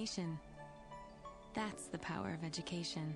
Illumination. That's the power of education.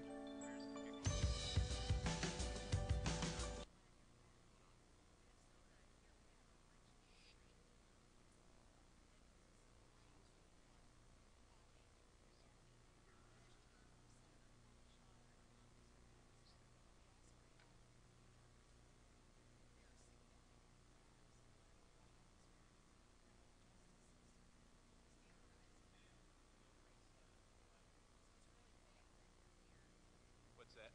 What's that?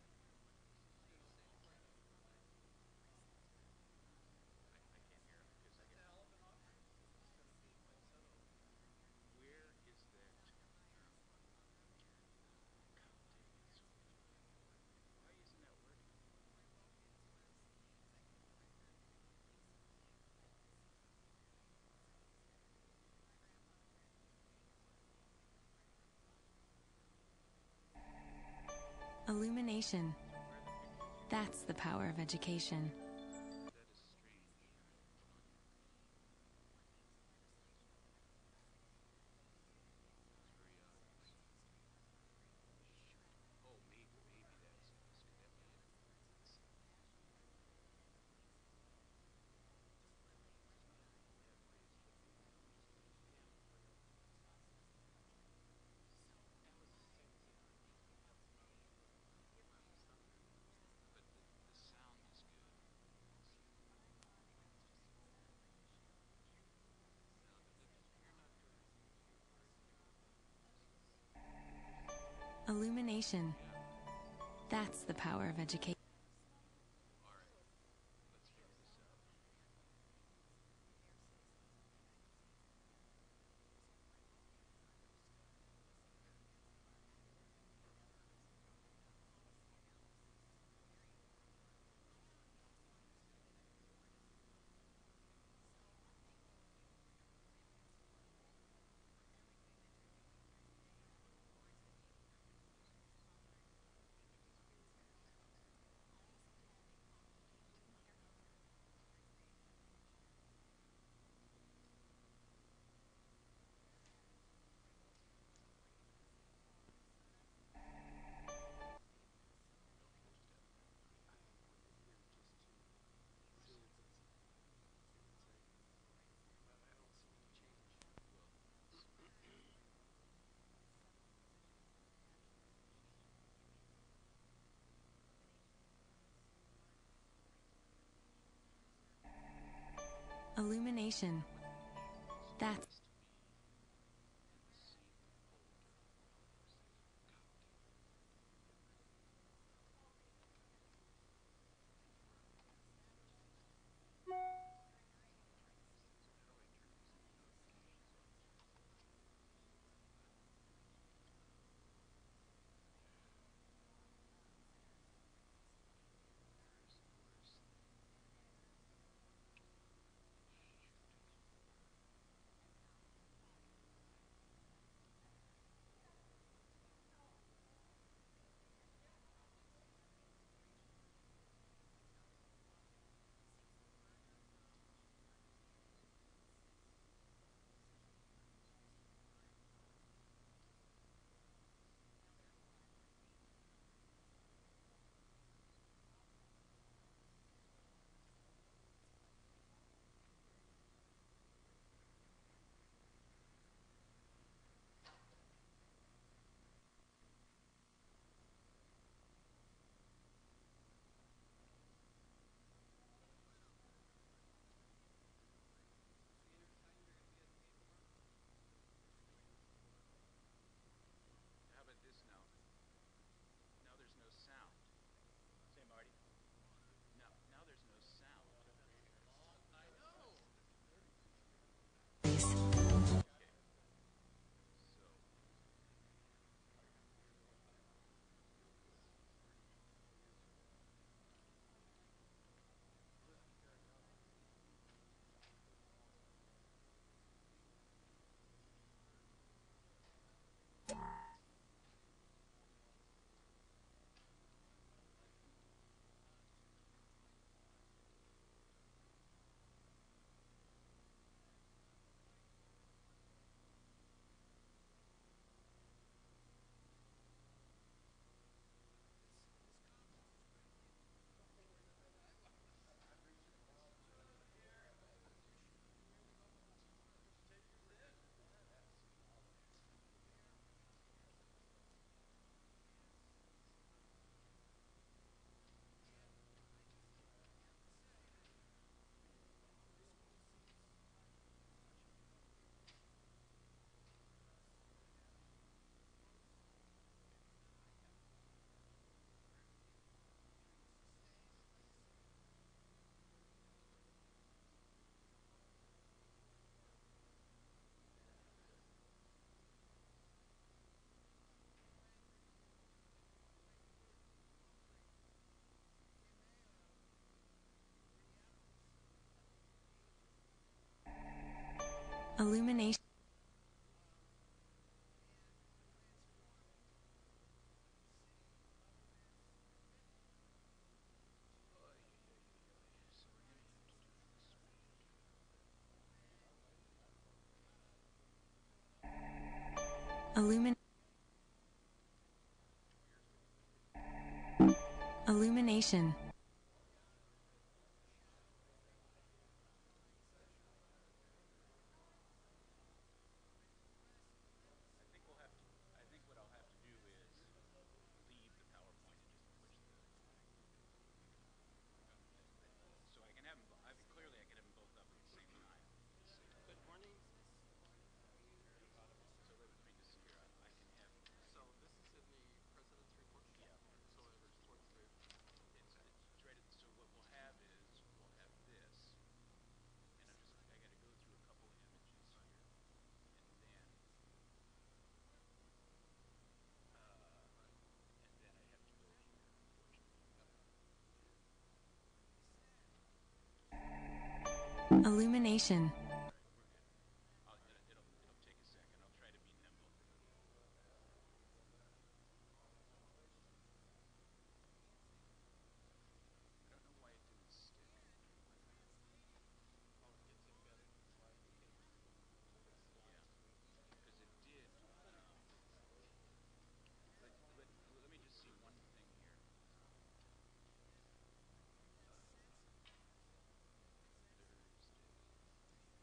I can't hear him because I get. Where is that? Why isn't that working? Illumination. Where are the pictures? That's the power of education. That is strange. It's very obvious. Oh, maybe that's this. Could that be it? Let's see. Yeah, why is it? Maybe I'm just being damn weird. That was the same thing on but the sound is good. Let's see. No, you're not doing anything here where you're. Illumination. Yeah. That's the power of education. All right. Let's figure this out. I wanted him just to see if it's like, but I don't see any change. Well, Illumination. what the heck is That's supposed to be in the same folder? Where's that? God damn it. So how do I turn these notifications off? Where's shoot. Illumination. Illumin. Illumination. I think what I'll have to do is leave the PowerPoint and just push so I can have them. Clearly I can have them both up at the same time. Let's see. Good morning. So let me just see here. I can have. So this is in the president's report. Yeah. So it reports through. It's right. So what we'll have is we'll have this, and I got to go through a couple images here, and then I have to go here, unfortunately. Illumination. All right, we're good. It'll take a second. I'll try to be nimble. I don't know why it didn't stick. Oh, it gets embedded. Why you can yeah, because it did. Let me just see one thing here. Thursday.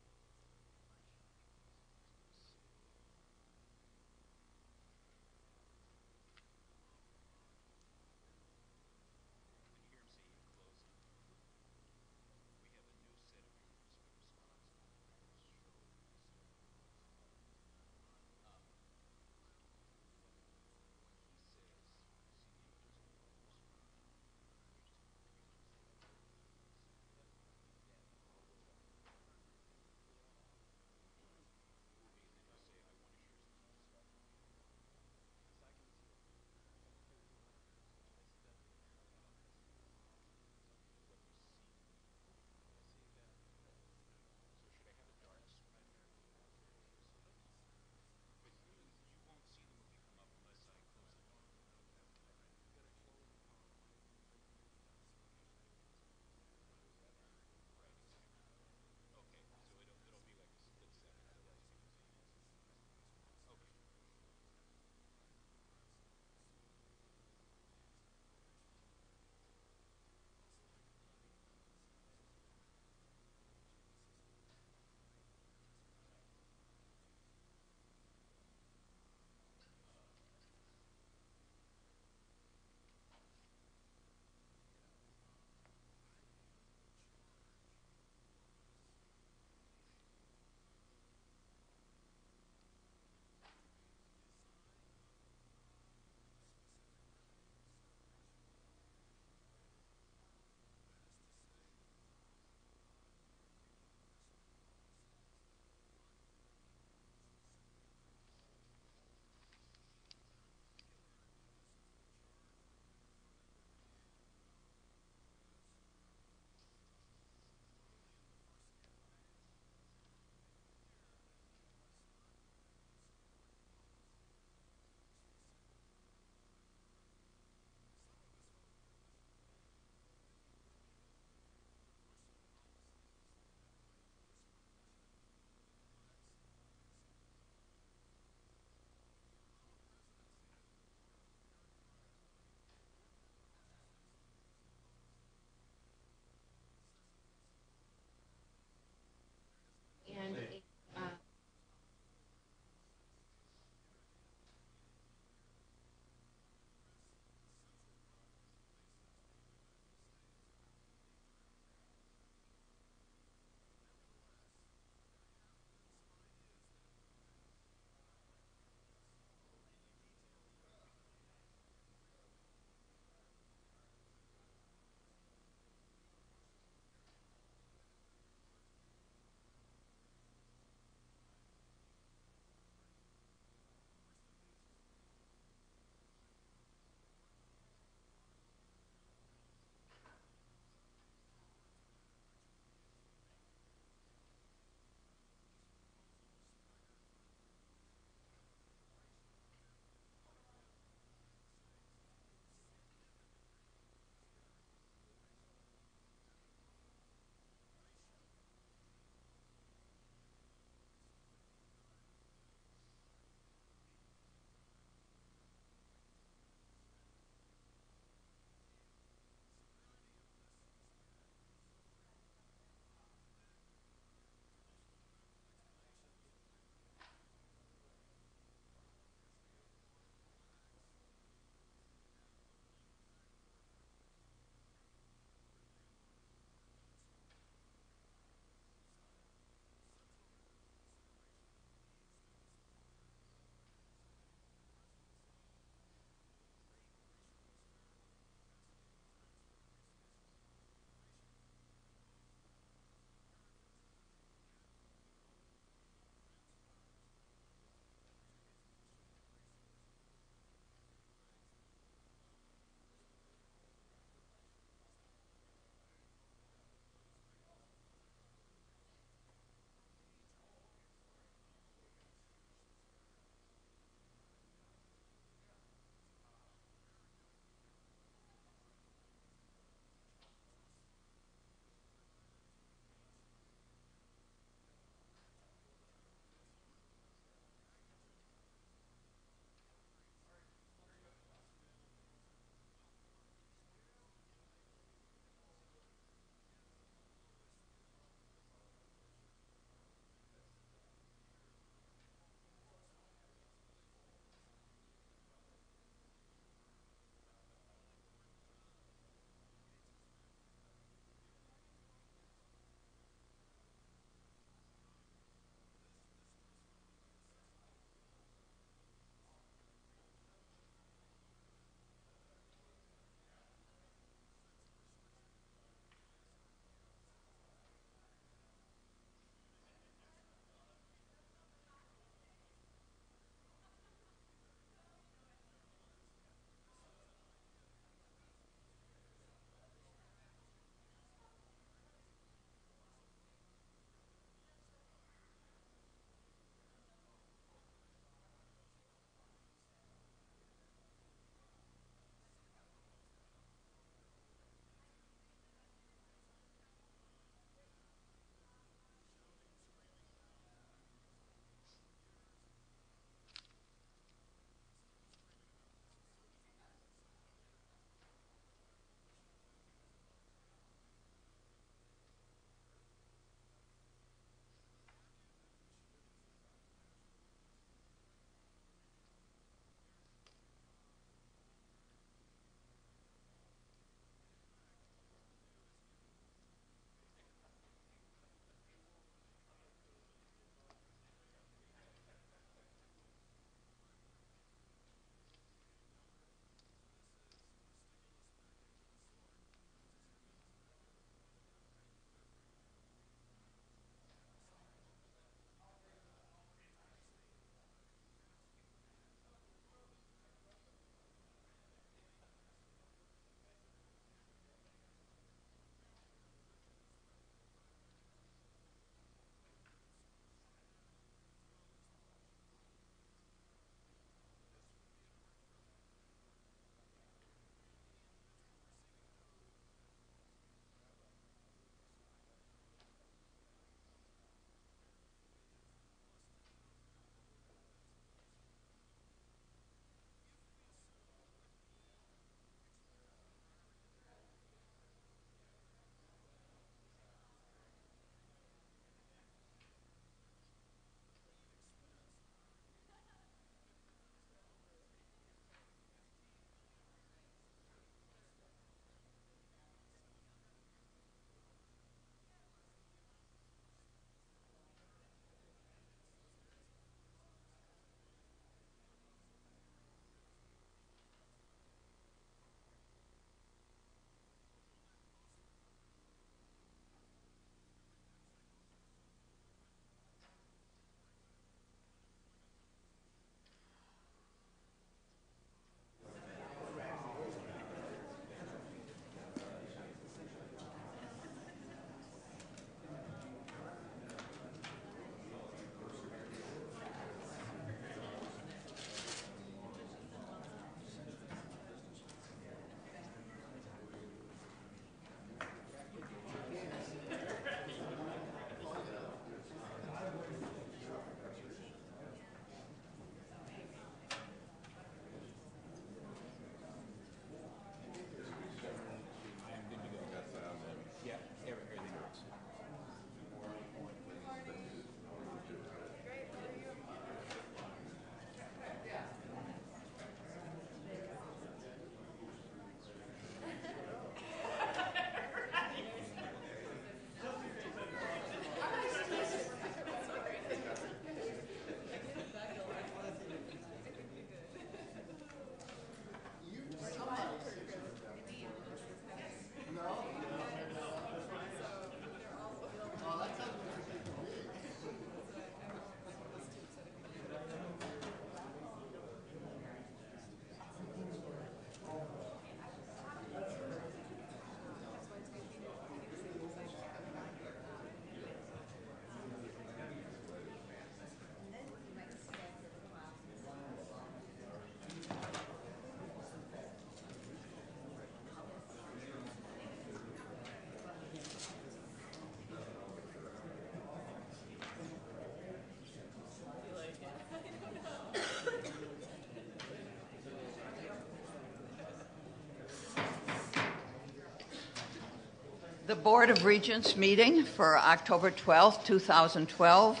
The Board of Regents meeting for October 12th, 2012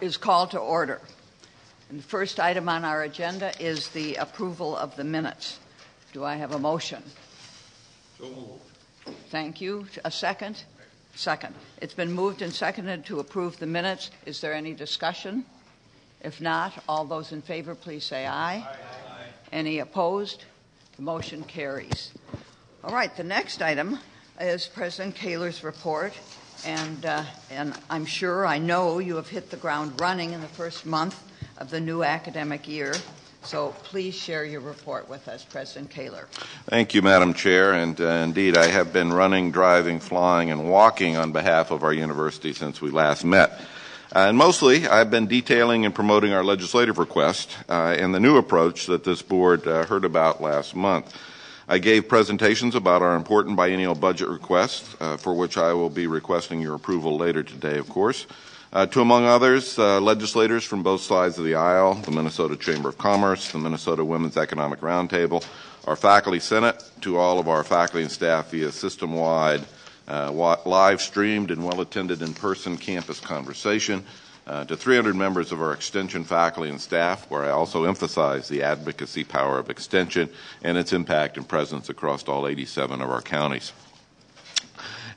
is called to order. And the first item on our agenda is the approval of the minutes. Do I have a motion? So moved. Thank you. A second? Second. It's been moved and seconded to approve the minutes. Is there any discussion? If not, all those in favor, please say aye. Aye. Any opposed? The motion carries. All right, the next item is President Kaler's report, and I'm sure, I know you have hit the ground running in the first month of the new academic year. So please share your report with us, President Kaler. Thank you, Madam Chair, and indeed I have been running, driving, flying, and walking on behalf of our university since we last met. And mostly I've been detailing and promoting our legislative request and the new approach that this board heard about last month. I gave presentations about our important biennial budget request, for which I will be requesting your approval later today, of course, to, among others, legislators from both sides of the aisle, the Minnesota Chamber of Commerce, the Minnesota Women's Economic Roundtable, our Faculty Senate, to all of our faculty and staff via system-wide, live-streamed and well-attended in-person campus conversation, to 300 members of our Extension faculty and staff, where I also emphasize the advocacy power of Extension and its impact and presence across all 87 of our counties.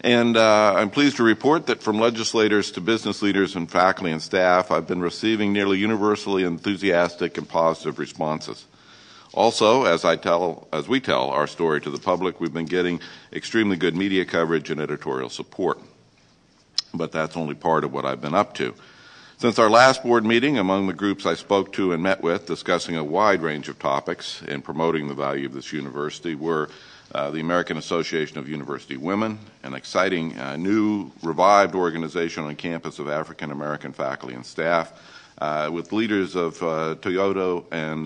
And I'm pleased to report that from legislators to business leaders and faculty and staff, I've been receiving nearly universally enthusiastic and positive responses. Also, as we tell our story to the public, we've been getting extremely good media coverage and editorial support. But that's only part of what I've been up to. Since our last board meeting, among the groups I spoke to and met with discussing a wide range of topics and promoting the value of this university were the American Association of University Women, an exciting new revived organization on campus of African American faculty and staff, with leaders of Toyota and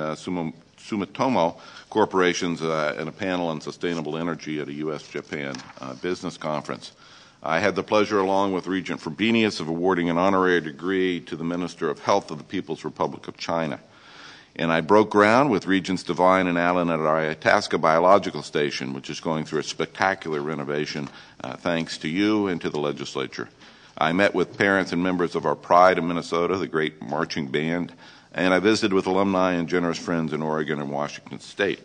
Sumitomo corporations and a panel on sustainable energy at a U.S.-Japan business conference. I had the pleasure, along with Regent Frobenius, of awarding an honorary degree to the Minister of Health of the People's Republic of China. And I broke ground with Regents Devine and Allen at our Itasca Biological Station, which is going through a spectacular renovation thanks to you and to the legislature. I met with parents and members of our Pride in Minnesota, the great marching band, and I visited with alumni and generous friends in Oregon and Washington State.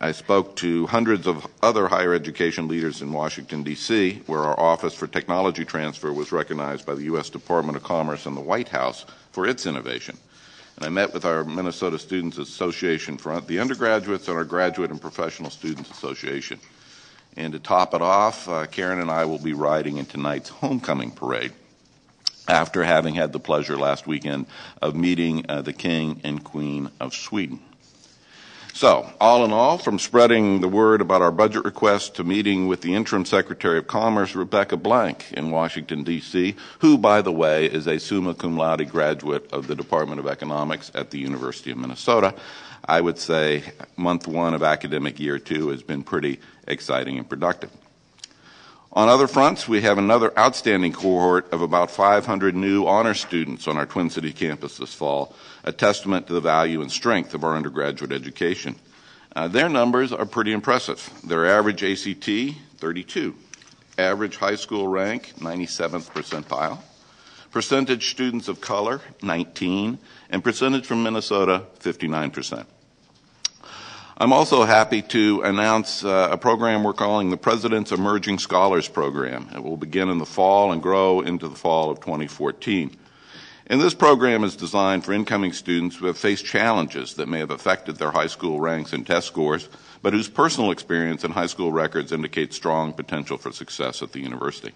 I spoke to hundreds of other higher education leaders in Washington, D.C., where our Office for Technology Transfer was recognized by the U.S. Department of Commerce and the White House for its innovation. And I met with our Minnesota Students Association for the undergraduates and our Graduate and Professional Students Association. And to top it off, Karen and I will be riding in tonight's homecoming parade, after having had the pleasure last weekend of meeting the King and Queen of Sweden. So, all in all, from spreading the word about our budget request to meeting with the Interim Secretary of Commerce, Rebecca Blank, in Washington, D.C., who, by the way, is a summa cum laude graduate of the Department of Economics at the University of Minnesota, I would say month one of academic year 2 has been pretty exciting and productive. On other fronts, we have another outstanding cohort of about 500 new honor students on our Twin City campus this fall, a testament to the value and strength of our undergraduate education. Their numbers are pretty impressive. Their average ACT, 32. Average high school rank, 97th percentile. Percentage students of color, 19. And percentage from Minnesota, 59%. I'm also happy to announce a program we're calling the President's Emerging Scholars Program. It will begin in the fall and grow into the fall of 2014. And this program is designed for incoming students who have faced challenges that may have affected their high school ranks and test scores, but whose personal experience and high school records indicate strong potential for success at the university.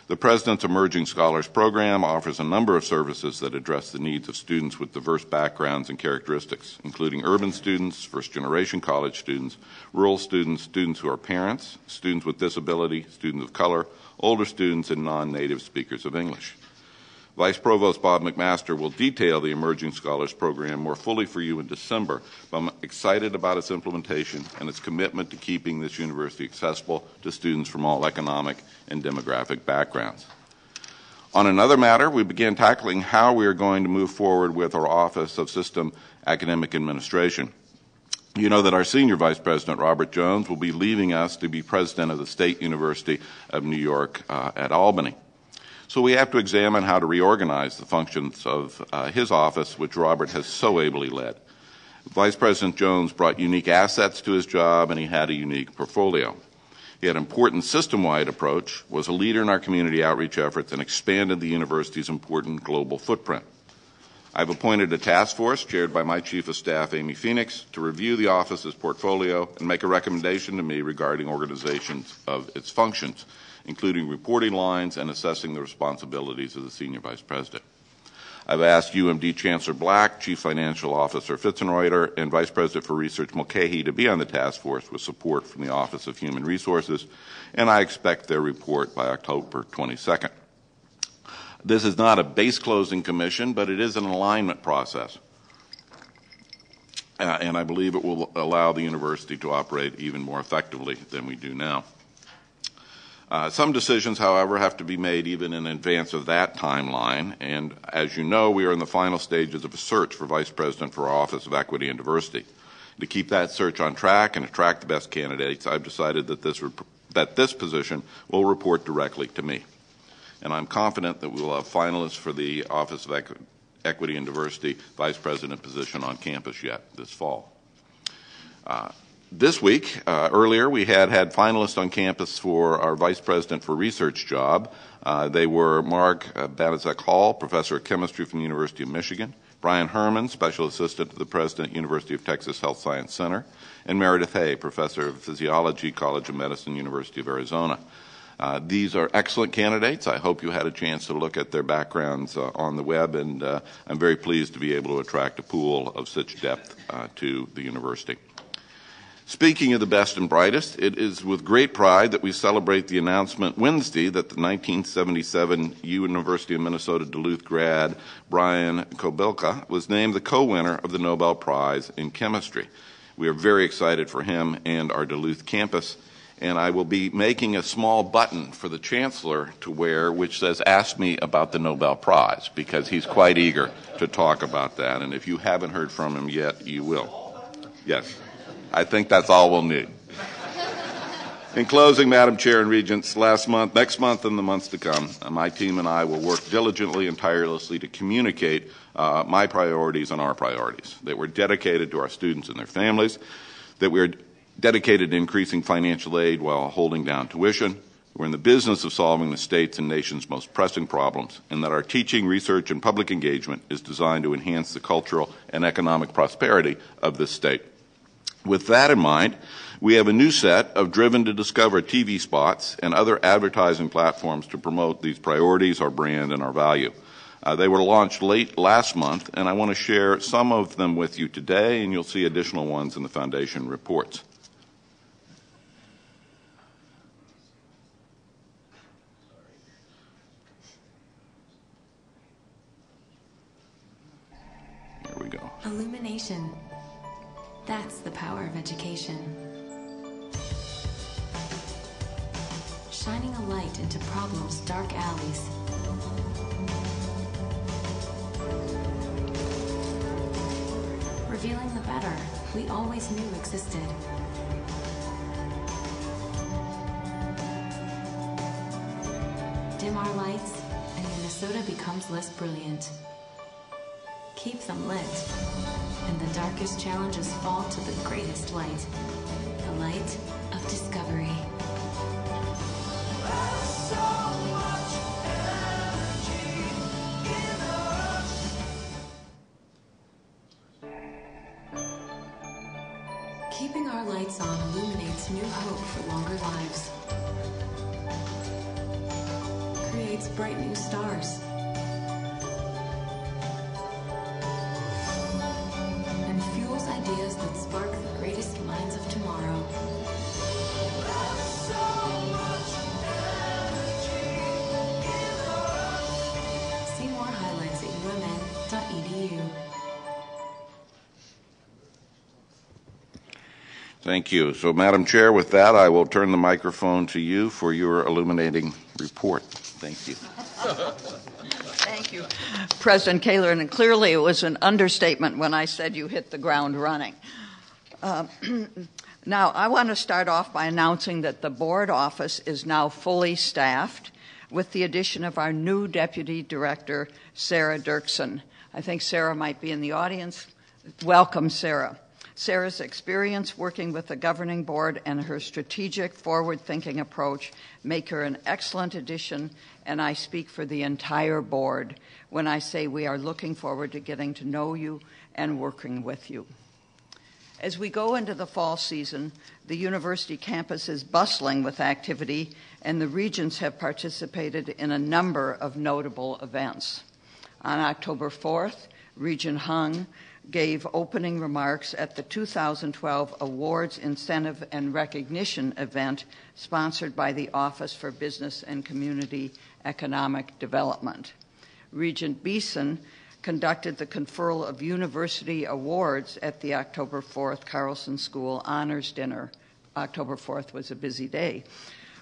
The President's Emerging Scholars Program offers a number of services that address the needs of students with diverse backgrounds and characteristics, including urban students, first-generation college students, rural students, students who are parents, students with disability, students of color, older students, and non-native speakers of English. Vice Provost Bob McMaster will detail the Emerging Scholars Program more fully for you in December, but I'm excited about its implementation and its commitment to keeping this university accessible to students from all economic and demographic backgrounds. On another matter, we began tackling how we are going to move forward with our Office of System Academic Administration. You know that our Senior Vice President, Robert Jones, will be leaving us to be President of the State University of New York at Albany. So we have to examine how to reorganize the functions of his office, which Robert has so ably led. Vice President Jones brought unique assets to his job, and he had a unique portfolio. He had an important system-wide approach, was a leader in our community outreach efforts, and expanded the university's important global footprint. I've appointed a task force chaired by my Chief of Staff, Amy Phoenix, to review the office's portfolio and make a recommendation to me regarding organizations of its functions, including reporting lines and assessing the responsibilities of the Senior Vice President. I've asked UMD Chancellor Black, Chief Financial Officer Fitzenreuter, and Vice President for Research Mulcahy to be on the task force with support from the Office of Human Resources, and I expect their report by October 22nd. This is not a base closing commission, but it is an alignment process. And I believe it will allow the university to operate even more effectively than we do now. Some decisions, however, have to be made even in advance of that timeline. And as you know, we are in the final stages of a search for Vice President for our Office of Equity and Diversity. To keep that search on track and attract the best candidates, I've decided that this position will report directly to me. And I'm confident that we will have finalists for the Office of Equity and Diversity Vice President position on campus yet this fall. This week, earlier, we had finalists on campus for our Vice President for Research job. They were Mark Banaszak Hall, Professor of Chemistry from the University of Michigan, Brian Herman, Special Assistant to the President, University of Texas Health Science Center, and Meredith Hay, Professor of Physiology, College of Medicine, University of Arizona. These are excellent candidates. I hope you had a chance to look at their backgrounds on the web, and I'm very pleased to be able to attract a pool of such depth to the university. Speaking of the best and brightest, it is with great pride that we celebrate the announcement Wednesday that the 1977 University of Minnesota Duluth grad Brian Kobilka was named the co-winner of the Nobel Prize in Chemistry. We are very excited for him and our Duluth campus, and I will be making a small button for the Chancellor to wear which says, "Ask me about the Nobel Prize," because he's quite eager to talk about that, and if you haven't heard from him yet, you will. Yes. I think that's all we'll need. In closing, Madam Chair and Regents, next month and the months to come, my team and I will work diligently and tirelessly to communicate my priorities and our priorities, that we're dedicated to our students and their families, that we're dedicated to increasing financial aid while holding down tuition, we're in the business of solving the state's and nation's most pressing problems, and that our teaching, research, and public engagement is designed to enhance the cultural and economic prosperity of this state. With that in mind, we have a new set of Driven to Discover TV spots and other advertising platforms to promote these priorities, our brand, and our value. They were launched late last month, and I want to share some of them with you today, and you'll see additional ones in the Foundation reports. Here we go. Illumination. That's the power of education. Shining a light into problems' dark alleys. Revealing the better we always knew existed. Dim our lights, and Minnesota becomes less brilliant. Keep them lit, and the darkest challenges fall to the greatest light, the light of discovery. Keeping our lights on illuminates new hope for longer lives. Creates bright new stars. Ideas that spark the greatest minds of tomorrow. See more highlights at umn.edu. Thank you. So, Madam Chair, with that, I will turn the microphone to you for your illuminating report. Thank you. Thank you, President Kaler, and clearly it was an understatement when I said you hit the ground running. Now, I want to start off by announcing that the board office is now fully staffed with the addition of our new Deputy Director, Sarah Dirksen. I think Sarah might be in the audience. Welcome, Sarah. Sarah's experience working with the governing board and her strategic, forward-thinking approach make her an excellent addition, and I speak for the entire board when I say we are looking forward to getting to know you and working with you. As we go into the fall season, the university campus is bustling with activity, and the Regents have participated in a number of notable events. On October 4th, Regent Hung gave opening remarks at the 2012 Awards Incentive and Recognition event sponsored by the Office for Business and Community Economic Development. Regent Beeson conducted the conferral of university awards at the October 4th Carlson School Honors Dinner. October 4th was a busy day.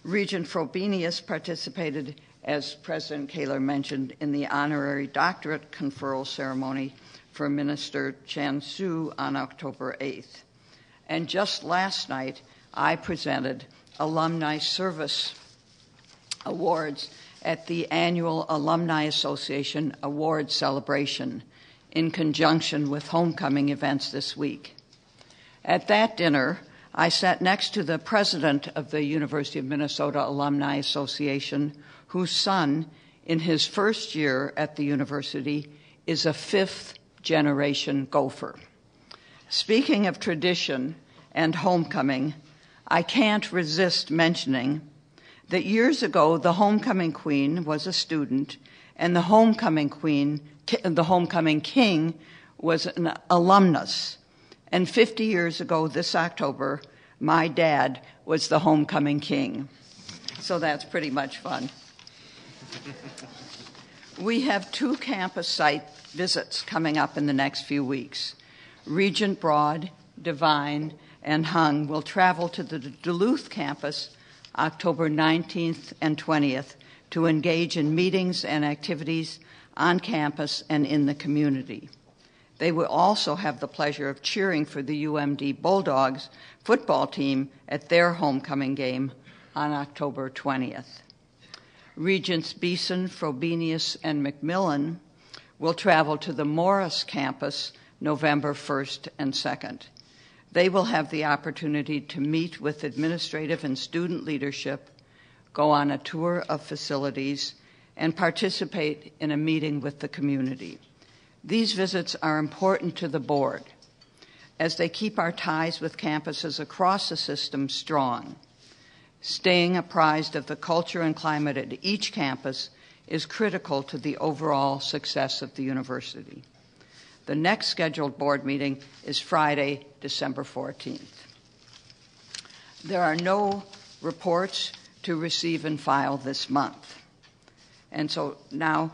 Regent Frobenius participated, as President Kaler mentioned, in the honorary doctorate conferral ceremony for Minister Chan Su on October 8th. And just last night, I presented Alumni Service Awards at the annual Alumni Association Awards celebration in conjunction with homecoming events this week. At that dinner, I sat next to the president of the University of Minnesota Alumni Association, whose son, in his first year at the university, is a fifth-generation Gopher. Speaking of tradition and homecoming, I can't resist mentioning that years ago the homecoming queen was a student and the homecoming king was an alumnus. And 50 years ago this October, my dad was the homecoming king. So that's pretty much fun. We have 2 campus site visits coming up in the next few weeks. Regent Broad, Devine, and Hung will travel to the Duluth campus October 19th and 20th to engage in meetings and activities on campus and in the community. They will also have the pleasure of cheering for the UMD Bulldogs football team at their homecoming game on October 20th. Regents Beeson, Frobenius, and McMillan will travel to the Morris campus November 1st and 2nd. They will have the opportunity to meet with administrative and student leadership, go on a tour of facilities, and participate in a meeting with the community. These visits are important to the board as they keep our ties with campuses across the system strong. Staying apprised of the culture and climate at each campus is critical to the overall success of the university. The next scheduled board meeting is Friday, December 14th. There are no reports to receive and file this month. And so now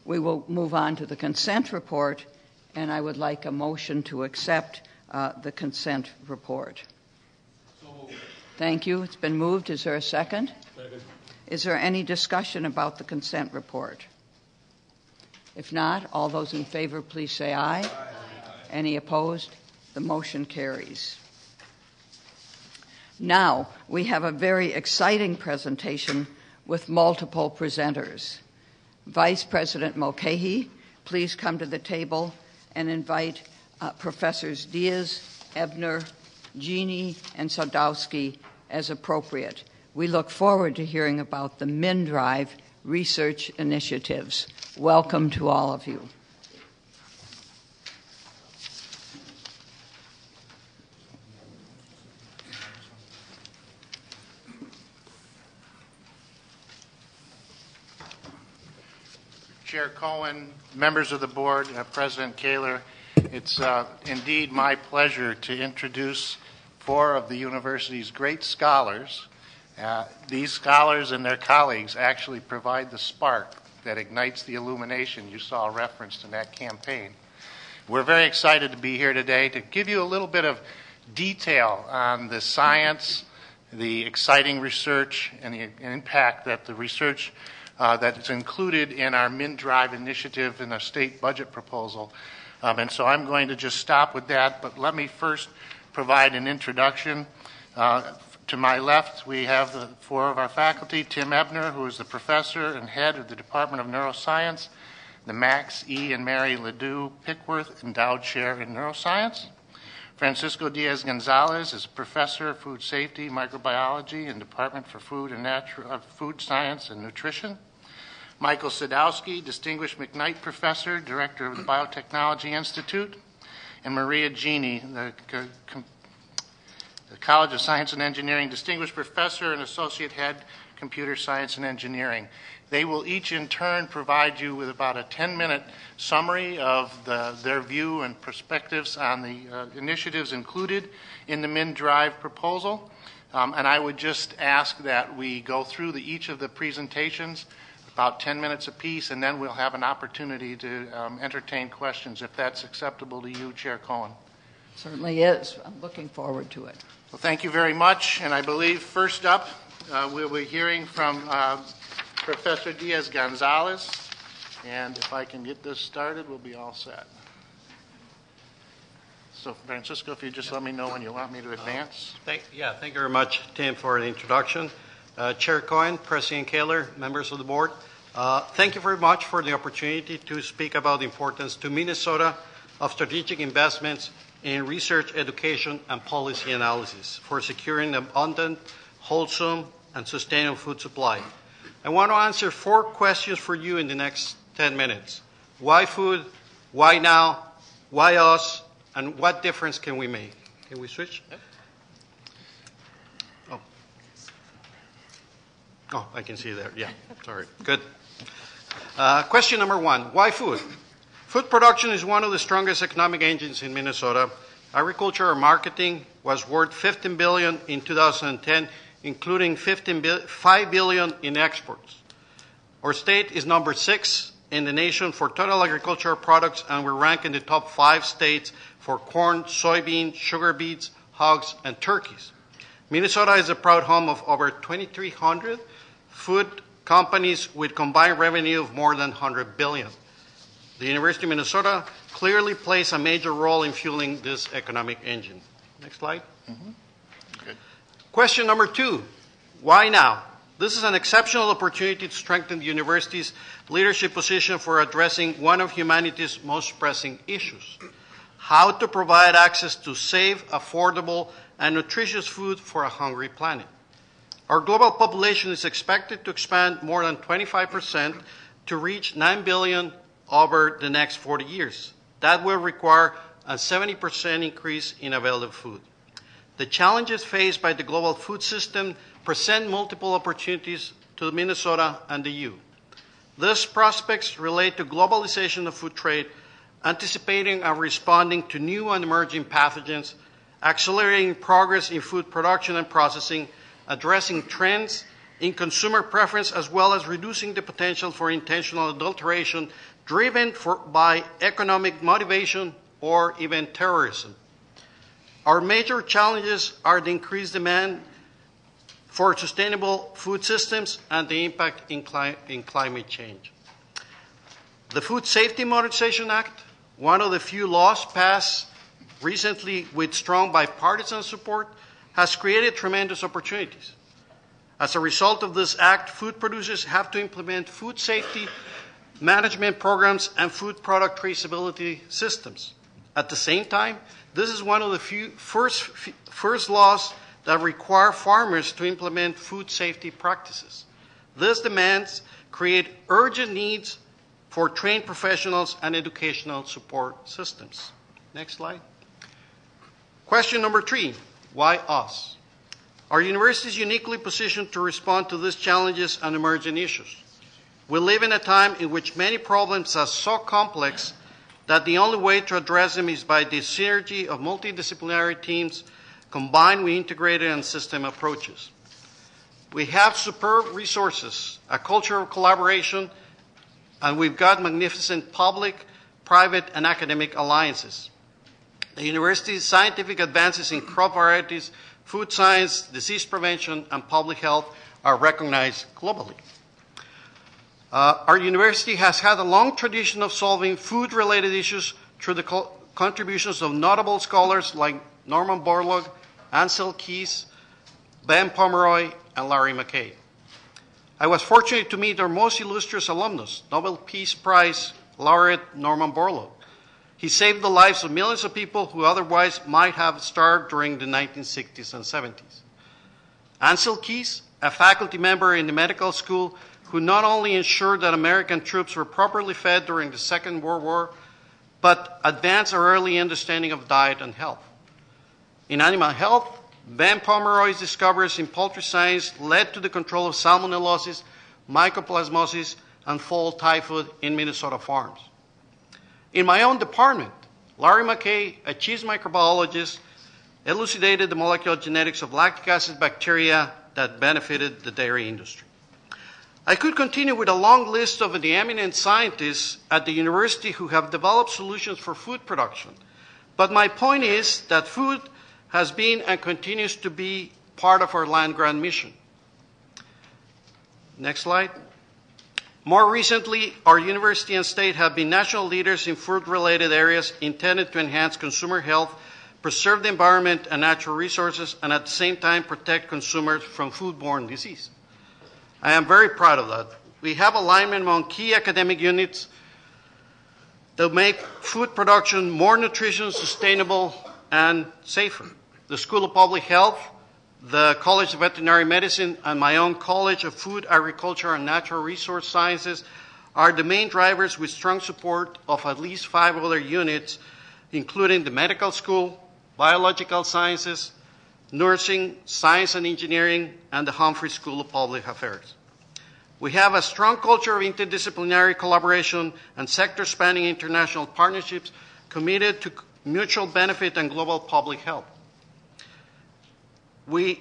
we will move on to the consent report, and I would like a motion to accept the consent report. Thank you. It's been moved. Is there a second? Second. Is there any discussion about the consent report? If not, all those in favor, please say aye. Aye. Any opposed? The motion carries. Now, we have a very exciting presentation with multiple presenters. Vice President Mulcahy, please come to the table and invite Professors Diaz, Ebner, Genie, and Sadowski as appropriate. We look forward to hearing about the MnDRIVE research initiatives. Welcome to all of you. Chair Cohen, members of the board, President Kaler, it's indeed my pleasure to introduce 4 of the university's great scholars. These scholars and their colleagues actually provide the spark that ignites the illumination you saw referenced in that campaign. We're very excited to be here today to give you a little bit of detail on the science, the exciting research, and the impact that the research that's included in our MnDRIVE initiative in the state budget proposal. And so I'm going to just stop with that, but let me first provide an introduction. To my left, we have the four of our faculty: Tim Ebner, who is the professor and head of the Department of Neuroscience, the Max E. and Mary Ledoux Pickworth Endowed Chair in Neuroscience. Francisco Diaz-Gonzalez is a professor of food safety, microbiology, and Department for Food Science and Nutrition. Michael Sadowski, Distinguished McKnight Professor, Director of the Biotechnology Institute. And Maria Gini, the College of Science and Engineering Distinguished Professor and Associate Head, Computer Science and Engineering. They will each in turn provide you with about a 10-minute summary of their view and perspectives on the initiatives included in the MnDRIVE proposal. And I would just ask that we go through each of the presentations, about 10 minutes apiece, and then we'll have an opportunity to entertain questions, if that's acceptable to you, Chair Cohen. Certainly is. I'm looking forward to it. Well, thank you very much. And I believe first up, we'll be hearing from Professor Diaz-Gonzalez. And if I can get this started, we'll be all set. So, Francisco, if you just let me know when you want me to advance. Thank you very much, Tim, for the introduction. Chair Cohen, President Kaler, members of the board, thank you very much for the opportunity to speak about the importance to Minnesota of strategic investments in research, education, and policy analysis for securing an abundant, wholesome, and sustainable food supply. I want to answer 4 questions for you in the next 10 minutes. Why food? Why now? Why us? And what difference can we make? Can we switch? Oh, I can see there. Yeah, sorry. Good. Question number 1, why food? Food production is one of the strongest economic engines in Minnesota. Agriculture and marketing was worth $15 billion in 2010, including $5 billion in exports. Our state is number 6 in the nation for total agricultural products, and we're ranked in the top 5 states for corn, soybean, sugar beets, hogs, and turkeys. Minnesota is a proud home of over 2,300 food companies with combined revenue of more than $100 billion. The University of Minnesota clearly plays a major role in fueling this economic engine. Next slide. Good. Question number 2, why now? This is an exceptional opportunity to strengthen the university's leadership position for addressing one of humanity's most pressing issues: how to provide access to safe, affordable, and nutritious food for a hungry planet. Our global population is expected to expand more than 25% to reach 9 billion over the next 40 years. That will require a 70% increase in available food. The challenges faced by the global food system present multiple opportunities to Minnesota and the EU. These prospects relate to globalization of food trade, anticipating and responding to new and emerging pathogens, accelerating progress in food production and processing, addressing trends in consumer preference, as well as reducing the potential for intentional adulteration driven by economic motivation or even terrorism. Our major challenges are the increased demand for sustainable food systems and the impact in climate change. The Food Safety Modernization Act, one of the few laws passed recently with strong bipartisan support, has created tremendous opportunities. As a result of this act, food producers have to implement food safety management programs and food product traceability systems. At the same time, this is one of the first laws that require farmers to implement food safety practices. These demands create urgent needs for trained professionals and educational support systems. Next slide. Question number 3, why us? Our university is uniquely positioned to respond to these challenges and emerging issues. We live in a time in which many problems are so complex that the only way to address them is by the synergy of multidisciplinary teams combined with integrated and system approaches. We have superb resources, a culture of collaboration, and we've got magnificent public, private, and academic alliances. The university's scientific advances in crop varieties, food science, disease prevention, and public health are recognized globally. Our university has had a long tradition of solving food-related issues through the contributions of notable scholars like Norman Borlaug, Ansel Keys, Ben Pomeroy, and Larry McKay. I was fortunate to meet our most illustrious alumnus, Nobel Peace Prize laureate Norman Borlaug. He saved the lives of millions of people who otherwise might have starved during the 1960s and 70s. Ansel Keys, a faculty member in the medical school who not only ensured that American troops were properly fed during the Second World War, but advanced our early understanding of diet and health. In animal health, Ben Pomeroy's discoveries in poultry science led to the control of salmonellosis, mycoplasmosis, and fall typhoid in Minnesota farms. In my own department, Larry McKay, a cheese microbiologist, elucidated the molecular genetics of lactic acid bacteria that benefited the dairy industry. I could continue with a long list of the eminent scientists at the university who have developed solutions for food production. But my point is that food has been and continues to be part of our land-grant mission. Next slide. More recently, our university and state have been national leaders in food-related areas intended to enhance consumer health, preserve the environment and natural resources, and at the same time protect consumers from foodborne disease. I am very proud of that. We have alignment among key academic units that make food production more nutritious, sustainable, and safer. The School of Public Health, the College of Veterinary Medicine, and my own College of Food, Agriculture, and Natural Resource Sciences are the main drivers with strong support of at least 5 other units, including the Medical School, Biological Sciences, Nursing, Science and Engineering, and the Humphrey School of Public Affairs. We have a strong culture of interdisciplinary collaboration and sector-spanning international partnerships committed to mutual benefit and global public health. We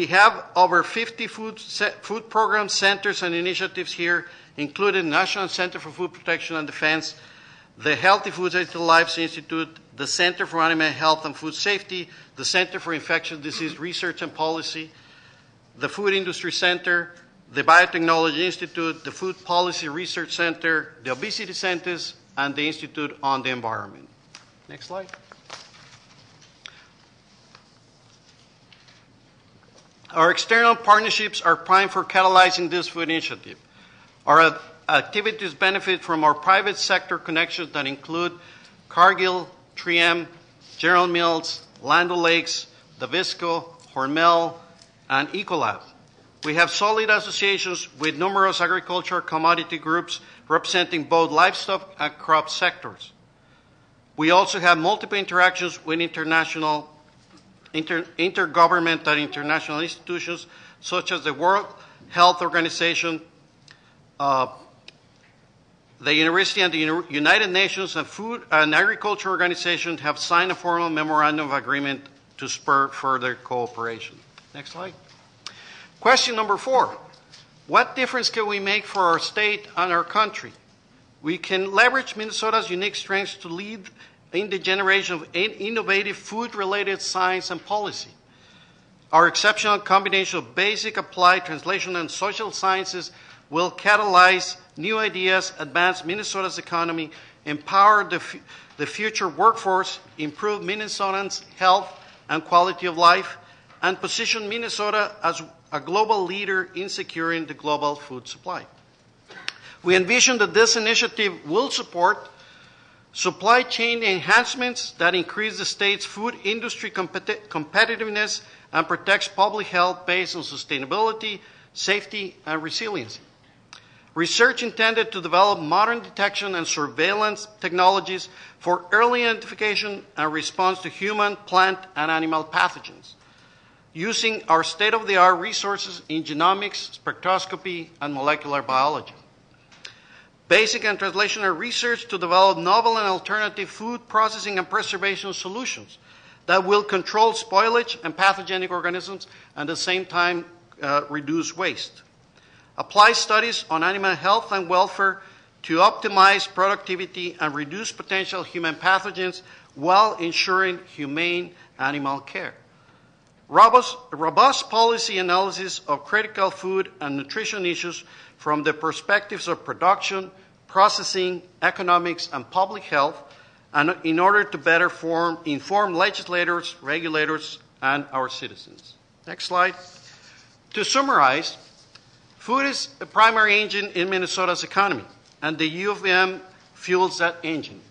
have over 50 food programs, centers, and initiatives here, including the National Center for Food Protection and Defense, the Healthy Foods Healthy Lives Institute, the Center for Animal Health and Food Safety, the Center for Infectious Disease Research and Policy, the Food Industry Center, the Biotechnology Institute, the Food Policy Research Center, the Obesity Centers, and the Institute on the Environment. Next slide. Our external partnerships are primed for catalyzing this food initiative. Our activities benefit from our private sector connections that include Cargill, 3M, General Mills, Land O'Lakes, Davisco, Hormel, and Ecolab. We have solid associations with numerous agricultural commodity groups representing both livestock and crop sectors. We also have multiple interactions with intergovernmental and international institutions such as the World Health Organization, the University and the United Nations and Food and Agriculture Organization have signed a formal memorandum of agreement to spur further cooperation. Next slide. Question number 4. What difference can we make for our state and our country? We can leverage Minnesota's unique strengths to lead in the generation of innovative food-related science and policy. Our exceptional combination of basic, applied, translational, and social sciences will catalyze new ideas, advance Minnesota's economy, empower the future workforce, improve Minnesotans' health and quality of life, and position Minnesota as a global leader in securing the global food supply. We envision that this initiative will support supply chain enhancements that increase the state's food industry competitiveness and protects public health based on sustainability, safety, and resiliency. Research intended to develop modern detection and surveillance technologies for early identification and response to human, plant, and animal pathogens, using our state-of-the-art resources in genomics, spectroscopy, and molecular biology. Basic and translational research to develop novel and alternative food processing and preservation solutions that will control spoilage and pathogenic organisms and at the same time reduce waste. Apply studies on animal health and welfare to optimize productivity and reduce potential human pathogens while ensuring humane animal care. Robust policy analysis of critical food and nutrition issues from the perspectives of production, processing, economics, and public health, and in order to better inform legislators, regulators, and our citizens. Next slide. To summarize, food is a primary engine in Minnesota's economy, and the U of M fuels that engine.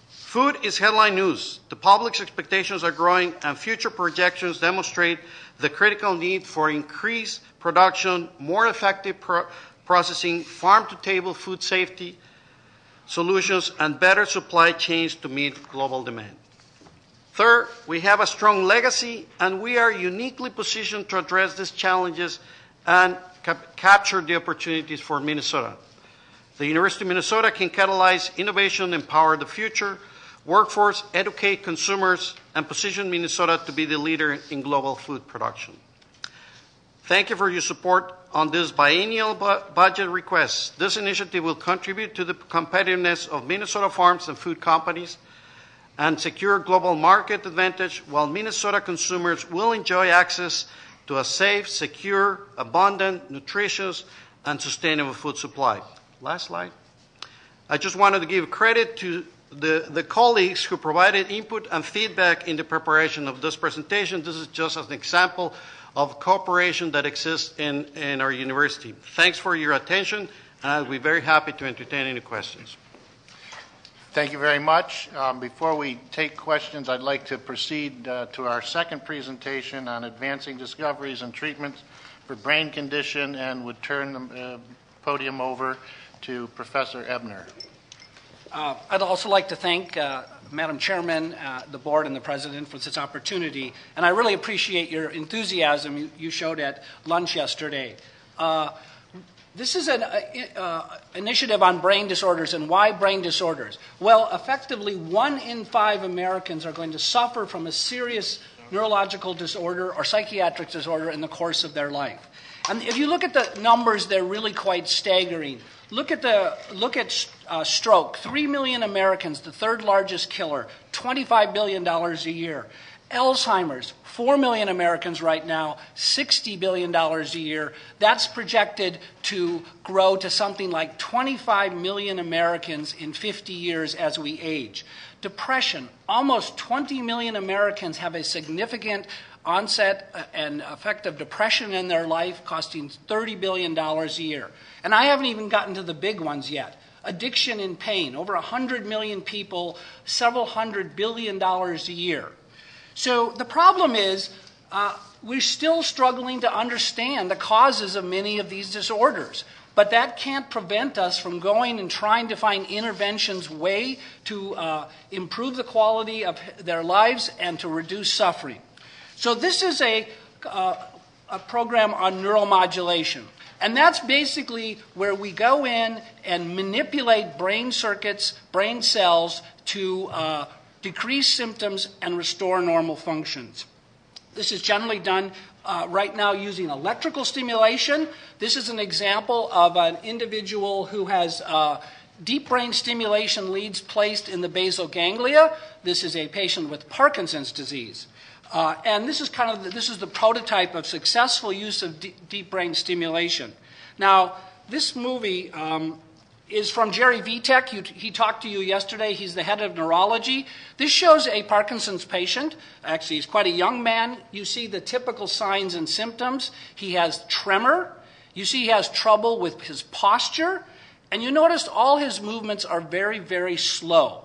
Food is headline news. The public's expectations are growing, and future projections demonstrate the critical need for increased production, more effective processing, farm-to-table food safety solutions, and better supply chains to meet global demand. Third, we have a strong legacy, and we are uniquely positioned to address these challenges and capture the opportunities for Minnesota. The University of Minnesota can catalyze innovation, empower the future workforce, educate consumers, and position Minnesota to be the leader in global food production. Thank you for your support on this biennial budget request. This initiative will contribute to the competitiveness of Minnesota farms and food companies and secure global market advantage, while Minnesota consumers will enjoy access to a safe, secure, abundant, nutritious, and sustainable food supply. Last slide. I just wanted to give credit to the colleagues who provided input and feedback in the preparation of this presentation. This is just an example of cooperation that exists in our university. Thanks for your attention, and I'll be very happy to entertain any questions. Thank you very much. Before we take questions, I'd like to proceed to our second presentation on advancing discoveries and treatments for brain condition, and would turn the podium over to Professor Ebner. I'd also like to thank Madam Chairman, the board, and the President for this opportunity, and I really appreciate your enthusiasm you showed at lunch yesterday. This is an initiative on brain disorders, and why brain disorders? Well, effectively, 1 in 5 Americans are going to suffer from a serious neurological disorder or psychiatric disorder in the course of their life. And if you look at the numbers, they're really quite staggering. Look at stroke. 3 million Americans, the third largest killer, $25 billion a year. Alzheimer's, 4 million Americans right now, $60 billion a year. That's projected to grow to something like 25 million Americans in 50 years as we age. Depression, almost 20 million Americans have a significant onset and effect of depression in their life, costing $30 billion a year. And I haven't even gotten to the big ones yet. Addiction and pain, over 100 million people, several $100 billion a year. So the problem is we're still struggling to understand the causes of many of these disorders. But that can't prevent us from going and trying to find interventions way to improve the quality of their lives and to reduce suffering. So this is a program on neuromodulation. And that's basically where we go in and manipulate brain circuits, brain cells, to decrease symptoms and restore normal functions. This is generally done right now using electrical stimulation. This is an example of an individual who has deep brain stimulation leads placed in the basal ganglia. This is a patient with Parkinson's disease. And this is the prototype of successful use of deep brain stimulation. Now, this movie is from Jerry Vitek. He talked to you yesterday. He's the head of neurology. This shows a Parkinson's patient. Actually, he's quite a young man. You see the typical signs and symptoms. He has tremor. You see he has trouble with his posture. And you notice all his movements are very, very slow.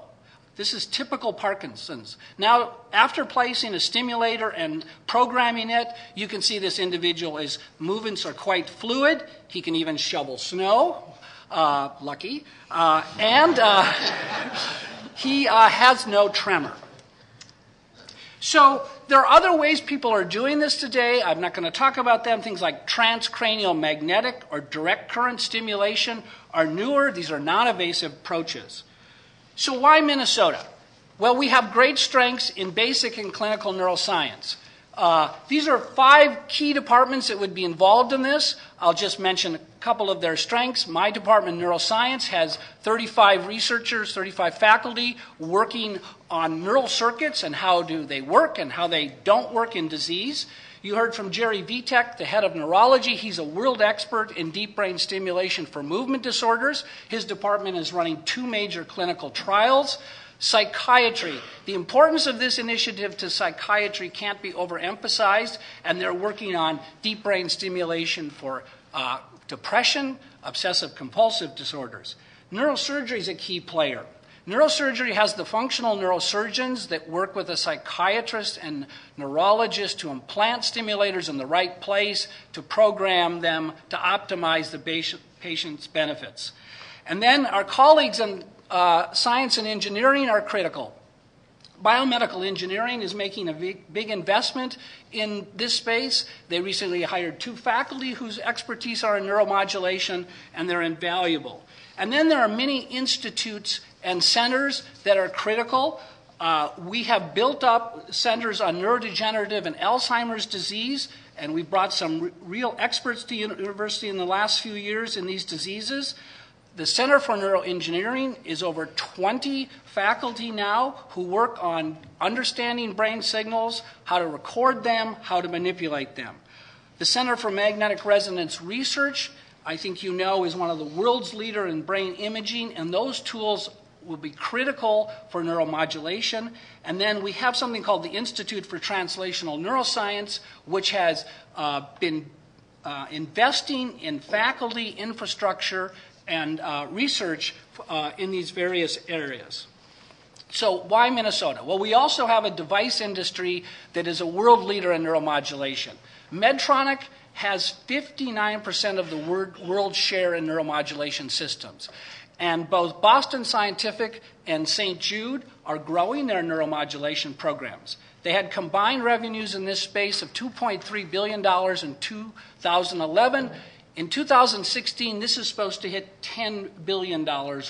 This is typical Parkinson's. Now, after placing a stimulator and programming it, you can see this individual's movements are quite fluid. He can even shovel snow. Lucky. And he has no tremor. So there are other ways people are doing this today. I'm not going to talk about them. Things like transcranial magnetic or direct current stimulation are newer. These are non-invasive approaches. So why Minnesota? Well, we have great strengths in basic and clinical neuroscience. These are 5 key departments that would be involved in this. I'll just mention a couple of their strengths. My department, neuroscience, has 35 researchers, 35 faculty working on neural circuits and how do they work and how they don't work in disease. You heard from Jerry Vitek, the head of neurology. He's a world expert in deep brain stimulation for movement disorders. His department is running 2 major clinical trials. Psychiatry. The importance of this initiative to psychiatry can't be overemphasized, and they're working on deep brain stimulation for depression, obsessive compulsive disorders. Neurosurgery is a key player. Neurosurgery has the functional neurosurgeons that work with a psychiatrist and neurologist to implant stimulators in the right place, to program them to optimize the patient's benefits. And then our colleagues in science and engineering are critical. Biomedical engineering is making a big investment in this space. They recently hired 2 faculty whose expertise are in neuromodulation, and they're invaluable. And then there are many institutes and centers that are critical. We have built up centers on neurodegenerative and Alzheimer's disease, and we've brought some real experts to university in the last few years in these diseases. The Center for Neuroengineering is over 20 faculty now who work on understanding brain signals, how to record them, how to manipulate them. The Center for Magnetic Resonance Research, I think you know, is one of the world's leader in brain imaging, and those tools will be critical for neuromodulation. And then we have something called the Institute for Translational Neuroscience, which has been investing in faculty infrastructure and research in these various areas. So why Minnesota? Well, we also have a device industry that is a world leader in neuromodulation. Medtronic has 59% of the world share in neuromodulation systems. And both Boston Scientific and St. Jude are growing their neuromodulation programs. They had combined revenues in this space of $2.3 billion in 2011. In 2016, this is supposed to hit $10 billion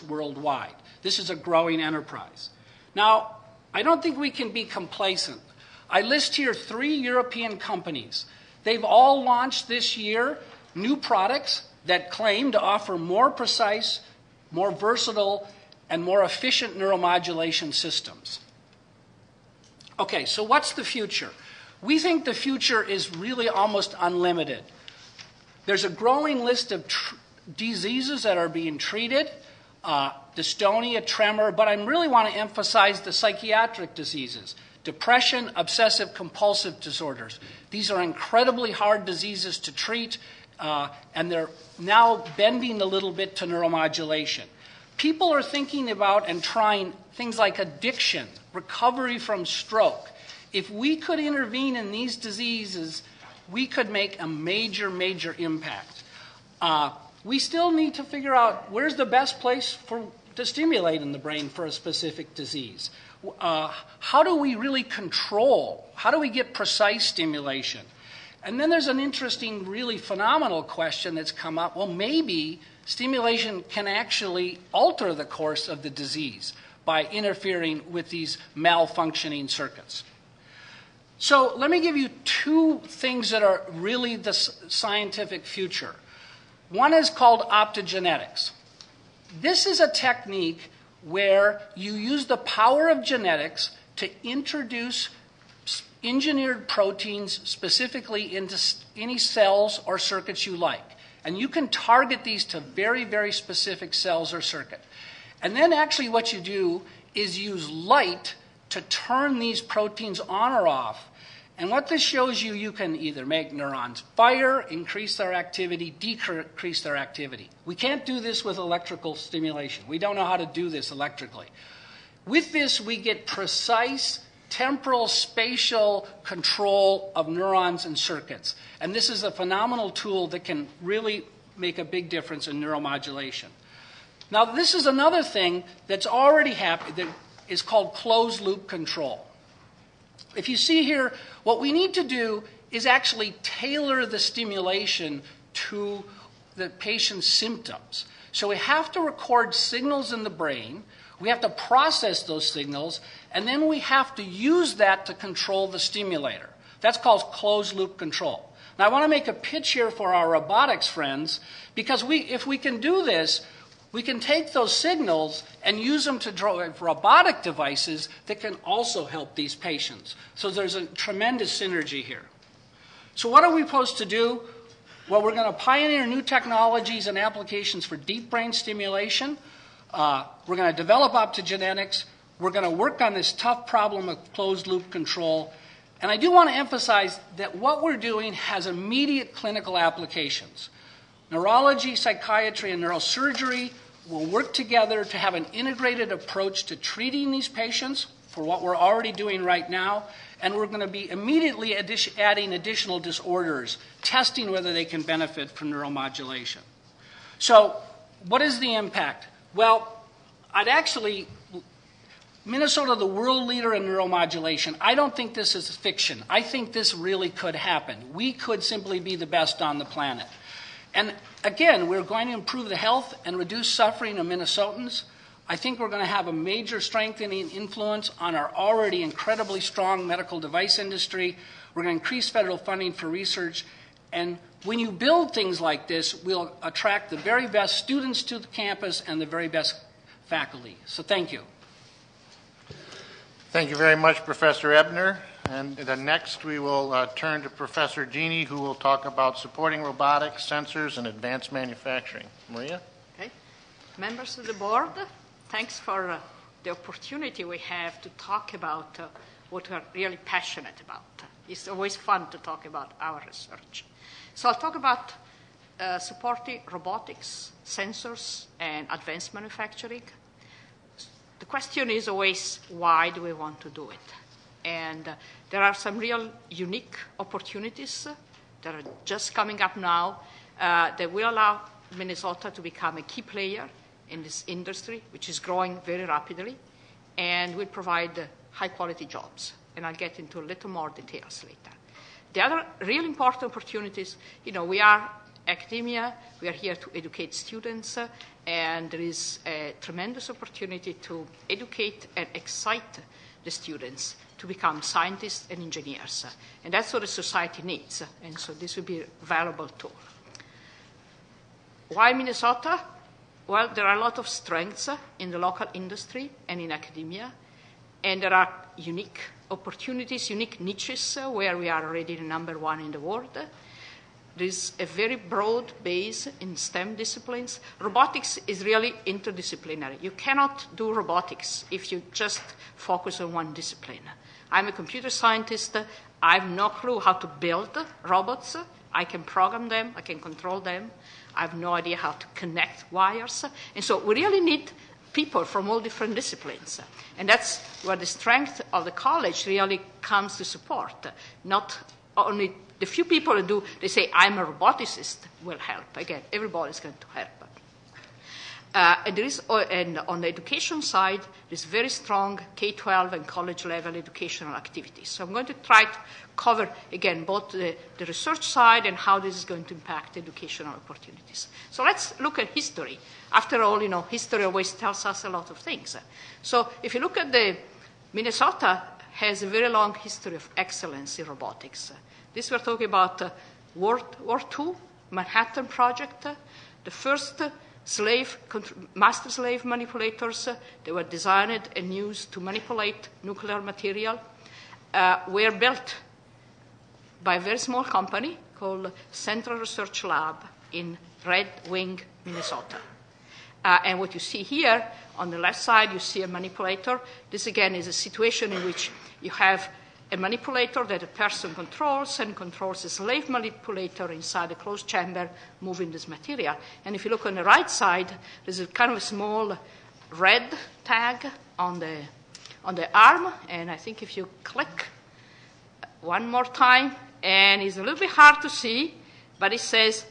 worldwide. This is a growing enterprise. Now, I don't think we can be complacent. I list here 3 European companies. They've all launched this year new products that claim to offer more precise, more versatile, and more efficient neuromodulation systems. Okay, so what's the future? We think the future is really almost unlimited. There's a growing list of diseases that are being treated, dystonia, tremor, but I really want to emphasize the psychiatric diseases, depression, obsessive compulsive disorders. These are incredibly hard diseases to treat, and they're now bending a little bit to neuromodulation. People are thinking about and trying things like addiction, recovery from stroke. If we could intervene in these diseases, we could make a major, major impact. We still need to figure out where's the best place to stimulate in the brain for a specific disease. How do we really control? How do we get precise stimulation? And then there's an interesting, really phenomenal question that's come up. Well, maybe stimulation can actually alter the course of the disease by interfering with these malfunctioning circuits. So let me give you 2 things that are really the scientific future. One is called optogenetics. This is a technique where you use the power of genetics to introduce engineered proteins specifically into any cells or circuits you like. And you can target these to very, very specific cells or circuit. And then actually what you do is use light to turn these proteins on or off. And what this shows you, you can either make neurons fire, increase their activity, decrease their activity. We can't do this with electrical stimulation. We don't know how to do this electrically. With this, we get precise temporal spatial control of neurons and circuits. And this is a phenomenal tool that can really make a big difference in neuromodulation. Now, this is another thing that's already happened that is called closed loop control. If you see here, what we need to do is actually tailor the stimulation to the patient's symptoms. So we have to record signals in the brain, we have to process those signals, and then we have to use that to control the stimulator. That's called closed loop control. Now I want to make a pitch here for our robotics friends, because if we can do this, we can take those signals and use them to drive robotic devices that can also help these patients. So there's a tremendous synergy here. So what are we supposed to do? Well, we're going to pioneer new technologies and applications for deep brain stimulation. We're going to develop optogenetics. We're going to work on this tough problem of closed-loop control. And I do want to emphasize that what we're doing has immediate clinical applications. Neurology, psychiatry, and neurosurgery will work together to have an integrated approach to treating these patients for what we're already doing right now. And we're going to be immediately adding additional disorders, testing whether they can benefit from neuromodulation. So what is the impact? Well, Minnesota, the world leader in neuromodulation, I don't think this is fiction. I think this really could happen. We could simply be the best on the planet. And again, we're going to improve the health and reduce suffering of Minnesotans. I think we're going to have a major strengthening influence on our already incredibly strong medical device industry. We're going to increase federal funding for research. And when you build things like this, we'll attract the very best students to the campus and the very best faculty. So thank you. Thank you very much, Professor Ebner. And then next we will turn to Professor Genie, who will talk about supporting robotics, sensors, and advanced manufacturing. Maria? Okay. Members of the board, thanks for the opportunity we have to talk about what we're really passionate about. It's always fun to talk about our research. So I'll talk about supporting robotics, sensors, and advanced manufacturing. The question is always, why do we want to do it? And there are some real unique opportunities that are just coming up now that will allow Minnesota to become a key player in this industry, which is growing very rapidly, and will provide high-quality jobs. And I'll get into a little more details later. The other real important opportunities, we are academia, we are here to educate students, and there is a tremendous opportunity to educate and excite the students to become scientists and engineers. And that's what the society needs, and so this will be a valuable tool. Why Minnesota? Well, there are a lot of strengths in the local industry and in academia, and there are unique opportunities, unique niches where we are already the number one in the world. There is a very broad base in STEM disciplines. Robotics is really interdisciplinary. You cannot do robotics if you just focus on one discipline. I'm a computer scientist. I have no clue how to build robots. I can program them. I can control them. I have no idea how to connect wires. And so we really need people from all different disciplines. And that's where the strength of the college really comes to support. Not only the few people who do, they say, I'm a roboticist, will help. Again, everybody's going to help. And on the education side, there's very strong K-12 and college-level educational activities. So I'm going to try to cover, again, both the research side and how this is going to impact educational opportunities. So let's look at history. After all, history always tells us a lot of things. So if you look at Minnesota has a very long history of excellence in robotics. This we're talking about World War II, Manhattan Project, the first master slave manipulators that were designed and used to manipulate nuclear material were built by a very small company called Central Research Lab in Red Wing, Minnesota. And what you see here on the left side, you see a manipulator. This again is a situation in which you have a manipulator that a person controls and controls a slave manipulator inside a closed chamber moving this material. And if you look on the right side, there's a kind of a small red tag on the arm. And I think if you click one more time, and it's a little bit hard to see, but it says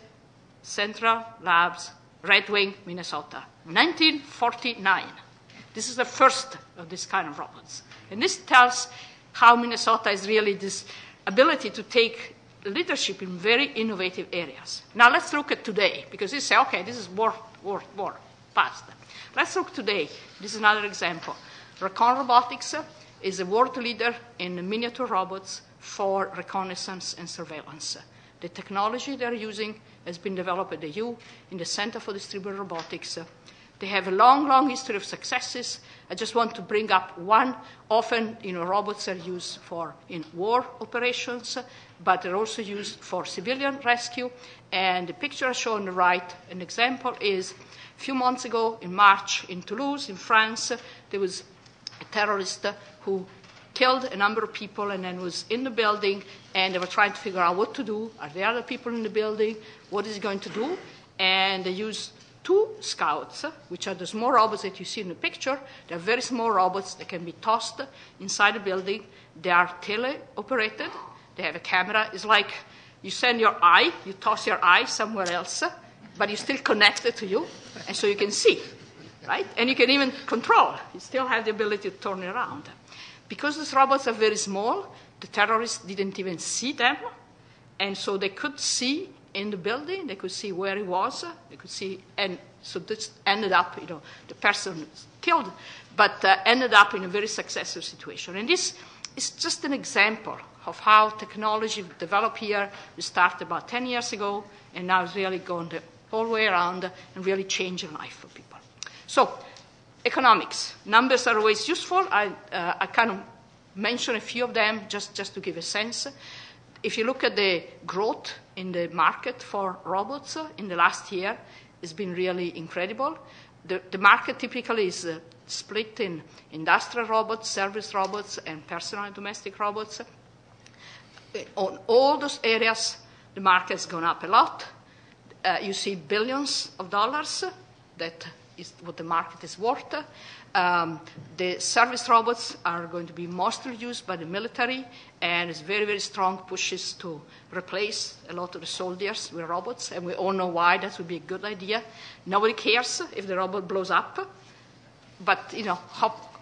Central Labs, Red Wing, Minnesota, 1949. This is the first of this kind of robots. And this tells how Minnesota is really this ability to take leadership in very innovative areas. Now let's look at today, because you say, okay, this is war, past. Let's look today. This is another example. Recon Robotics is a world leader in miniature robots for reconnaissance and surveillance. The technology they're using has been developed at the U in the Center for Distributed Robotics. They have a long, long history of successes. I just want to bring up one. Often, robots are used in war operations, but they're also used for civilian rescue. And the picture I show on the right, an example is a few months ago in March in Toulouse, in France, there was a terrorist who killed a number of people and then was in the building, and they were trying to figure out what to do. Are there other people in the building? What is he going to do? And they used 2 scouts, which are the small robots that you see in the picture. They're very small robots that can be tossed inside the building. They are tele-operated. They have a camera. It's like you send your eye, you toss your eye somewhere else, but you're still connected to you, and so you can see, right? And you can even control. You still have the ability to turn it around. Because these robots are very small, the terrorists didn't even see them, and so they could see in the building, they could see where he was, they could see, and so this ended up, the person was killed, but ended up in a very successful situation. And this is just an example of how technology developed here. We started about 10 years ago, and now it's really gone the whole way around and really changing life for people. So, economics. Numbers are always useful. I kind of mention a few of them just to give a sense. If you look at the growth in the market for robots in the last year, it's been really incredible. The market typically is split in industrial robots, service robots, and personal and domestic robots. On all those areas, the market has gone up a lot. You see billions of dollars. That is what the market is worth. The service robots are going to be mostly used by the military, and it's very, very strong pushes to replace a lot of the soldiers with robots, and we all know why that would be a good idea. Nobody cares if the robot blows up, but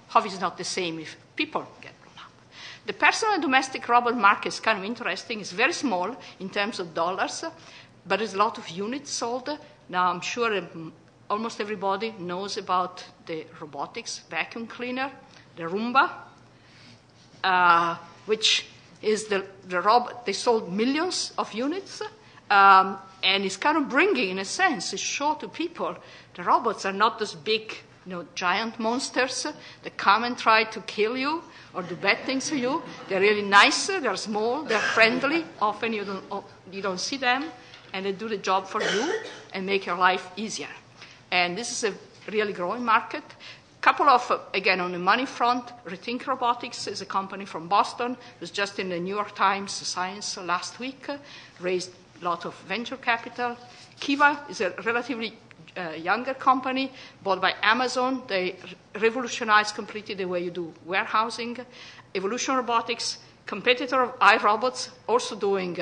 how is not the same if people get blown up. The personal and domestic robot market is kind of interesting. It's very small in terms of dollars, but there's a lot of units sold. Now, I'm sure almost everybody knows about the robotics vacuum cleaner, the Roomba, which is the robot. They sold millions of units, and it's kind of bringing, in a sense, to show to people the robots are not those big, giant monsters that come and try to kill you or do bad things to you. They're really nice, they're small, they're friendly. Often you don't see them, and they do the job for you and make your life easier. And this is a really growing market. Couple of, again, on the money front, Rethink Robotics is a company from Boston. It was just in the New York Times Science last week, raised a lot of venture capital. Kiva is a relatively younger company, bought by Amazon. They revolutionized completely the way you do warehousing. Evolution Robotics, competitor of iRobots, also doing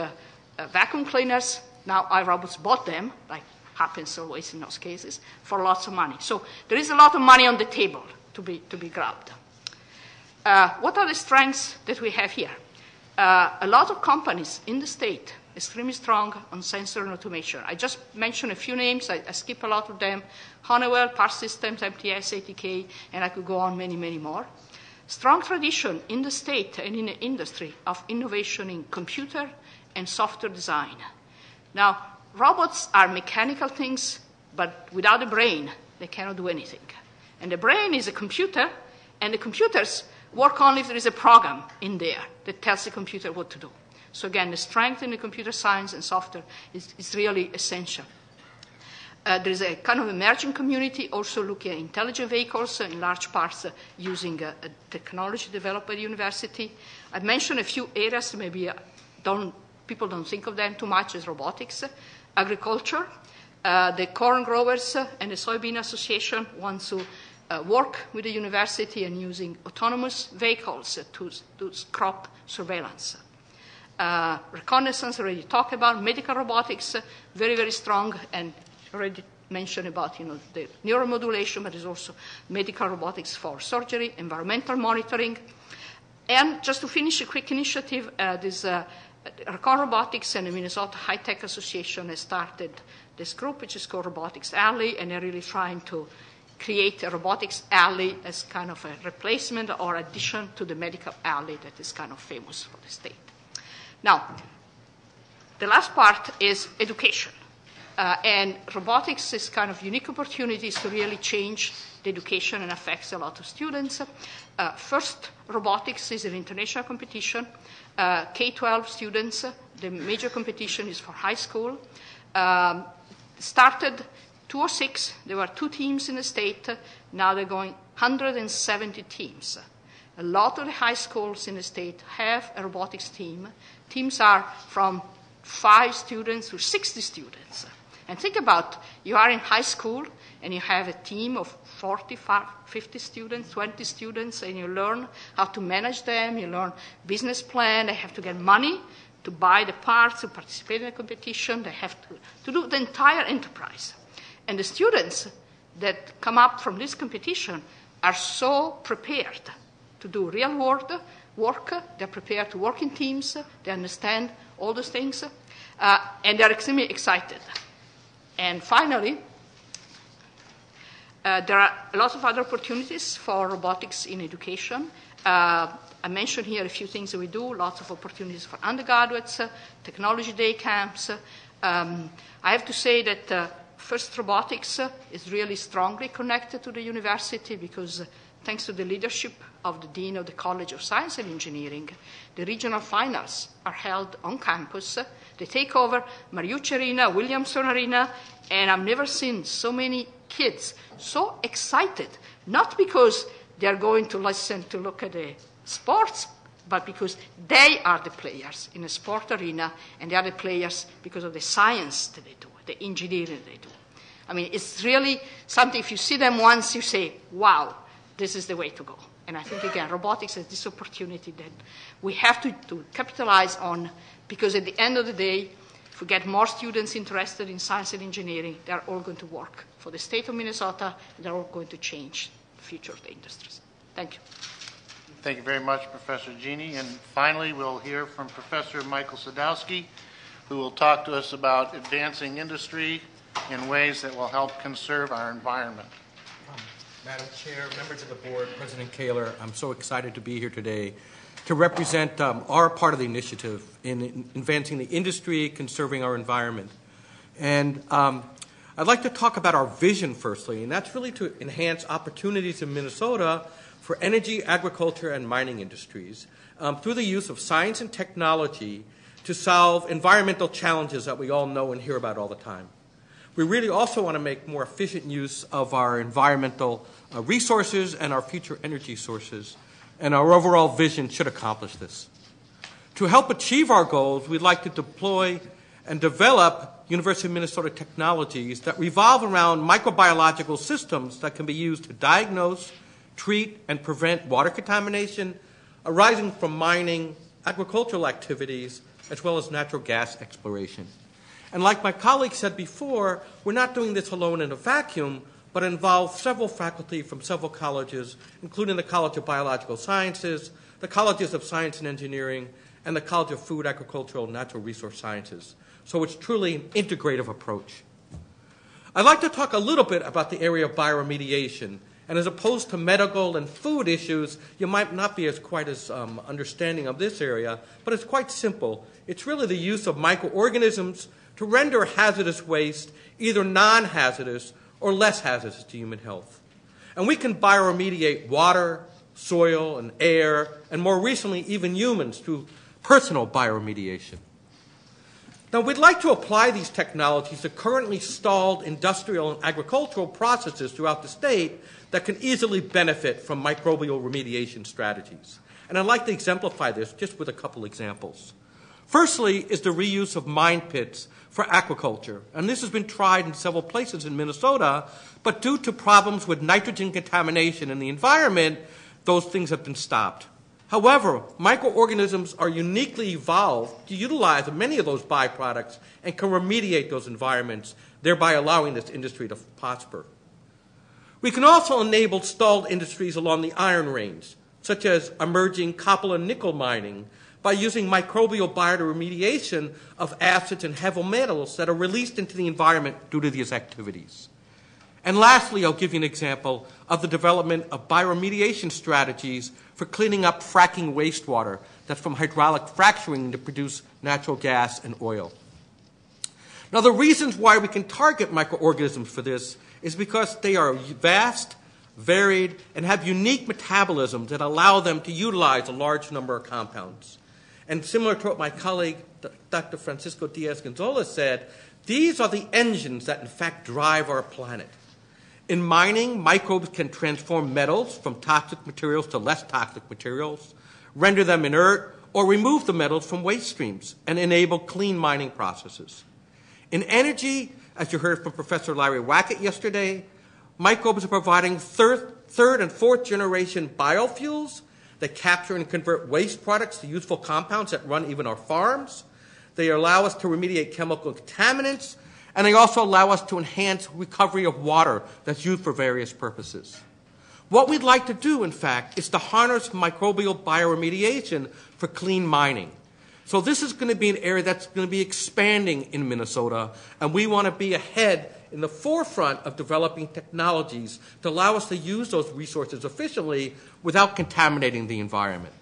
vacuum cleaners. Now iRobots bought them, like happens always in those cases, for lots of money. So there is a lot of money on the table to be grabbed. What are the strengths that we have here? A lot of companies in the state, extremely strong on sensor and automation. I just mentioned a few names. I skip a lot of them. Honeywell, Parse Systems, MTS, ATK, and I could go on many, many more. Strong tradition in the state and in the industry of innovation in computer and software design. Now, robots are mechanical things, but without a brain, they cannot do anything. And the brain is a computer, and the computers work only if there is a program in there that tells the computer what to do. So again, the strength in the computer science and software is really essential. There is a kind of emerging community also looking at intelligent vehicles, in large parts using technology developed by the university. I've mentioned a few areas, maybe people don't think of them too much, as robotics. Agriculture, the corn growers and the Soybean Association want to work with the university and using autonomous vehicles to do crop surveillance. Reconnaissance, already talked about. Medical robotics, very, very strong, and already mentioned about the neuromodulation, but there's also medical robotics for surgery, environmental monitoring. And just to finish, a quick initiative, this Recon Robotics and the Minnesota High Tech Association has started this group, which is called Robotics Alley, and they're really trying to create a robotics alley as kind of a replacement or addition to the medical alley that is kind of famous for the state. Now, the last part is education. And robotics is kind of unique opportunities to really change the education and affects a lot of students. First, robotics is an international competition. K-12 students, the major competition is for high school. Started 2006, there were 2 teams in the state. Now they're going 170 teams. A lot of the high schools in the state have a robotics team. Teams are from 5 students to 60 students. And think about, you are in high school and you have a team of 40, 50 students, 20 students, and you learn how to manage them, you learn business plan, they have to get money to buy the parts, to participate in the competition, they have to do the entire enterprise. And the students that come up from this competition are so prepared to do real world work, they're prepared to work in teams, they understand all those things, and they're extremely excited. And finally, there are a lot of other opportunities for robotics in education. I mentioned here a few things that we do, lots of opportunities for undergraduates, technology day camps. I have to say that FIRST Robotics is really strongly connected to the university because thanks to the leadership of the Dean of the College of Science and Engineering, the regional finals are held on campus. They take over Mariucci Arena, Williamson Arena, and I've never seen so many kids so excited, not because they're going to listen to look at the sports, but because they are the players in a sport arena, and they are the players because of the science that they do, the engineering they do. I mean, it's really something, if you see them once, you say, wow, this is the way to go. And I think, again, robotics is this opportunity that we have to capitalize on, because at the end of the day, if we get more students interested in science and engineering, they're all going to work for the state of Minnesota, and they're all going to change the future of the industries. Thank you. Thank you very much, Professor Genie. And finally, we'll hear from Professor Michael Sadowski, who will talk to us about advancing industry in ways that will help conserve our environment. Madam Chair, members of the board, President Kaler, I'm so excited to be here today to represent our part of the initiative in advancing the industry, conserving our environment. And I'd like to talk about our vision firstly, and that's really to enhance opportunities in Minnesota for energy, agriculture, and mining industries through the use of science and technology to solve environmental challenges that we all know and hear about all the time. We really also want to make more efficient use of our environmental resources and our future energy sources, and our overall vision should accomplish this. To help achieve our goals, we'd like to deploy and develop University of Minnesota technologies that revolve around microbiological systems that can be used to diagnose, treat, and prevent water contamination arising from mining, agricultural activities, as well as natural gas exploration. And like my colleague said before, we're not doing this alone in a vacuum, but involve several faculty from several colleges, including the College of Biological Sciences, the Colleges of Science and Engineering, and the College of Food, Agricultural, and Natural Resource Sciences. So it's truly an integrative approach. I'd like to talk a little bit about the area of bioremediation. And as opposed to medical and food issues, you might not be quite as understanding of this area, but it's quite simple. It's really the use of microorganisms to render hazardous waste either non-hazardous or less hazardous to human health. And we can bioremediate water, soil, and air, and more recently, even humans through personal bioremediation. Now, we'd like to apply these technologies to currently stalled industrial and agricultural processes throughout the state that can easily benefit from microbial remediation strategies. And I'd like to exemplify this just with a couple examples. Firstly is the reuse of mine pits for aquaculture. And this has been tried in several places in Minnesota, but due to problems with nitrogen contamination in the environment, those things have been stopped. However, microorganisms are uniquely evolved to utilize many of those byproducts and can remediate those environments, thereby allowing this industry to prosper. We can also enable stalled industries along the Iron Range, such as emerging copper and nickel mining, by using microbial bioremediation of acids and heavy metals that are released into the environment due to these activities. And lastly, I'll give you an example of the development of bioremediation strategies for cleaning up fracking wastewater that's from hydraulic fracturing to produce natural gas and oil. Now, the reasons why we can target microorganisms for this is because they are vast, varied, and have unique metabolisms that allow them to utilize a large number of compounds. And similar to what my colleague, Dr. Francisco Diaz-Gonzalez said, these are the engines that in fact drive our planet. In mining, microbes can transform metals from toxic materials to less toxic materials, render them inert, or remove the metals from waste streams and enable clean mining processes. In energy, as you heard from Professor Larry Wackett yesterday, microbes are providing third and fourth generation biofuels that capture and convert waste products to useful compounds that run even our farms. They allow us to remediate chemical contaminants, and they also allow us to enhance recovery of water that's used for various purposes. What we'd like to do, in fact, is to harness microbial bioremediation for clean mining. So this is going to be an area that's going to be expanding in Minnesota, and we want to be ahead in the forefront of developing technologies to allow us to use those resources efficiently without contaminating the environment.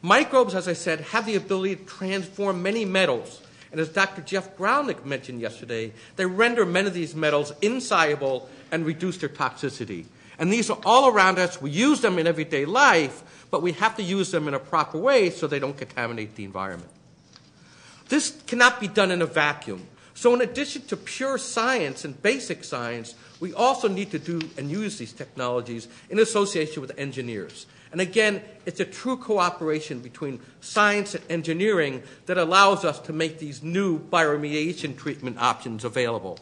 Microbes, as I said, have the ability to transform many metals. And as Dr. Jeff Graulich mentioned yesterday, they render many of these metals insoluble and reduce their toxicity. And these are all around us. We use them in everyday life, but we have to use them in a proper way so they don't contaminate the environment. This cannot be done in a vacuum. So in addition to pure science and basic science, we also need to do and use these technologies in association with engineers. And again, it's a true cooperation between science and engineering that allows us to make these new bioremediation treatment options available.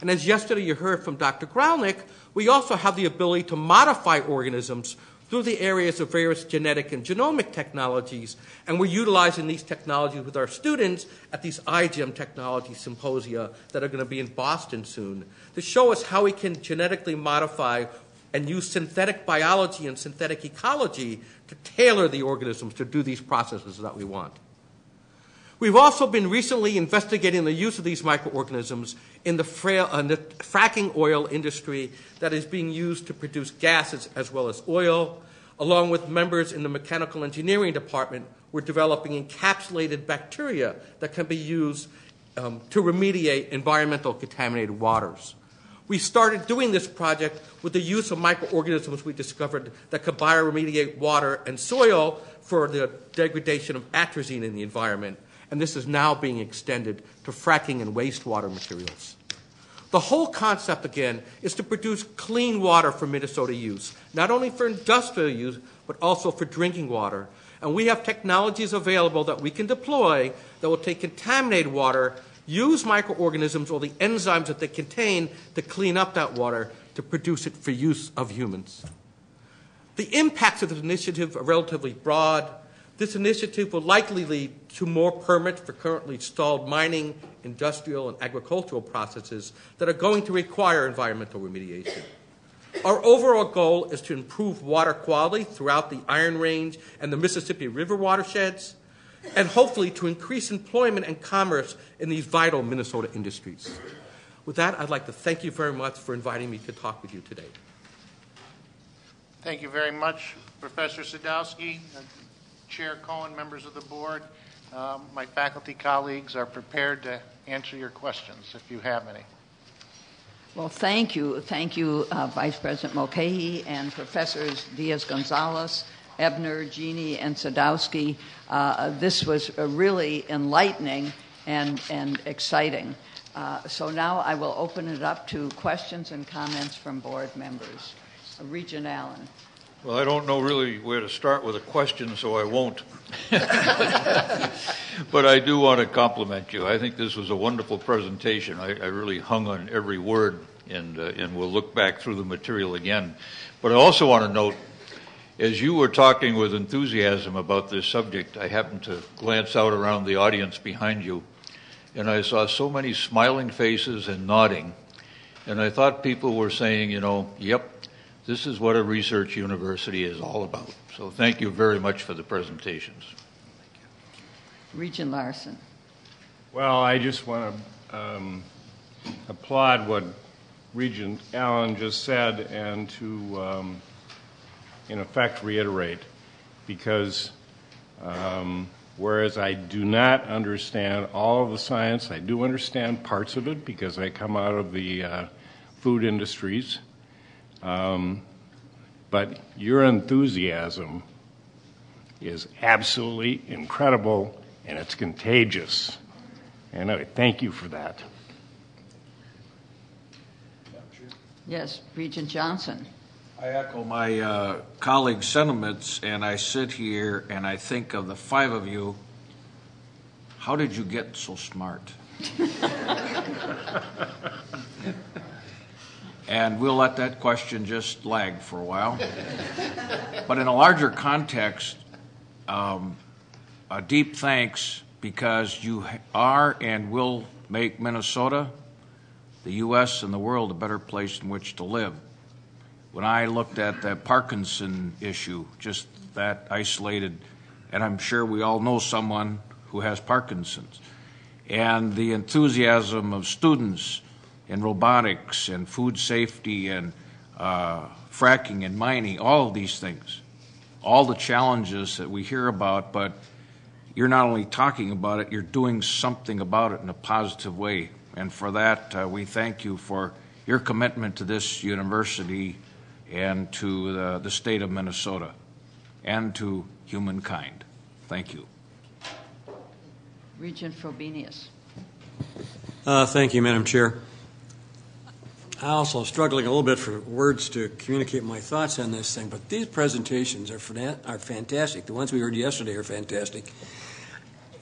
And as yesterday you heard from Dr. Graulich, we also have the ability to modify organisms through the areas of various genetic and genomic technologies, and we're utilizing these technologies with our students at these iGEM technology symposia that are going to be in Boston soon to show us how we can genetically modify and use synthetic biology and synthetic ecology to tailor the organisms to do these processes that we want. We've also been recently investigating the use of these microorganisms in the fracking oil industry that is being used to produce gases as well as oil. Along with members in the mechanical engineering department, we're developing encapsulated bacteria that can be used to remediate environmental contaminated waters. We started doing this project with the use of microorganisms we discovered that could bioremediate water and soil for the degradation of atrazine in the environment, and this is now being extended to fracking and wastewater materials. The whole concept, again, is to produce clean water for Minnesota use, not only for industrial use, but also for drinking water. And we have technologies available that we can deploy that will take contaminated water, use microorganisms or the enzymes that they contain to clean up that water to produce it for use of humans. The impacts of this initiative are relatively broad. This initiative will likely lead to more permits for currently stalled mining, industrial, and agricultural processes that are going to require environmental remediation. Our overall goal is to improve water quality throughout the Iron Range and the Mississippi River watersheds, and hopefully to increase employment and commerce in these vital Minnesota industries. With that, I'd like to thank you very much for inviting me to talk with you today. Thank you very much, Professor Sadowski, Chair Cohen, members of the board. My faculty colleagues are prepared to answer your questions if you have any. Well, thank you. Thank you, Vice President Mulcahy and Professors Diaz-Gonzalez, Ebner, Genie, and Sadowski. This was really enlightening and exciting. So now I will open it up to questions and comments from board members. Regent Allen. Well, I don't know really where to start with a question, so I won't. But I do want to compliment you. I think this was a wonderful presentation. I really hung on every word, and we'll look back through the material again. But I also want to note, as you were talking with enthusiasm about this subject, I happened to glance out around the audience behind you, and I saw so many smiling faces and nodding. And I thought people were saying, yep, this is what a research university is all about. So thank you very much for the presentations. Regent Larson. Well, I just want to applaud what Regent Allen just said and to, in effect, reiterate, because whereas I do not understand all of the science, I do understand parts of it because I come out of the food industries. But your enthusiasm is absolutely incredible, and it's contagious. And I thank you for that. Yes, Regent Johnson. I echo my colleagues' sentiments, and I sit here and I think of the five of you. How did you get so smart? And we'll let that question just lag for a while. But in a larger context, a deep thanks, because you are and will make Minnesota, the U.S., and the world a better place in which to live. When I looked at the Parkinson issue, just that isolated, and I'm sure we all know someone who has Parkinson's, and the enthusiasm of students in robotics and food safety and fracking and mining, all of these things, all the challenges that we hear about, but you're not only talking about it, you're doing something about it in a positive way. And for that, we thank you for your commitment to this university and to the state of Minnesota and to humankind. Thank you. Regent Frobenius. Thank you, Madam Chair. I'm also struggling a little bit for words to communicate my thoughts on this thing, but these presentations are fantastic. The ones we heard yesterday are fantastic.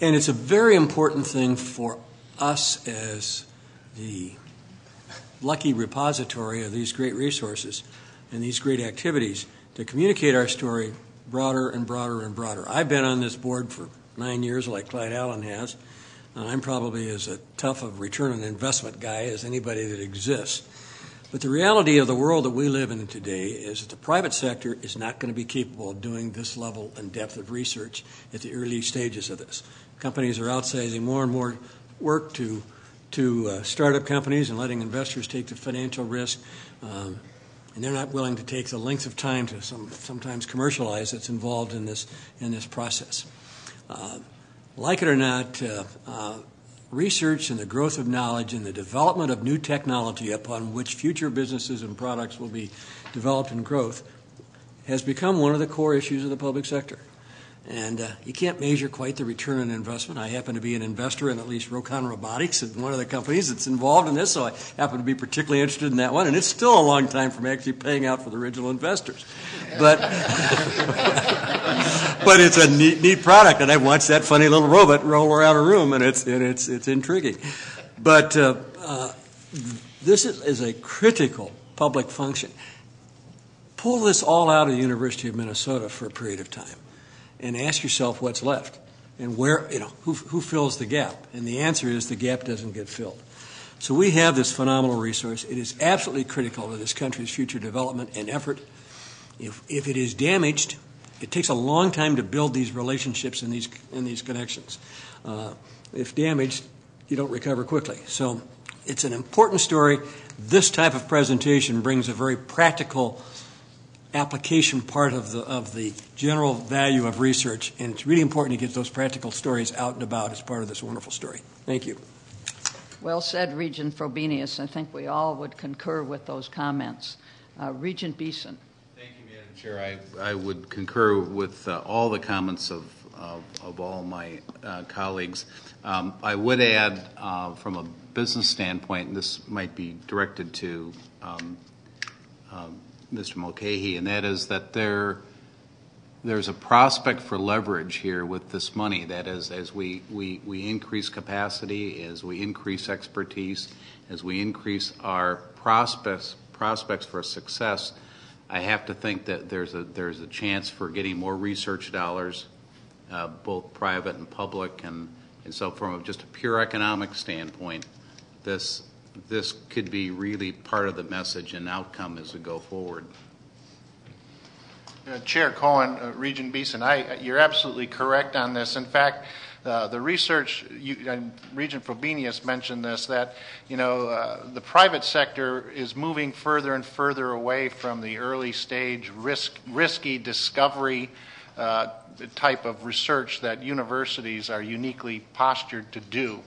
And it's a very important thing for us as the lucky repository of these great resources and these great activities to communicate our story broader and broader and broader. I've been on this board for 9 years, like Clyde Allen has, and I'm probably as a tough of return on investment guy as anybody that exists. But the reality of the world that we live in today is that the private sector is not going to be capable of doing this level and depth of research at the early stages of this. Companies are outsizing more and more work to startup companies and letting investors take the financial risk, and they're not willing to take the length of time to sometimes commercialize that's involved in this process. Like it or not, research and the growth of knowledge and the development of new technology upon which future businesses and products will be developed and growth has become one of the core issues of the public sector. And you can't measure quite the return on investment. I happen to be an investor in at least Rokon Robotics, one of the companies that's involved in this, so I happen to be particularly interested in that one. And it's still a long time from actually paying out for the original investors. But but it's a neat product, and I've watched that funny little robot roll around a room, and it's intriguing. But this is a critical public function. Pull this all out of the University of Minnesota for a period of time, and ask yourself what's left and where, who fills the gap. And the answer is the gap doesn't get filled. So we have this phenomenal resource. It is absolutely critical to this country's future development and effort. If it is damaged, it takes a long time to build these relationships and these connections. If damaged, you don't recover quickly. So it's an important story. This type of presentation brings a very practical application part of the general value of research, and it's really important to get those practical stories out and about as part of this wonderful story. Thank you. Well said, Regent Frobenius. I think we all would concur with those comments. Regent Beeson. Thank you, Madam Chair. I would concur with all the comments of all my colleagues. I would add, from a business standpoint, and this might be directed to Mr. Mulcahy, and that is that there's a prospect for leverage here with this money. That is, as we increase capacity, as we increase expertise, as we increase our prospects for success, I have to think that there's a chance for getting more research dollars, both private and public, and so from just a pure economic standpoint, this could be really part of the message and outcome as we go forward. Chair Cohen, Regent Beeson, you're absolutely correct on this. In fact, the research, Regent Frobenius mentioned this, that the private sector is moving further and further away from the early stage risky discovery type of research that universities are uniquely postured to do.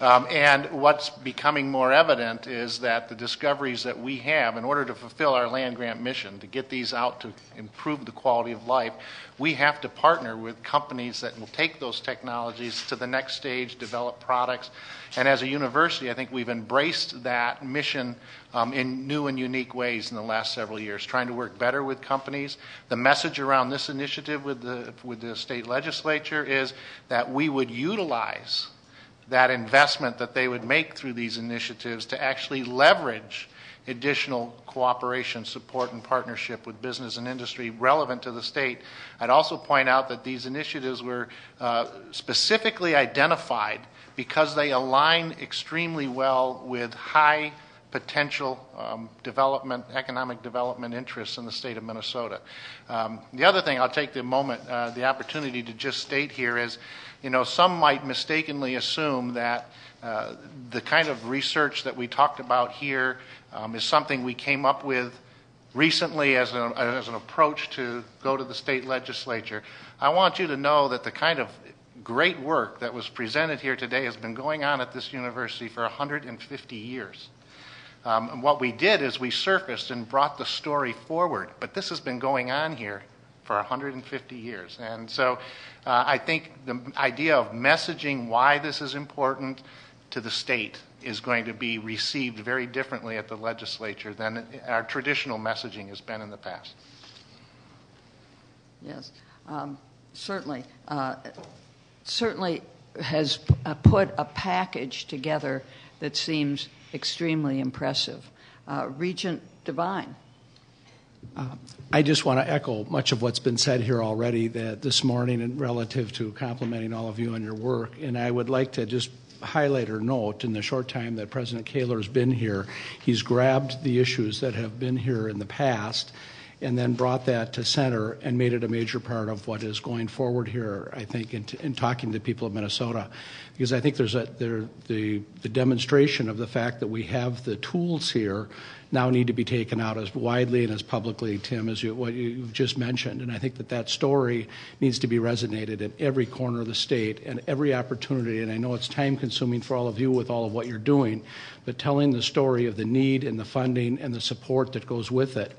And what's becoming more evident is that the discoveries that we have, in order to fulfill our land grant mission, to get these out to improve the quality of life, we have to partner with companies that will take those technologies to the next stage, develop products. And as a university, I think we've embraced that mission in new and unique ways in the last several years, trying to work better with companies. The message around this initiative with the state legislature is that we would utilize that investment that they would make through these initiatives to actually leverage additional cooperation, support, and partnership with business and industry relevant to the state. I'd also point out that these initiatives were specifically identified because they align extremely well with high potential economic development interests in the state of Minnesota. The other thing I'll take the opportunity to just state here is, some might mistakenly assume that the kind of research that we talked about here is something we came up with recently as an approach to go to the state legislature. I want you to know that the kind of great work that was presented here today has been going on at this university for 150 years. And what we did is we surfaced and brought the story forward, but this has been going on here for 150 years. And so I think the idea of messaging why this is important to the state is going to be received very differently at the legislature than our traditional messaging has been in the past. Yes, certainly. Certainly has put a package together that seems extremely impressive. Regent Devine. I just want to echo much of what's been said here already this morning and relative to complimenting all of you on your work. And I would like to just highlight or note, in the short time that President Kaler has been here, he's grabbed the issues that have been here in the past and then brought that to center and made it a major part of what is going forward here, I think, in talking to the people of Minnesota. Because I think there's the demonstration of the fact that we have the tools here now need to be taken out as widely and as publicly, Tim, as what you've just mentioned. And I think that story needs to be resonated in every corner of the state and every opportunity. And I know it's time-consuming for all of you with all of what you're doing, but telling the story of the need and the funding and the support that goes with it.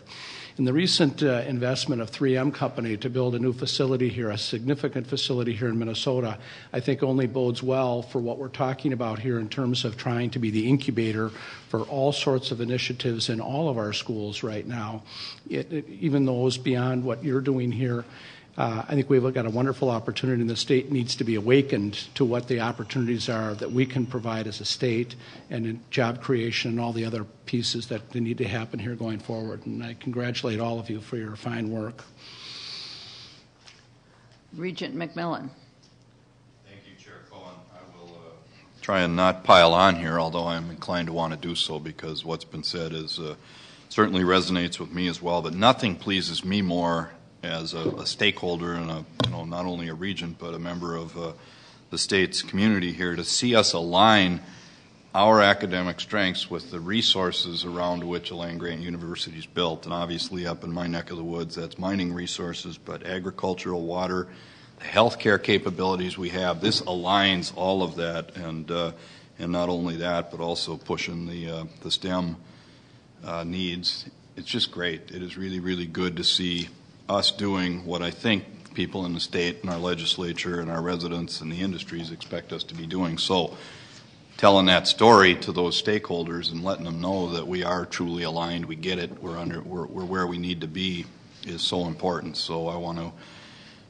In the recent investment of 3M Company to build a new facility here, a significant facility here in Minnesota, I think only bodes well for what we're talking about here in terms of trying to be the incubator for all sorts of initiatives in all of our schools right now, even those beyond what you're doing here. I think we've got a wonderful opportunity, and the state needs to be awakened to what the opportunities are that we can provide as a state and in job creation and all the other pieces that need to happen here going forward. And I congratulate all of you for your fine work. Regent McMillan. Thank you, Chair Cohen. I will try and not pile on here, although I'm inclined to want to do so because what's been said is certainly resonates with me as well. But nothing pleases me more as a stakeholder and not only a regent but a member of the state's community here, to see us align our academic strengths with the resources around which a land-grant university is built. And obviously up in my neck of the woods, that's mining resources, but agricultural, water, the healthcare capabilities we have. This aligns all of that, and not only that, but also pushing the STEM needs. It's just great. It is really, really good to see us doing what I think people in the state and our legislature and our residents and the industries expect us to be doing. So telling that story to those stakeholders and letting them know that we are truly aligned, we get it, we're where we need to be, is so important. So I want to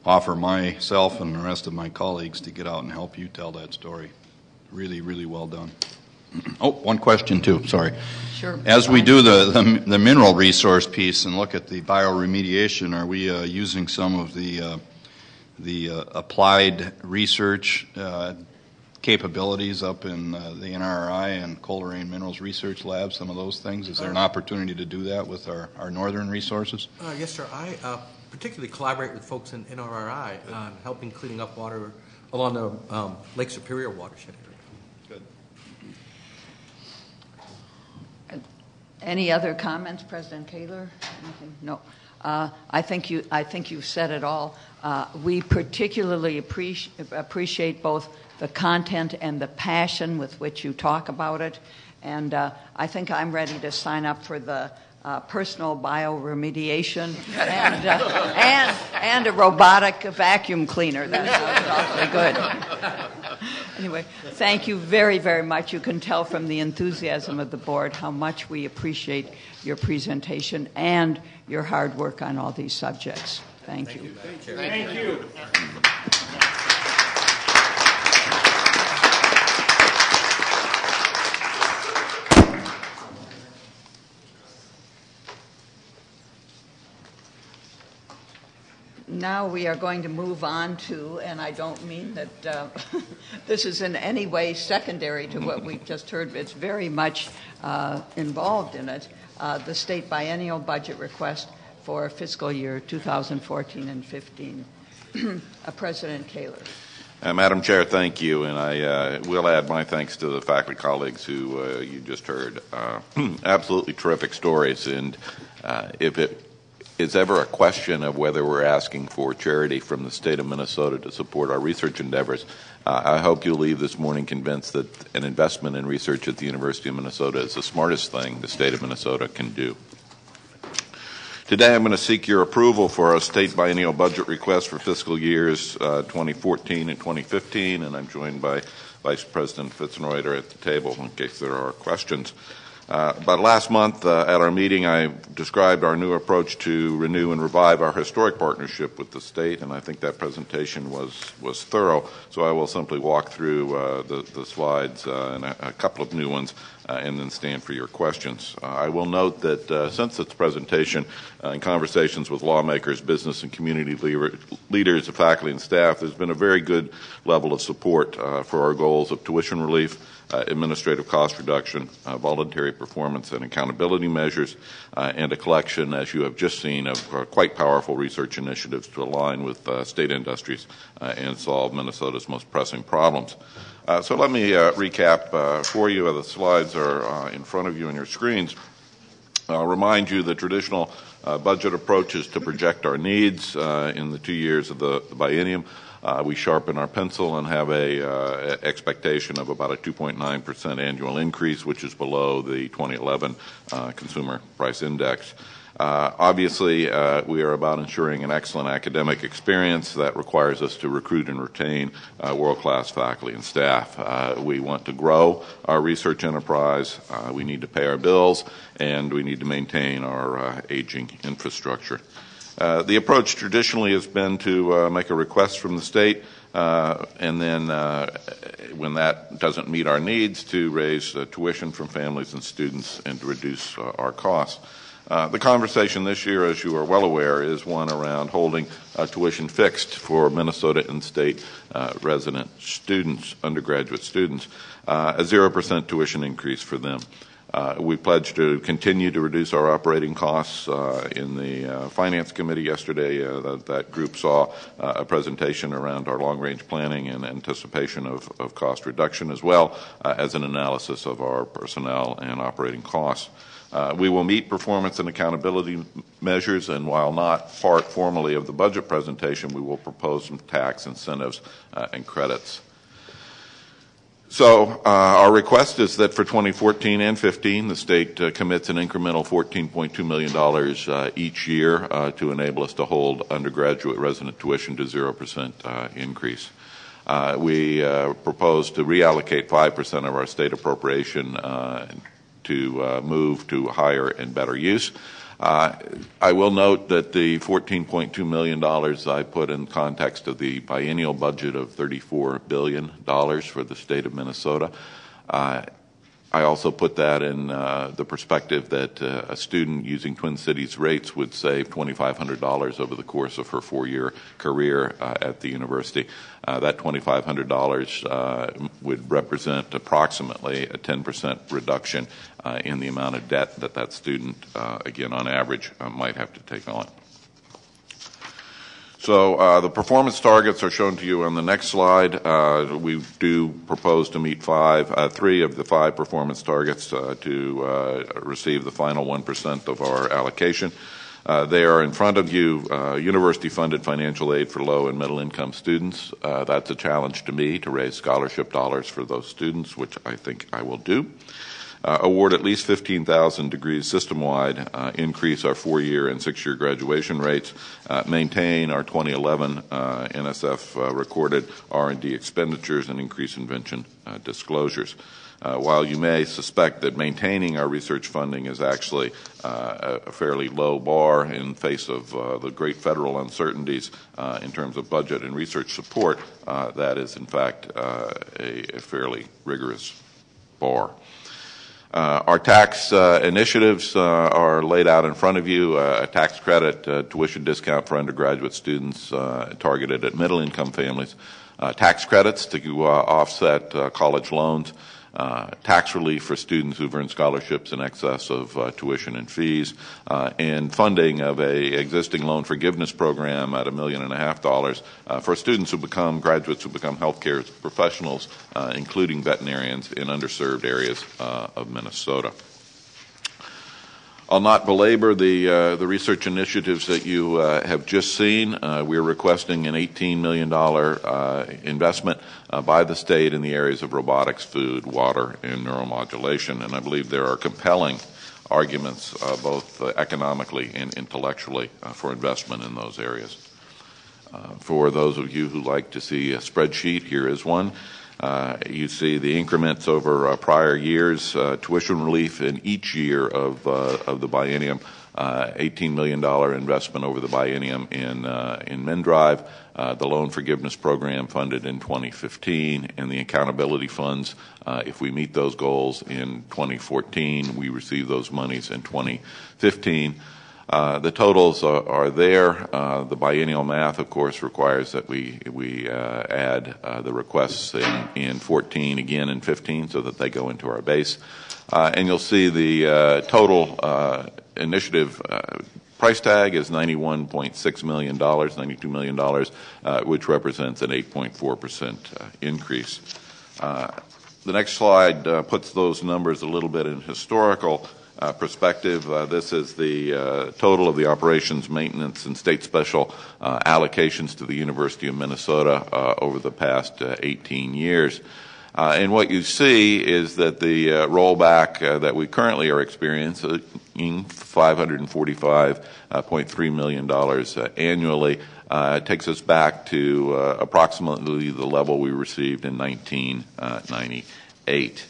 offer myself and the rest of my colleagues to get out and help you tell that story. Really, really well done. Oh, one question too, sorry. Sure. As we do the mineral resource piece and look at the bioremediation, are we using some of the applied research capabilities up in the NRI and Coleraine Minerals Research Lab, some of those things? Is there an opportunity to do that with our northern resources? Yes, sir. I particularly collaborate with folks in NRI on helping cleaning up water along the Lake Superior watershed area. Good. Any other comments, President Kaler? Anything? No. I think you've said it all. We particularly appreciate both the content and the passion with which you talk about it. And I think I'm ready to sign up for the personal bioremediation and a robotic vacuum cleaner. That sounds awfully good. Anyway, thank you very, very much. You can tell from the enthusiasm of the board how much we appreciate your presentation and your hard work on all these subjects. Thank you. Thank you. Now we are going to move on to, and I don't mean that this is in any way secondary to what we've just heard, it's very much involved in it, the state biennial budget request for fiscal year 2014 and 15. President Kaler. Madam Chair, thank you, and I will add my thanks to the faculty colleagues who you just heard. Absolutely terrific stories, and if it is ever a question of whether we're asking for charity from the state of Minnesota to support our research endeavors, I hope you'll leave this morning convinced that an investment in research at the University of Minnesota is the smartest thing the state of Minnesota can do. Today I'm going to seek your approval for our state biennial budget request for fiscal years 2014 and 2015, and I'm joined by Vice President Fitzroy at the table in case there are questions. But last month at our meeting, I described our new approach to renew and revive our historic partnership with the state, and I think that presentation was thorough. So I will simply walk through the slides and a couple of new ones, and then stand for your questions. I will note that since its presentation, in conversations with lawmakers, business, and community leaders, faculty, and staff, there's been a very good level of support for our goals of tuition relief, administrative cost reduction, voluntary performance and accountability measures, and a collection, as you have just seen, of quite powerful research initiatives to align with state industries and solve Minnesota's most pressing problems. So let me recap for you. The slides are in front of you on your screens. I'll remind you the traditional budget approach is to project our needs in the 2 years of the biennium. We sharpen our pencil and have a expectation of about a 2.9% annual increase, which is below the 2011 Consumer Price Index. Obviously, we are about ensuring an excellent academic experience that requires us to recruit and retain world-class faculty and staff. We want to grow our research enterprise, we need to pay our bills, and we need to maintain our aging infrastructure. The approach traditionally has been to make a request from the state, and then when that doesn't meet our needs, to raise tuition from families and students and to reduce our costs. The conversation this year, as you are well aware, is one around holding tuition fixed for Minnesota in-state resident students, undergraduate students, a 0% tuition increase for them. We pledged to continue to reduce our operating costs. In the Finance Committee yesterday, that group saw a presentation around our long-range planning and anticipation of cost reduction, as well as an analysis of our personnel and operating costs. We will meet performance and accountability measures, and while not part formally of the budget presentation, we will propose some tax incentives and credits. So our request is that for 2014 and 15, the state commits an incremental $14.2 million each year to enable us to hold undergraduate resident tuition to 0% increase. We propose to reallocate 5% of our state appropriation to move to higher and better use. I will note that the $14.2 million I put in context of the biennial budget of $34 billion for the state of Minnesota. I also put that in the perspective that a student using Twin Cities rates would save $2,500 over the course of her 4-year career at the university. That $2,500 would represent approximately a 10% reduction in the amount of debt that student, again, on average, might have to take on. So the performance targets are shown to you on the next slide. We do propose to meet 3 of the 5 performance targets to receive the final 1% of our allocation. They are in front of you, university-funded financial aid for low and middle-income students. That's a challenge to me to raise scholarship dollars for those students, which I think I will do. Award at least 15,000 degrees system-wide, increase our 4-year and 6-year graduation rates, maintain our 2011 NSF recorded R&D expenditures, and increase invention disclosures. While you may suspect that maintaining our research funding is actually a fairly low bar in face of the great federal uncertainties in terms of budget and research support, that is in fact a fairly rigorous bar. Our tax initiatives are laid out in front of you. A tax credit, tuition discount for undergraduate students targeted at middle-income families, tax credits to offset college loans, tax relief for students who've earned scholarships in excess of tuition and fees, and funding of a existing loan forgiveness program at $1.5 million for students who become graduates who become healthcare professionals, including veterinarians in underserved areas of Minnesota. I'll not belabor the research initiatives that you have just seen. We're requesting an $18 million investment by the state in the areas of robotics, food, water, and neuromodulation, and I believe there are compelling arguments both economically and intellectually for investment in those areas. For those of you who like to see a spreadsheet, here is one. You see the increments over prior years, tuition relief in each year of the biennium, $18 million investment over the biennium in MnDrive, the loan forgiveness program funded in 2015, and the accountability funds. If we meet those goals in 2014, we receive those monies in 2015. The totals are there. The biennial math, of course, requires that we add the requests in 14 again in 15 so that they go into our base. And you'll see the total initiative price tag is $91.6 million, $92 million, which represents an 8.4% increase. The next slide puts those numbers a little bit in historical perspective. This is the total of the operations, maintenance, and state special allocations to the University of Minnesota over the past 18 years. And what you see is that the rollback that we currently are experiencing, $545.3 million annually, takes us back to approximately the level we received in 1998.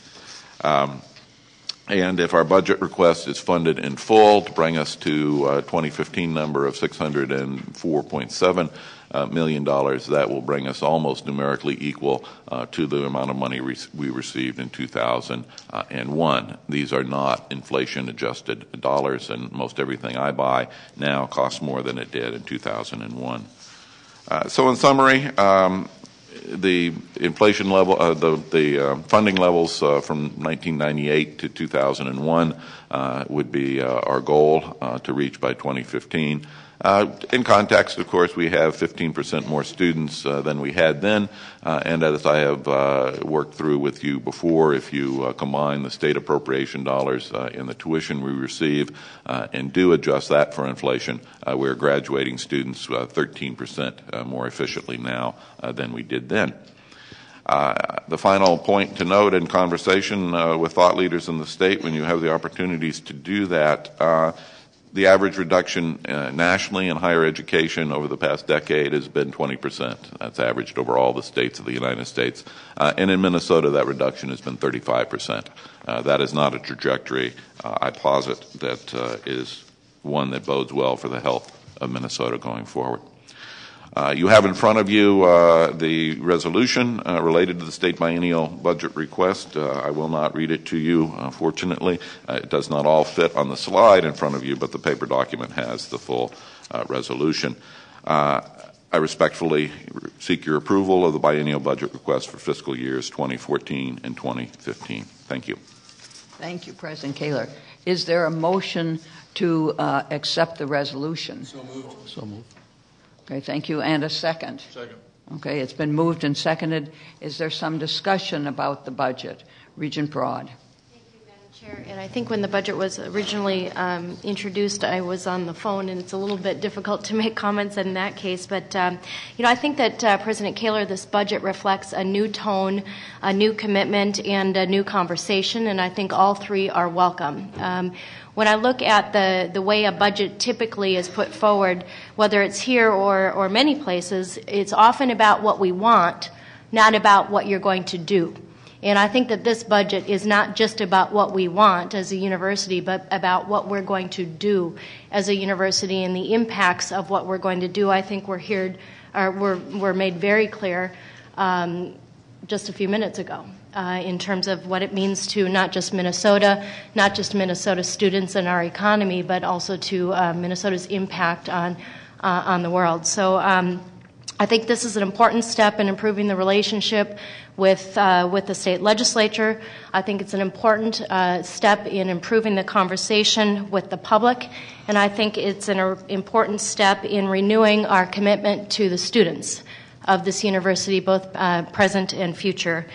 And if our budget request is funded in full to bring us to a 2015 number of $604.7 million, that will bring us almost numerically equal to the amount of money we received in 2001. These are not inflation-adjusted dollars, and most everything I buy now costs more than it did in 2001. So in summary, the inflation level, the funding levels from 1998 to 2001 would be our goal to reach by 2015. In context, of course, we have 15% more students than we had then, and as I have worked through with you before, if you combine the state appropriation dollars in the tuition we receive and do adjust that for inflation, we're graduating students 13% more efficiently now than we did then. The final point to note in conversation with thought leaders in the state, when you have the opportunities to do that, the average reduction nationally in higher education over the past decade has been 20%. That's averaged over all the states of the United States. And in Minnesota, that reduction has been 35%. That is not a trajectory, I posit, that is one that bodes well for the health of Minnesota going forward. You have in front of you the resolution related to the state biennial budget request. I will not read it to you, fortunately. It does not all fit on the slide in front of you, but the paper document has the full resolution. I respectfully seek your approval of the biennial budget request for fiscal years 2014 and 2015. Thank you. Thank you, President Kaler. Is there a motion to accept the resolution? So moved. So moved. Okay, thank you. And a second? Second. Okay, it's been moved and seconded. Is there some discussion about the budget? Regent Broad. Thank you, Madam Chair, and I think when the budget was originally introduced, I was on the phone, and it's a little bit difficult to make comments in that case. But, I think that President Kaler, this budget reflects a new tone, a new commitment, and a new conversation, and I think all three are welcome. When I look at the way a budget typically is put forward, whether it's here or many places, it's often about what we want, not about what you're going to do. And I think that this budget is not just about what we want as a university, but about what we're going to do as a university and the impacts of what we're going to do. I think were made very clear just a few minutes ago in terms of what it means to not just Minnesota students and our economy, but also to Minnesota's impact on the world. So I think this is an important step in improving the relationship with the state legislature. I think it's an important step in improving the conversation with the public, and I think it's an important step in renewing our commitment to the students of this university, both present and future.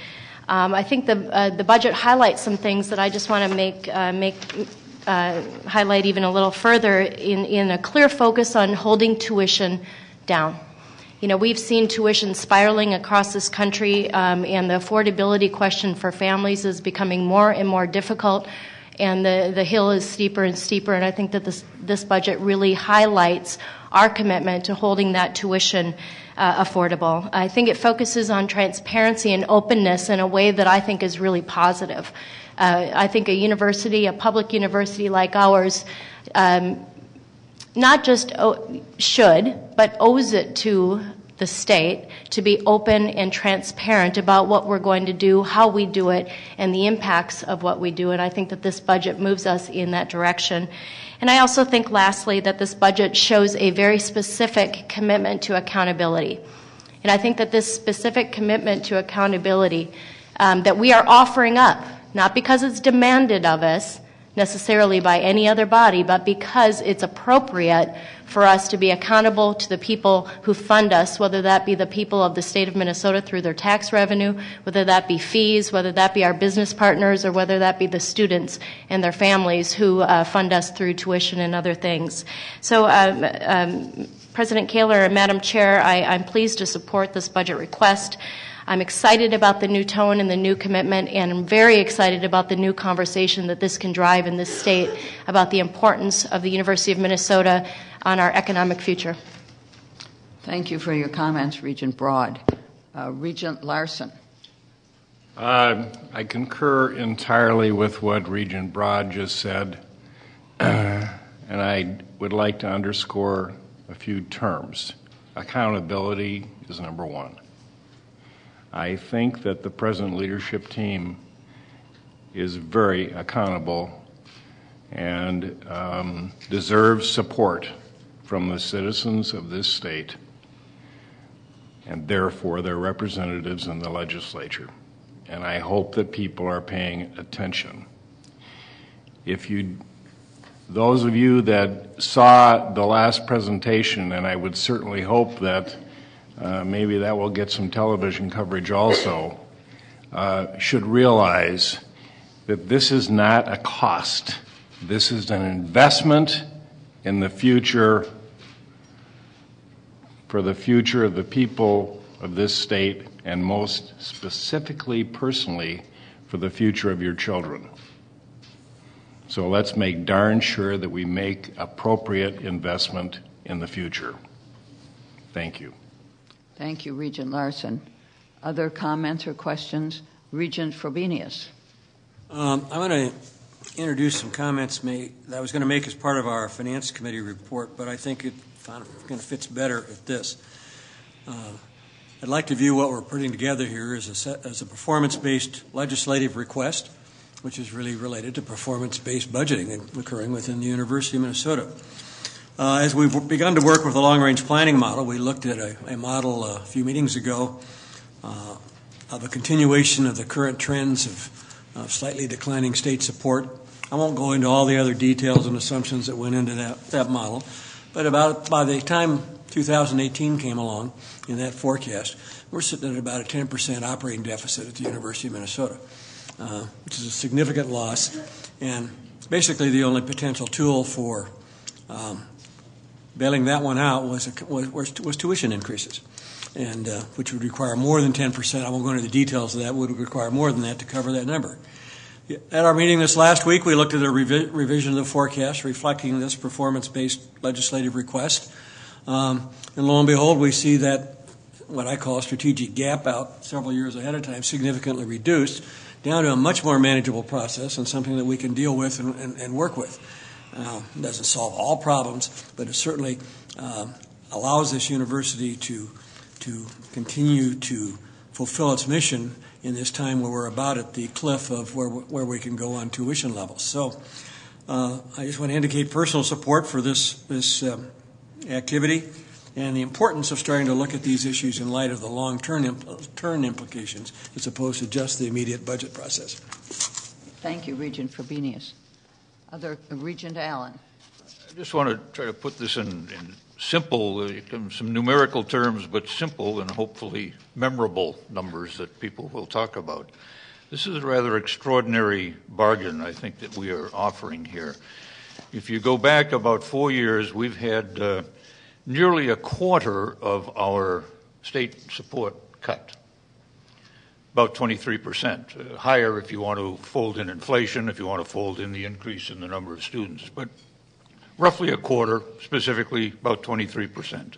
I think the budget highlights some things that I just want to highlight even a little further in a clear focus on holding tuition down. We've seen tuition spiraling across this country, and the affordability question for families is becoming more and more difficult, and the hill is steeper and steeper, and I think that this budget really highlights our commitment to holding that tuition affordable. I think it focuses on transparency and openness in a way that I think is really positive. I think a public university like ours, not just should, but owes it to the state to be open and transparent about what we're going to do, how we do it, and the impacts of what we do. And I think that this budget moves us in that direction. And I also think, lastly, that this budget shows a very specific commitment to accountability. And I think that this specific commitment to accountability that we are offering up, not because it's demanded of us necessarily by any other body, but because it's appropriate for us to be accountable to the people who fund us, whether that be the people of the state of Minnesota through their tax revenue, whether that be fees, whether that be our business partners, or whether that be the students and their families who fund us through tuition and other things. So President Kaler and Madam Chair, I'm pleased to support this budget request. I'm excited about the new tone and the new commitment, and I'm very excited about the new conversation that this can drive in this state about the importance of the University of Minnesota on our economic future. Thank you for your comments, Regent Broad. Regent Larson. I concur entirely with what Regent Broad just said, and I would like to underscore a few terms. Accountability is number one. I think that the present leadership team is very accountable and deserves support from the citizens of this state and therefore their representatives in the legislature. And I hope that people are paying attention. Those of you that saw the last presentation, and I would certainly hope that maybe that will get some television coverage also, should realize that this is not a cost. This is an investment in the future, for the future of the people of this state, and most specifically, personally, for the future of your children. So let's make darn sure that we make appropriate investment in the future. Thank you. Thank you, Regent Larson. Other comments or questions? Regent Frobenius. I'm going to introduce some comments that I was going to make as part of our Finance Committee report, but I think it kind of fits better at this. I'd like to view what we're putting together here as a performance-based legislative request, which is really related to performance-based budgeting occurring within the University of Minnesota. As we've begun to work with the long-range planning model, we looked at a model a few meetings ago of a continuation of the current trends of slightly declining state support. I won't go into all the other details and assumptions that went into that model, but by the time 2018 came along in that forecast, we're sitting at about a 10% operating deficit at the University of Minnesota, which is a significant loss. And basically the only potential tool for bailing that one out was tuition increases, and which would require more than 10%. I won't go into the details of that. Would require more than that to cover that number. At our meeting this last week, we looked at a revision of the forecast reflecting this performance-based legislative request. And lo and behold, we see that what I call a strategic gap out several years ahead of time significantly reduced down to a much more manageable process and something that we can deal with and work with. It doesn't solve all problems, but it certainly allows this university to continue to fulfill its mission in this time where we're about at the cliff of where we can go on tuition levels. So I just want to indicate personal support for this activity and the importance of starting to look at these issues in light of the long-term implications as opposed to just the immediate budget process. Thank you, Regent Frobenius. Regent Allen. I just want to try to put this in simple, some numerical terms, but simple and hopefully memorable numbers that people will talk about. This is a rather extraordinary bargain, I think, that we are offering here. If you go back about 4 years, we've had nearly a quarter of our state support cut, about 23%, higher if you want to fold in inflation, if you want to fold in the increase in the number of students, but roughly a quarter, specifically about 23%.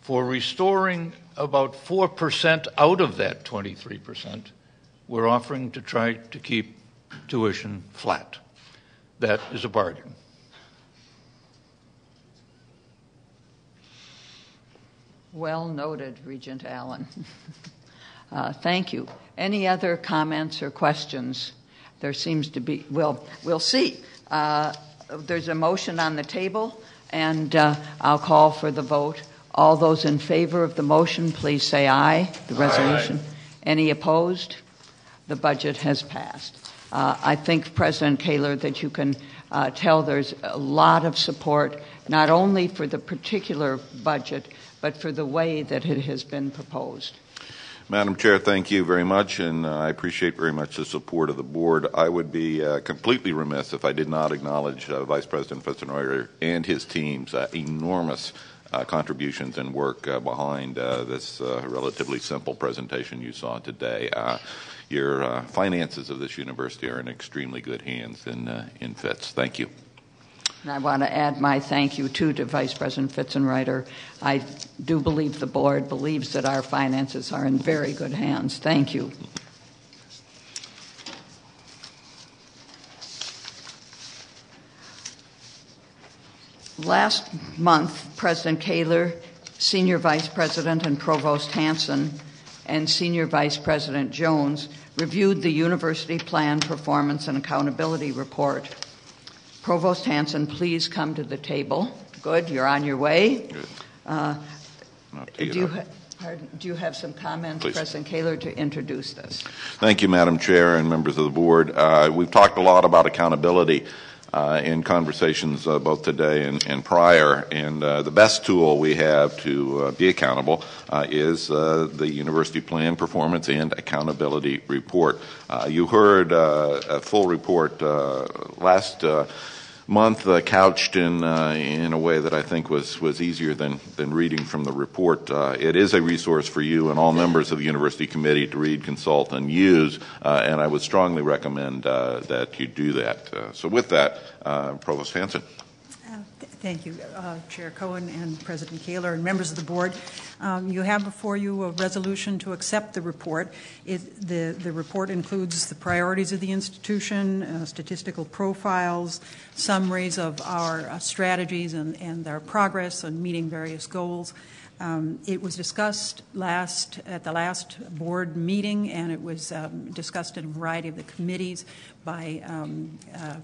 For restoring about 4% out of that 23%, we're offering to try to keep tuition flat. That is a bargain. Well noted, Regent Allen. Thank you. Any other comments or questions? There seems to be. Well, we'll see. There's a motion on the table, and I'll call for the vote. All those in favor of the motion, please say aye. The resolution. Aye. Any opposed? The budget has passed. I think, President Kaler, that you can tell there's a lot of support, not only for the particular budget, but for the way that it has been proposed. Madam Chair, thank you very much, and I appreciate very much the support of the board. I would be completely remiss if I did not acknowledge Vice President Fitzgerald and his team's enormous contributions and work behind this relatively simple presentation you saw today. Your finances of this university are in extremely good hands in Fitz. Thank you. And I want to add my thank you, too, to Vice President Fitzenreiter. I do believe the board believes that our finances are in very good hands. Thank you. Last month, President Kaler, Senior Vice President and Provost Hanson, and Senior Vice President Jones reviewed the University Plan Performance and Accountability Report. Provost Hanson, please come to the table. Good, you're on your way. Do you have some comments, please, President Kaler, to introduce this? Thank you, Madam Chair and members of the board. We've talked a lot about accountability in conversations both today and prior, and the best tool we have to be accountable is the University Plan Performance and Accountability Report. You heard a full report last month couched in a way that I think was easier than reading from the report. It is a resource for you and all members of the University Committee to read, consult, and use, and I would strongly recommend that you do that. So with that, Provost Hanson. Thank you, Chair Cohen and President Kaler and members of the board. You have before you a resolution to accept the report. The report includes the priorities of the institution, statistical profiles, summaries of our strategies and our progress on meeting various goals. It was discussed at the last board meeting, and it was discussed in a variety of the committees by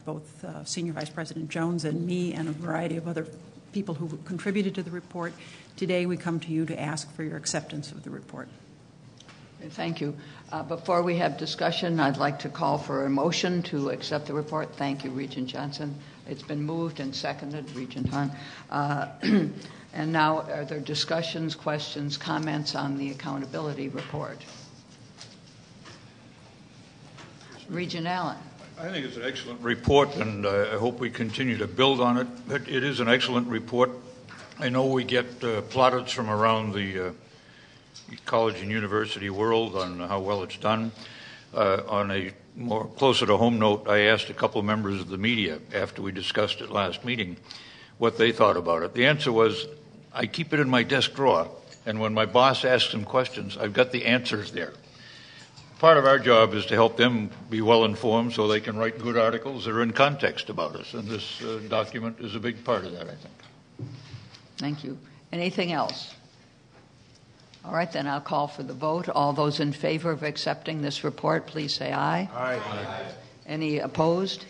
both Senior Vice President Jones and me and a variety of other people who contributed to the report. Today we come to you to ask for your acceptance of the report. Thank you. Before we have discussion, I'd like to call for a motion to accept the report. Thank you, Regent Johnson. It's been moved and seconded, Regent Hahn. And now, are there discussions, questions, comments on the accountability report? Regent Allen. I think it's an excellent report, and I hope we continue to build on it. But it is an excellent report. I know we get plaudits from around the college and university world on how well it's done. On a more closer to home note, I asked a couple of members of the media after we discussed it last meeting what they thought about it. The answer was, I keep it in my desk drawer, and when my boss asks them questions, I've got the answers there. Part of our job is to help them be well informed so they can write good articles that are in context about us, and this document is a big part of that, I think. Thank you. Anything else? All right, then I'll call for the vote. All those in favor of accepting this report, please say aye. Aye. Any opposed?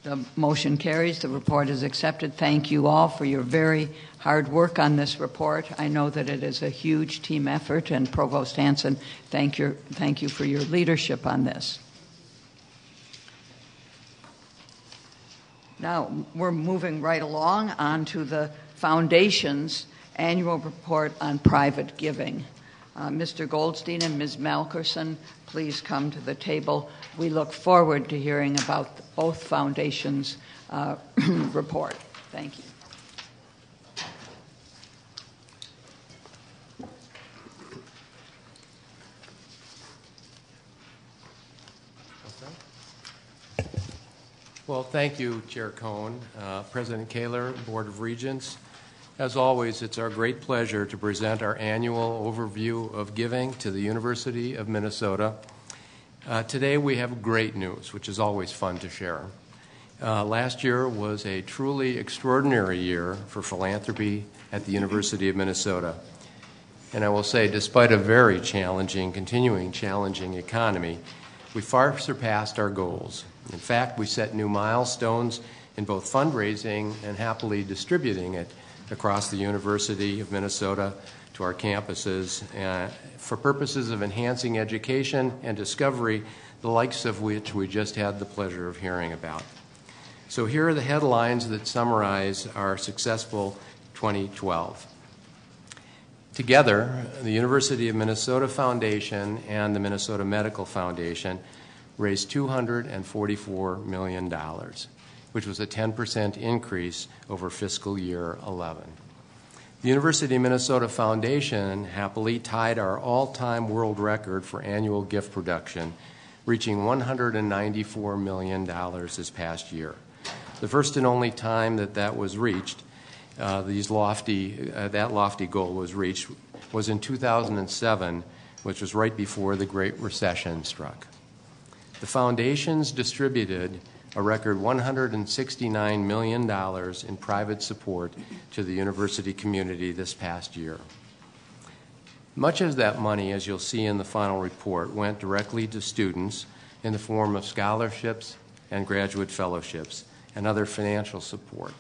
The motion carries. The report is accepted. Thank you all for your very hard work on this report. I know that it is a huge team effort, and Provost Hanson, thank you for your leadership on this. Now, we're moving right along on to the Foundation's annual report on private giving. Mr. Goldstein and Ms. Malkerson, please come to the table. We look forward to hearing about both foundations' report. Thank you. Well, thank you, Chair Cohen, President Kaler, Board of Regents. As always, it's our great pleasure to present our annual overview of giving to the University of Minnesota. Today we have great news, which is always fun to share. Last year was a truly extraordinary year for philanthropy at the University of Minnesota. And I will say, despite a very challenging, continuing challenging economy, we far surpassed our goals. In fact, we set new milestones in both fundraising and happily distributing it across the University of Minnesota to our campuses for purposes of enhancing education and discovery, the likes of which we just had the pleasure of hearing about. So here are the headlines that summarize our successful 2012. Together, the University of Minnesota Foundation and the Minnesota Medical Foundation raised $244 million, which was a 10% increase over fiscal year 11. The University of Minnesota Foundation happily tied our all-time world record for annual gift production, reaching $194 million this past year. The first and only time that was reached, that lofty goal was reached, was in 2007, which was right before the Great Recession struck. The foundations distributed a record $169 million in private support to the university community this past year. Much of that money, as you'll see in the final report, went directly to students in the form of scholarships and graduate fellowships and other financial support.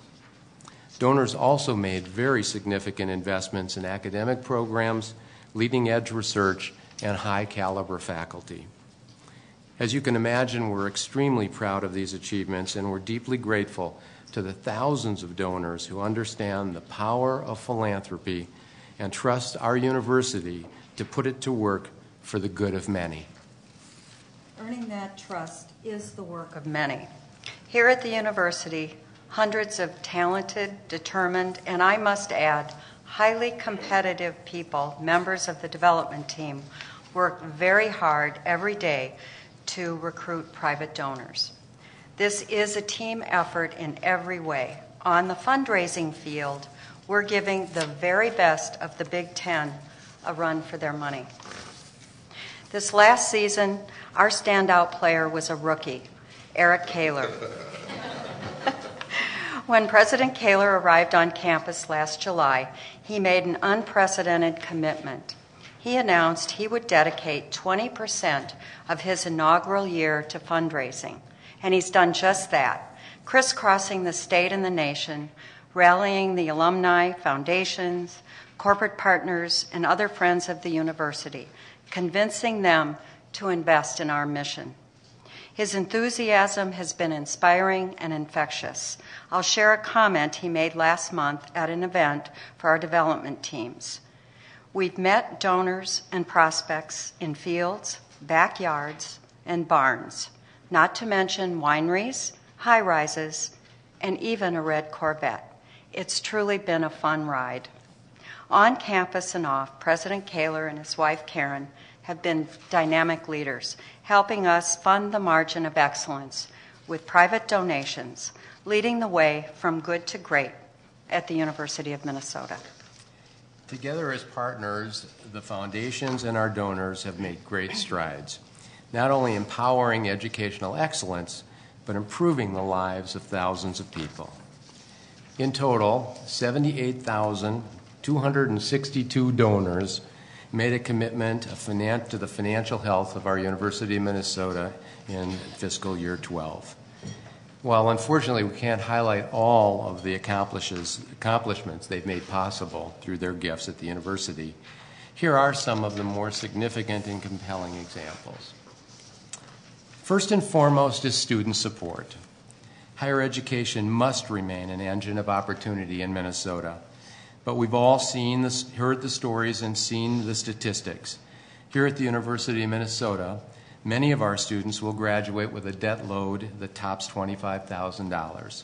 Donors also made very significant investments in academic programs, leading-edge research, and high-caliber faculty. As you can imagine, we're extremely proud of these achievements, and we're deeply grateful to the thousands of donors who understand the power of philanthropy and trust our university to put it to work for the good of many. Earning that trust is the work of many. Here at the university, hundreds of talented, determined, and I must add, highly competitive people, members of the development team, work very hard every day to recruit private donors. This is a team effort in every way. On the fundraising field, we're giving the very best of the Big Ten a run for their money. This last season, our standout player was a rookie, Eric Kaler. When President Kaler arrived on campus last July, he made an unprecedented commitment. He announced he would dedicate 20% of his inaugural year to fundraising, and he's done just that, crisscrossing the state and the nation, rallying the alumni, foundations, corporate partners, and other friends of the university, convincing them to invest in our mission. His enthusiasm has been inspiring and infectious. I'll share a comment he made last month at an event for our development teams. We've met donors and prospects in fields, backyards, and barns. not to mention wineries, high-rises, and even a red Corvette. It's truly been a fun ride. On campus and off, President Kaler and his wife Karen have been dynamic leaders, helping us fund the margin of excellence with private donations, leading the way from good to great at the University of Minnesota. Together as partners, the foundations and our donors have made great strides, not only empowering educational excellence, but improving the lives of thousands of people. In total, 78,262 donors made a commitment to the financial health of our University of Minnesota in fiscal year 12. While unfortunately we can't highlight all of the accomplishments they've made possible through their gifts at the university, here are some of the more significant and compelling examples. First and foremost is student support. Higher education must remain an engine of opportunity in Minnesota, but we've all heard the stories and seen the statistics. Here at the University of Minnesota, many of our students will graduate with a debt load that tops $25,000.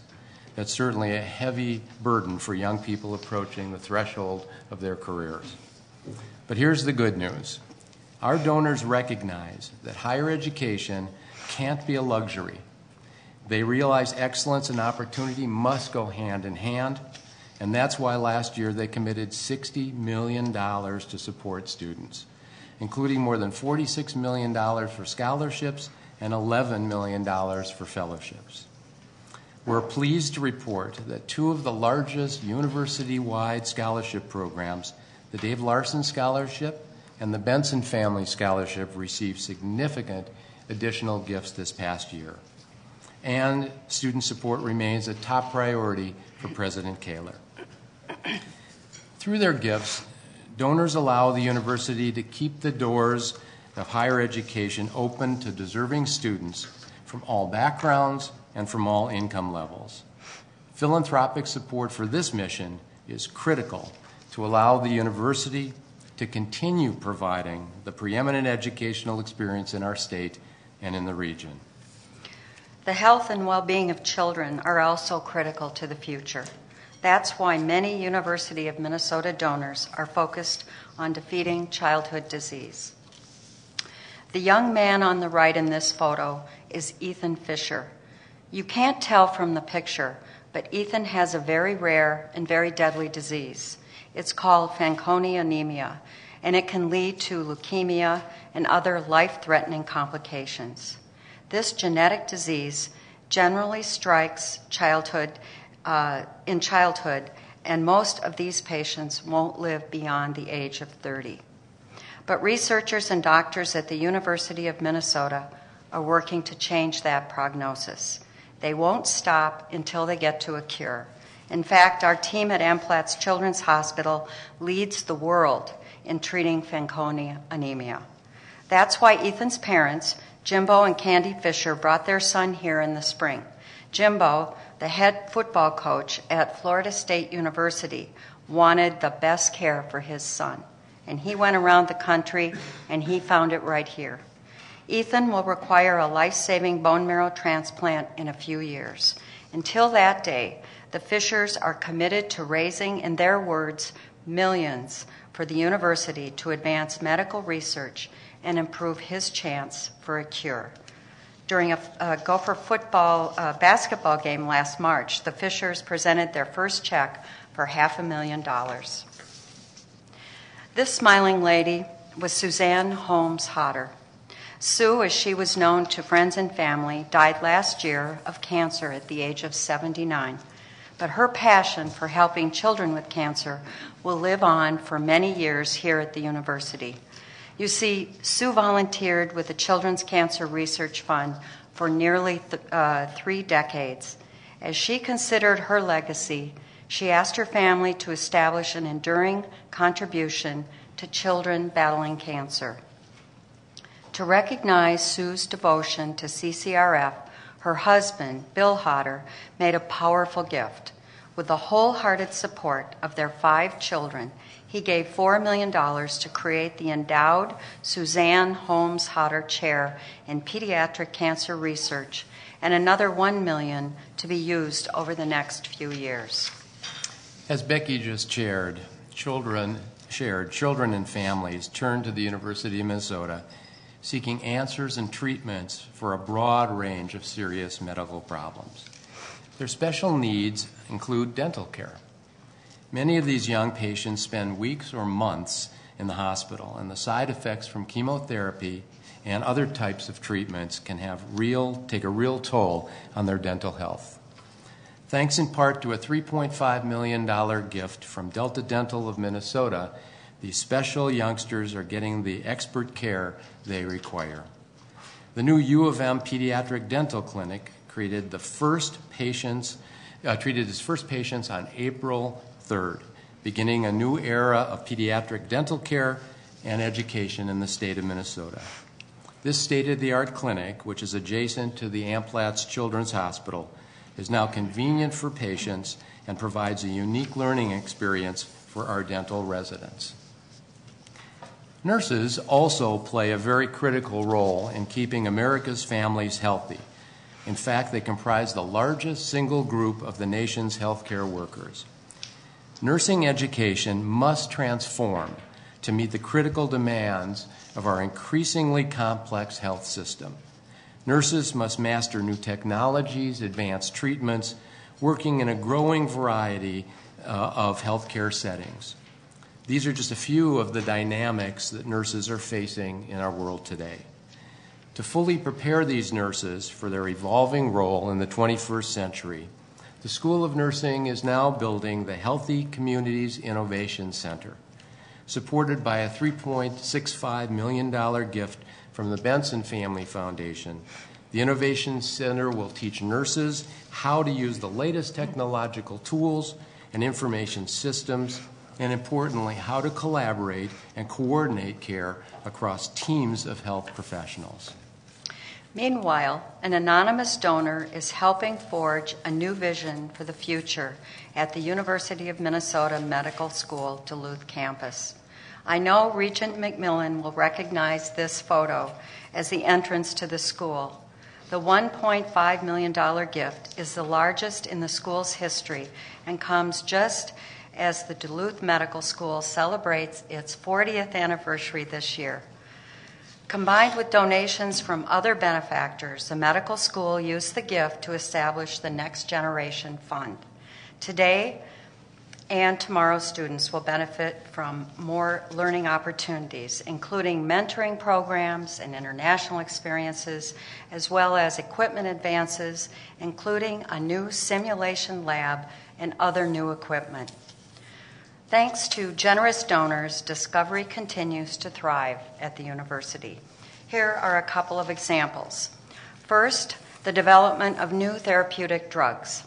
That's certainly a heavy burden for young people approaching the threshold of their careers. But here's the good news. Our donors recognize that higher education can't be a luxury. They realize excellence and opportunity must go hand in hand, and that's why last year they committed $60 million to support students, including more than $46 million for scholarships and $11 million for fellowships. We're pleased to report that two of the largest university-wide scholarship programs, the Dave Larson Scholarship and the Benson Family Scholarship, received significant additional gifts this past year. And student support remains a top priority for President Kaler. Through their gifts, donors allow the university to keep the doors of higher education open to deserving students from all backgrounds and from all income levels. Philanthropic support for this mission is critical to allow the university to continue providing the preeminent educational experience in our state and in the region. The health and well-being of children are also critical to the future. That's why many University of Minnesota donors are focused on defeating childhood disease. The young man on the right in this photo is Ethan Fisher. You can't tell from the picture, but Ethan has a very rare and very deadly disease. It's called Fanconi anemia, and it can lead to leukemia and other life-threatening complications. This genetic disease generally strikes in childhood, and most of these patients won't live beyond the age of 30. But researchers and doctors at the University of Minnesota are working to change that prognosis. They won't stop until they get to a cure. In fact, our team at Amplatz Children's Hospital leads the world in treating Fanconi anemia. That's why Ethan's parents, Jimbo and Candy Fisher, brought their son here in the spring. Jimbo, the head football coach at Florida State University, wanted the best care for his son. And he went around the country and he found it right here. Ethan will require a life-saving bone marrow transplant in a few years. Until that day, the Fishers are committed to raising, in their words, millions for the university to advance medical research and improve his chance for a cure. During a Gopher basketball game last March, the Fishers presented their first check for $500,000. This smiling lady was Suzanne Holmes Hodder. Sue, as she was known to friends and family, died last year of cancer at the age of 79. But her passion for helping children with cancer will live on for many years here at the university. You see, Sue volunteered with the Children's Cancer Research Fund for nearly 3 decades. As she considered her legacy, she asked her family to establish an enduring contribution to children battling cancer. To recognize Sue's devotion to CCRF, her husband, Bill Hodder, made a powerful gift. With the wholehearted support of their 5 children, he gave $4 million to create the endowed Suzanne Holmes Hodder Chair in Pediatric Cancer Research, and another $1 million to be used over the next few years. As Becky just shared, children and families turn to the University of Minnesota seeking answers and treatments for a broad range of serious medical problems. Their special needs include dental care. Many of these young patients spend weeks or months in the hospital, and the side effects from chemotherapy and other types of treatments can take a real toll on their dental health. Thanks in part to a $3.5 million gift from Delta Dental of Minnesota, these special youngsters are getting the expert care they require. The new U of M Pediatric Dental Clinic treated his first patients on April 3rd, beginning a new era of pediatric dental care and education in the state of Minnesota. This state-of-the-art clinic, which is adjacent to the Amplatz Children's Hospital, is now convenient for patients and provides a unique learning experience for our dental residents. Nurses also play a very critical role in keeping America's families healthy. In fact, they comprise the largest single group of the nation's healthcare workers. Nursing education must transform to meet the critical demands of our increasingly complex health system. Nurses must master new technologies, advanced treatments, working in a growing variety of healthcare settings. These are just a few of the dynamics that nurses are facing in our world today. To fully prepare these nurses for their evolving role in the 21st century, the School of Nursing is now building the Healthy Communities Innovation Center. Supported by a $3.65 million gift from the Benson Family Foundation, the Innovation Center will teach nurses how to use the latest technological tools and information systems, and importantly, how to collaborate and coordinate care across teams of health professionals. Meanwhile, an anonymous donor is helping forge a new vision for the future at the University of Minnesota Medical School Duluth campus. I know Regent McMillan will recognize this photo as the entrance to the school. The $1.5 million gift is the largest in the school's history and comes just as the Duluth Medical School celebrates its 40th anniversary this year. Combined with donations from other benefactors, the medical school used the gift to establish the Next Generation Fund. Today and tomorrow's students will benefit from more learning opportunities, including mentoring programs and international experiences, as well as equipment advances, including a new simulation lab and other new equipment. Thanks to generous donors, discovery continues to thrive at the university. Here are a couple of examples. First, the development of new therapeutic drugs.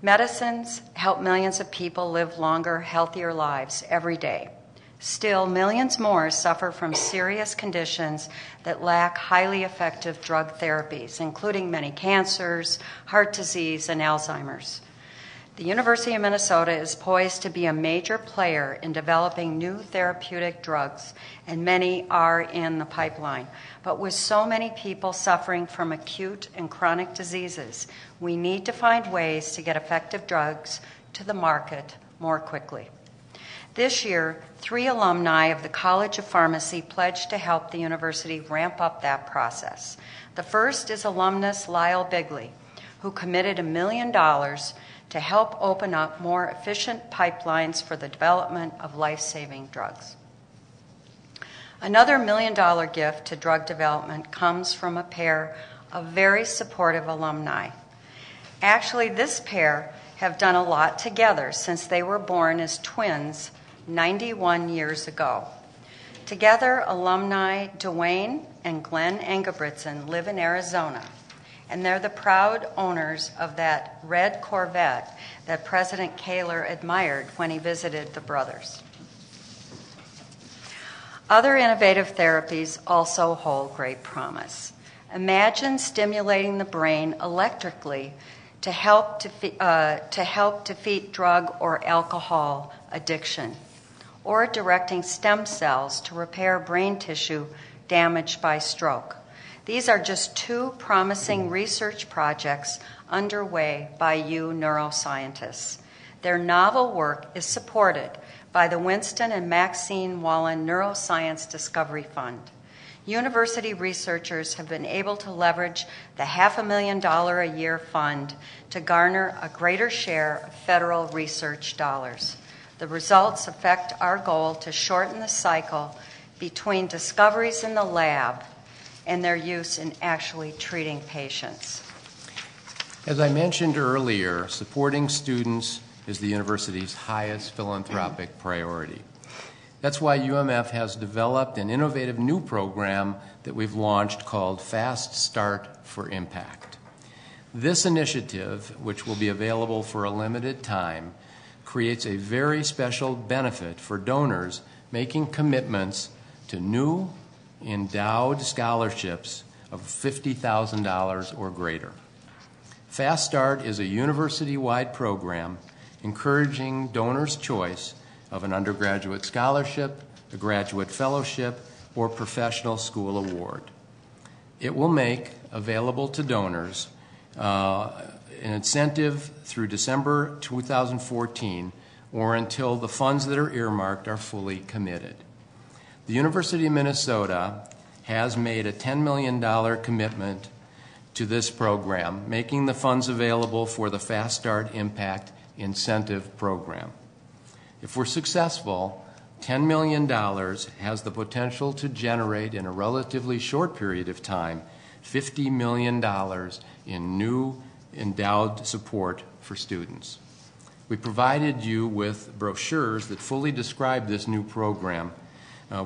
Medicines help millions of people live longer, healthier lives every day. Still, millions more suffer from serious conditions that lack highly effective drug therapies, including many cancers, heart disease, and Alzheimer's. The University of Minnesota is poised to be a major player in developing new therapeutic drugs, and many are in the pipeline. But with so many people suffering from acute and chronic diseases, we need to find ways to get effective drugs to the market more quickly. This year, 3 alumni of the College of Pharmacy pledged to help the university ramp up that process. The first is alumnus Lyle Bigley, who committed $1 million to help open up more efficient pipelines for the development of life-saving drugs. Another $1 million gift to drug development comes from a pair of very supportive alumni. Actually, this pair have done a lot together since they were born as twins 91 years ago. Together, alumni Dwayne and Glenn Engebretson live in Arizona, and they're the proud owners of that red Corvette that President Kaler admired when he visited the brothers. Other innovative therapies also hold great promise. Imagine stimulating the brain electrically to help defeat drug or alcohol addiction, or directing stem cells to repair brain tissue damaged by stroke. These are just two promising research projects underway by you neuroscientists. Their novel work is supported by the Winston and Maxine Wallen Neuroscience Discovery Fund. University researchers have been able to leverage the $500,000 a year fund to garner a greater share of federal research dollars. The results affect our goal to shorten the cycle between discoveries in the lab and their use in actually treating patients. As I mentioned earlier, supporting students is the university's highest philanthropic priority. That's why UMF has developed an innovative new program that we've launched called Fast Start for Impact. This initiative, which will be available for a limited time, creates a very special benefit for donors making commitments to new endowed scholarships of $50,000 or greater. Fast Start is a university-wide program encouraging donors' choice of an undergraduate scholarship, a graduate fellowship, or professional school award. It will make available to donors an incentive through December 2014 or until the funds that are earmarked are fully committed. The University of Minnesota has made a $10 million commitment to this program, making the funds available for the Fast Start Impact Incentive Program. If we're successful, $10 million has the potential to generate in a relatively short period of time $50 million in new endowed support for students. We provided you with brochures that fully describe this new program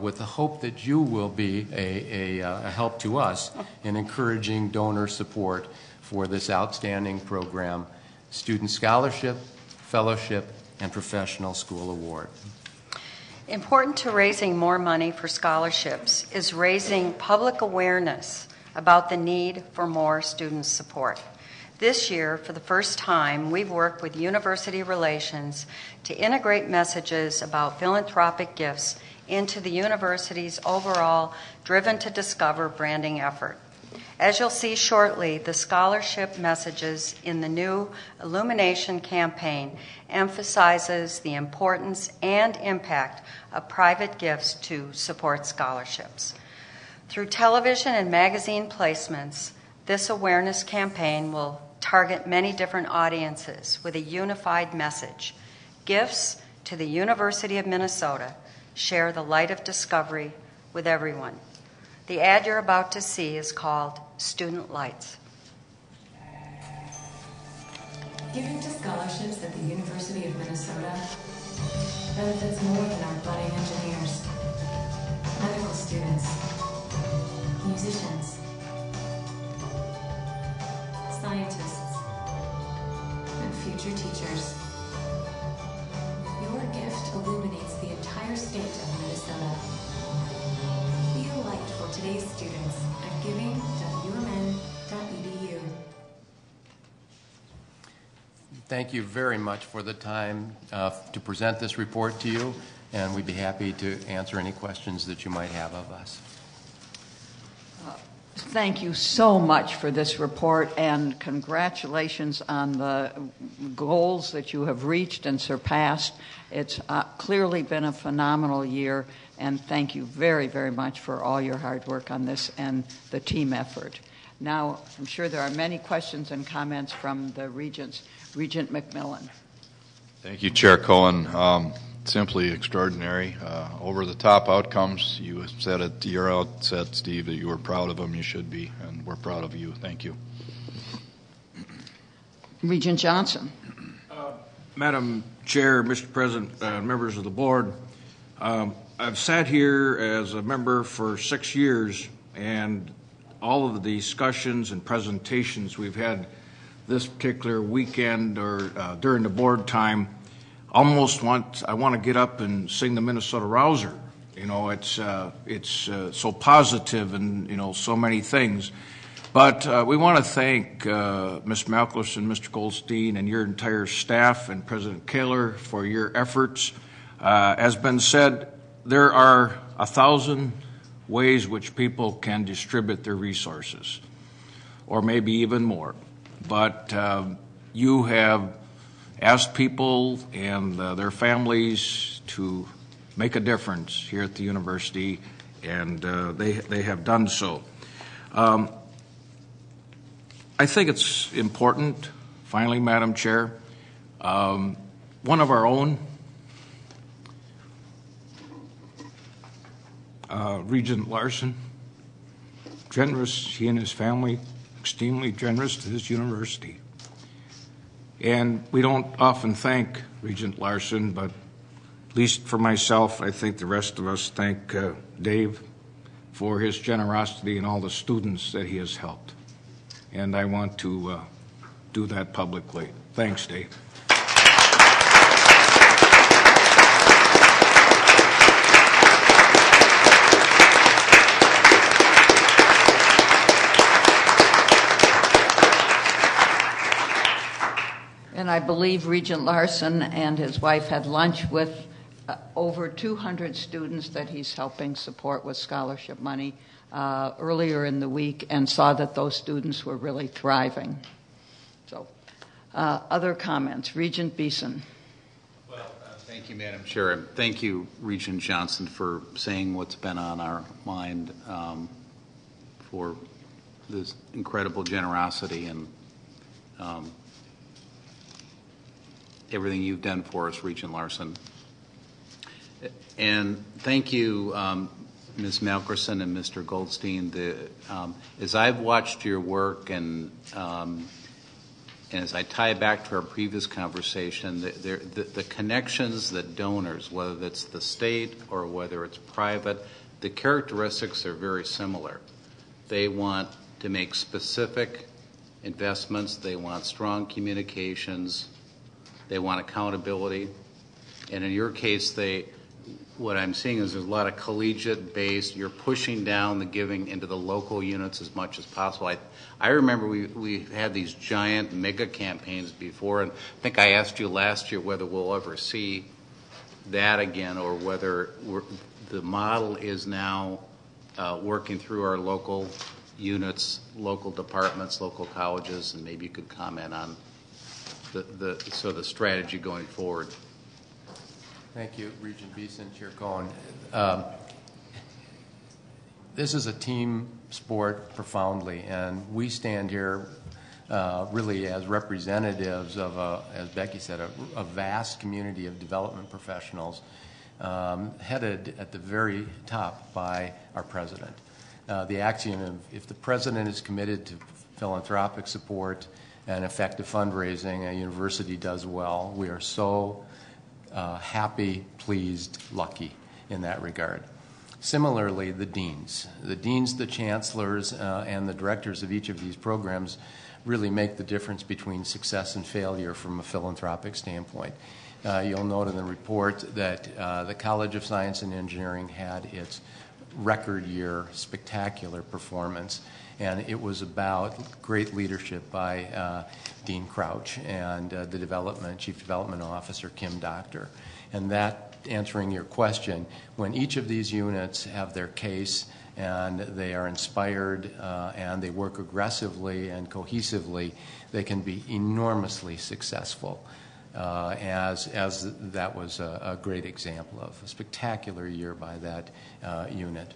with the hope that you will be a help to us in encouraging donor support for this outstanding program, Student Scholarship, Fellowship, and Professional School Award. Important to raising more money for scholarships is raising public awareness about the need for more student support. This year, for the first time, we've worked with University Relations to integrate messages about philanthropic gifts into the university's overall Driven to Discover branding effort. As you'll see shortly, the scholarship messages in the new Illumination campaign emphasizes the importance and impact of private gifts to support scholarships. Through television and magazine placements, this awareness campaign will target many different audiences with a unified message. Gifts to the University of Minnesota share the light of discovery with everyone. The ad you're about to see is called Student Lights. Giving to scholarships at the University of Minnesota benefits more than our budding engineers, medical students, musicians, scientists, and future teachers. Your gift illuminates the entire state of Minnesota. Be a light for today's students at giving.umn.edu. Thank you very much for the time to present this report to you, and we'd be happy to answer any questions that you might have of us. Thank you so much for this report, and congratulations on the goals that you have reached and surpassed. It's clearly been a phenomenal year, and thank you very, very much for all your hard work on this and the team effort. Now, I'm sure there are many questions and comments from the Regents. Regent McMillan. Thank you, Chair Cohen. Simply extraordinary. Over-the-top outcomes. You said at your outset, Steve, that you were proud of them. You should be, and we're proud of you. Thank you. Regent Johnson. Madam Chair, Mr. President, members of the board, I've sat here as a member for 6 years, and all of the discussions and presentations we've had this particular weekend or during the board time, I want to get up and sing the Minnesota Rouser. You know, it's so positive and, you know, so many things. But we want to thank Ms. Malkless and Mr. Goldstein and your entire staff and President Kaler for your efforts. As been said, there are 1,000 ways which people can distribute their resources, or maybe even more. But you have asked people and their families to make a difference here at the university, and they have done so. I think it's important, finally, Madam Chair, one of our own, Regent Larson, generous, he and his family, extremely generous to this university. And we don't often thank Regent Larson, but at least for myself, I think the rest of us thank Dave for his generosity and all the students that he has helped. And I want to do that publicly. Thanks, Dave. And I believe Regent Larson and his wife had lunch with over 200 students that he's helping support with scholarship money earlier in the week, and saw that those students were really thriving. So, other comments? Regent Beeson. Well, thank you, Madam Chair, and thank you, Regent Johnson, for saying what's been on our mind, for this incredible generosity and everything you've done for us, Regent Larson. And thank you, Ms. Malkerson and Mr. Goldstein. As I've watched your work and as I tie back to our previous conversation, the connections that donors, whether that's the state or whether it's private, the characteristics are very similar. They want to make specific investments. They want strong communications. They want accountability. And in your case, what I'm seeing is there's a lot of collegiate-based. You're pushing down the giving into the local units as much as possible. I remember we had these giant mega campaigns before, and I think I asked you last year whether we'll ever see that again, or whether the model is now working through our local units, local departments, local colleges, and maybe you could comment on the strategy going forward. Thank you, Regent Beeson, Chair Cohen. This is a team sport profoundly, and we stand here really as representatives of, as Becky said, a vast community of development professionals headed at the very top by our president. The axiom of if the president is committed to philanthropic support and effective fundraising, a university does well. We are so happy, pleased, lucky in that regard. Similarly, the deans, the chancellors, and the directors of each of these programs really make the difference between success and failure from a philanthropic standpoint. You'll note in the report that the College of Science and Engineering had its record year, spectacular performance, and it was about great leadership by Dean Crouch and the Chief Development Officer, Kim Doctor. And that, answering your question, when each of these units have their case and they are inspired and they work aggressively and cohesively, they can be enormously successful. As that was a great example of a spectacular year by that unit.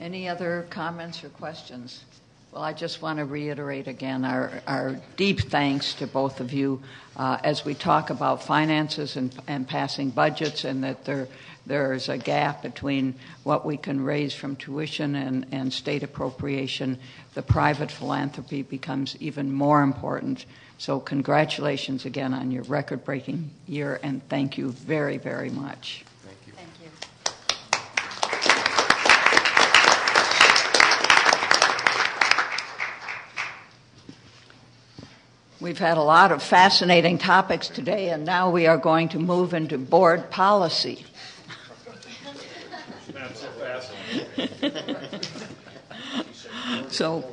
Any other comments or questions? Well, I just want to reiterate again our deep thanks to both of you as we talk about finances and passing budgets, and that there is a gap between what we can raise from tuition and state appropriation. The private philanthropy becomes even more important. So congratulations again on your record-breaking year, and thank you very, very much. Thank you. Thank you. We've had a lot of fascinating topics today, and now we are going to move into board policy. Not so fast. So,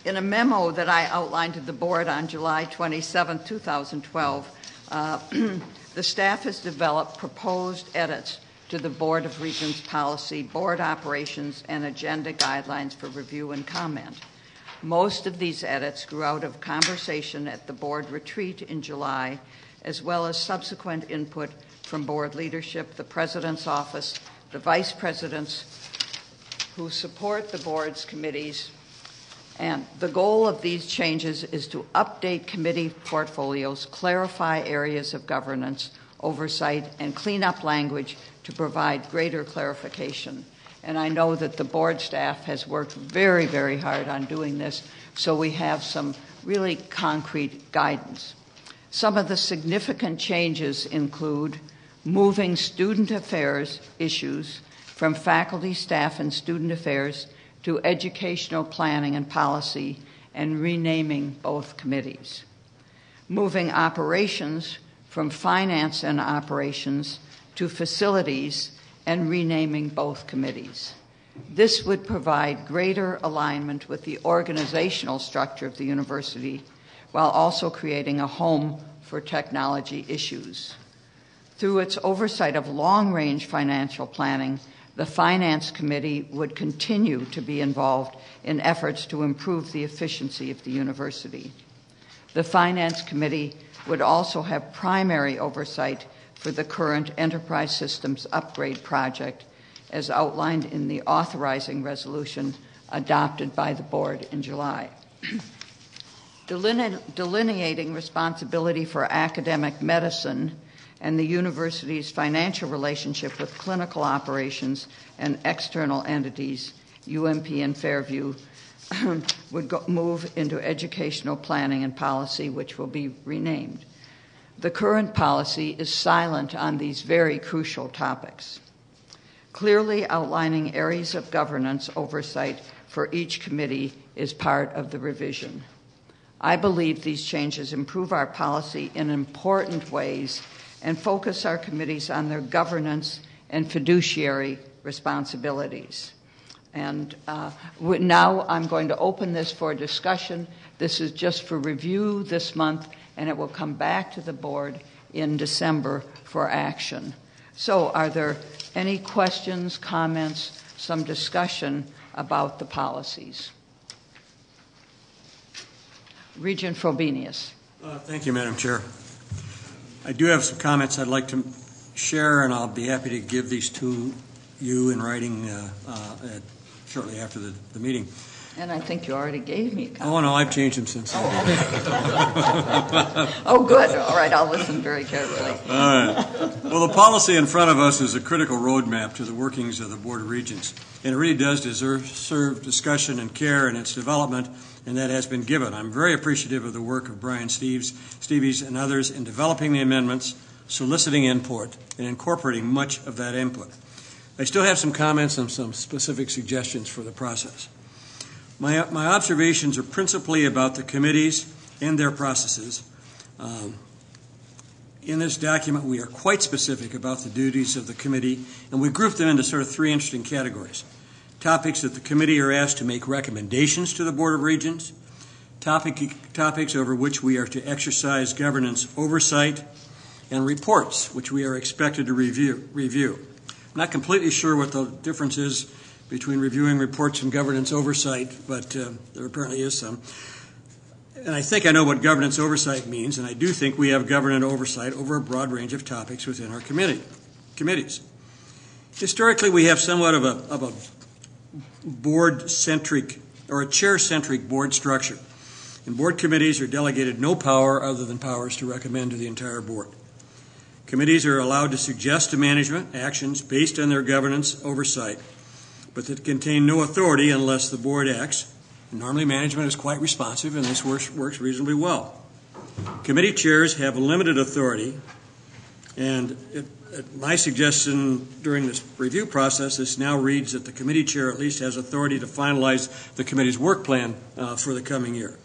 In a memo that I outlined to the board on July 27, 2012, the staff has developed proposed edits to the Board of Regents policy, board operations, and agenda guidelines for review and comment. Most of these edits grew out of conversation at the board retreat in July, as well as subsequent input from board leadership, the president's office, the vice presidents who support the board's committees. And the goal of these changes is to update committee portfolios, clarify areas of governance, oversight, and clean up language to provide greater clarification. And I know that the board staff has worked very, very hard on doing this, so we have some really concrete guidance. Some of the significant changes include moving student affairs issues from faculty, staff, and student affairs to educational planning and policy, and renaming both committees. Moving operations from finance and operations to facilities and renaming both committees. This would provide greater alignment with the organizational structure of the university while also creating a home for technology issues. Through its oversight of long-range financial planning, the Finance Committee would continue to be involved in efforts to improve the efficiency of the university. The Finance Committee would also have primary oversight for the current enterprise systems upgrade project, as outlined in the authorizing resolution adopted by the board in July. Delineating responsibility for academic medicine and the university's financial relationship with clinical operations and external entities, UMP and Fairview, would move into educational planning and policy, which will be renamed. The current policy is silent on these very crucial topics. Clearly outlining areas of governance oversight for each committee is part of the revision. I believe these changes improve our policy in important ways and focus our committees on their governance and fiduciary responsibilities. And now I'm going to open this for discussion. This is just for review this month, and it will come back to the board in December for action. So are there any questions, comments, some discussion about the policies? Regent Frobenius. Thank you, Madam Chair. I do have some comments I'd like to share, and I'll be happy to give these to you in writing shortly after the meeting. And I think you already gave me a comment. Oh, no, I've changed them since then. Oh, good. All right, I'll listen very carefully. All right. Well, the policy in front of us is a critical roadmap to the workings of the Board of Regents, and it really does deserve discussion and care in its development, and that has been given. I'm very appreciative of the work of Brian Stevies and others in developing the amendments, soliciting input, and incorporating much of that input. I still have some comments and some specific suggestions for the process. My observations are principally about the committees and their processes. In this document, we are quite specific about the duties of the committee, and we group them into sort of three interesting categories. Topics that the committee are asked to make recommendations to the Board of Regents, topics over which we are to exercise governance oversight, and reports, which we are expected to review. I'm not completely sure what the difference is between reviewing reports and governance oversight, but there apparently is some. And I think I know what governance oversight means, and I do think we have governance oversight over a broad range of topics within our committees. Historically, we have somewhat of a board-centric or a chair-centric board structure, and board committees are delegated no power other than powers to recommend to the entire board. Committees are allowed to suggest to management actions based on their governance oversight, but that contain no authority unless the board acts. And normally management is quite responsive, and this works reasonably well. Committee chairs have limited authority, and my suggestion during this review process, this now reads that the committee chair at least has authority to finalize the committee's work plan for the coming year,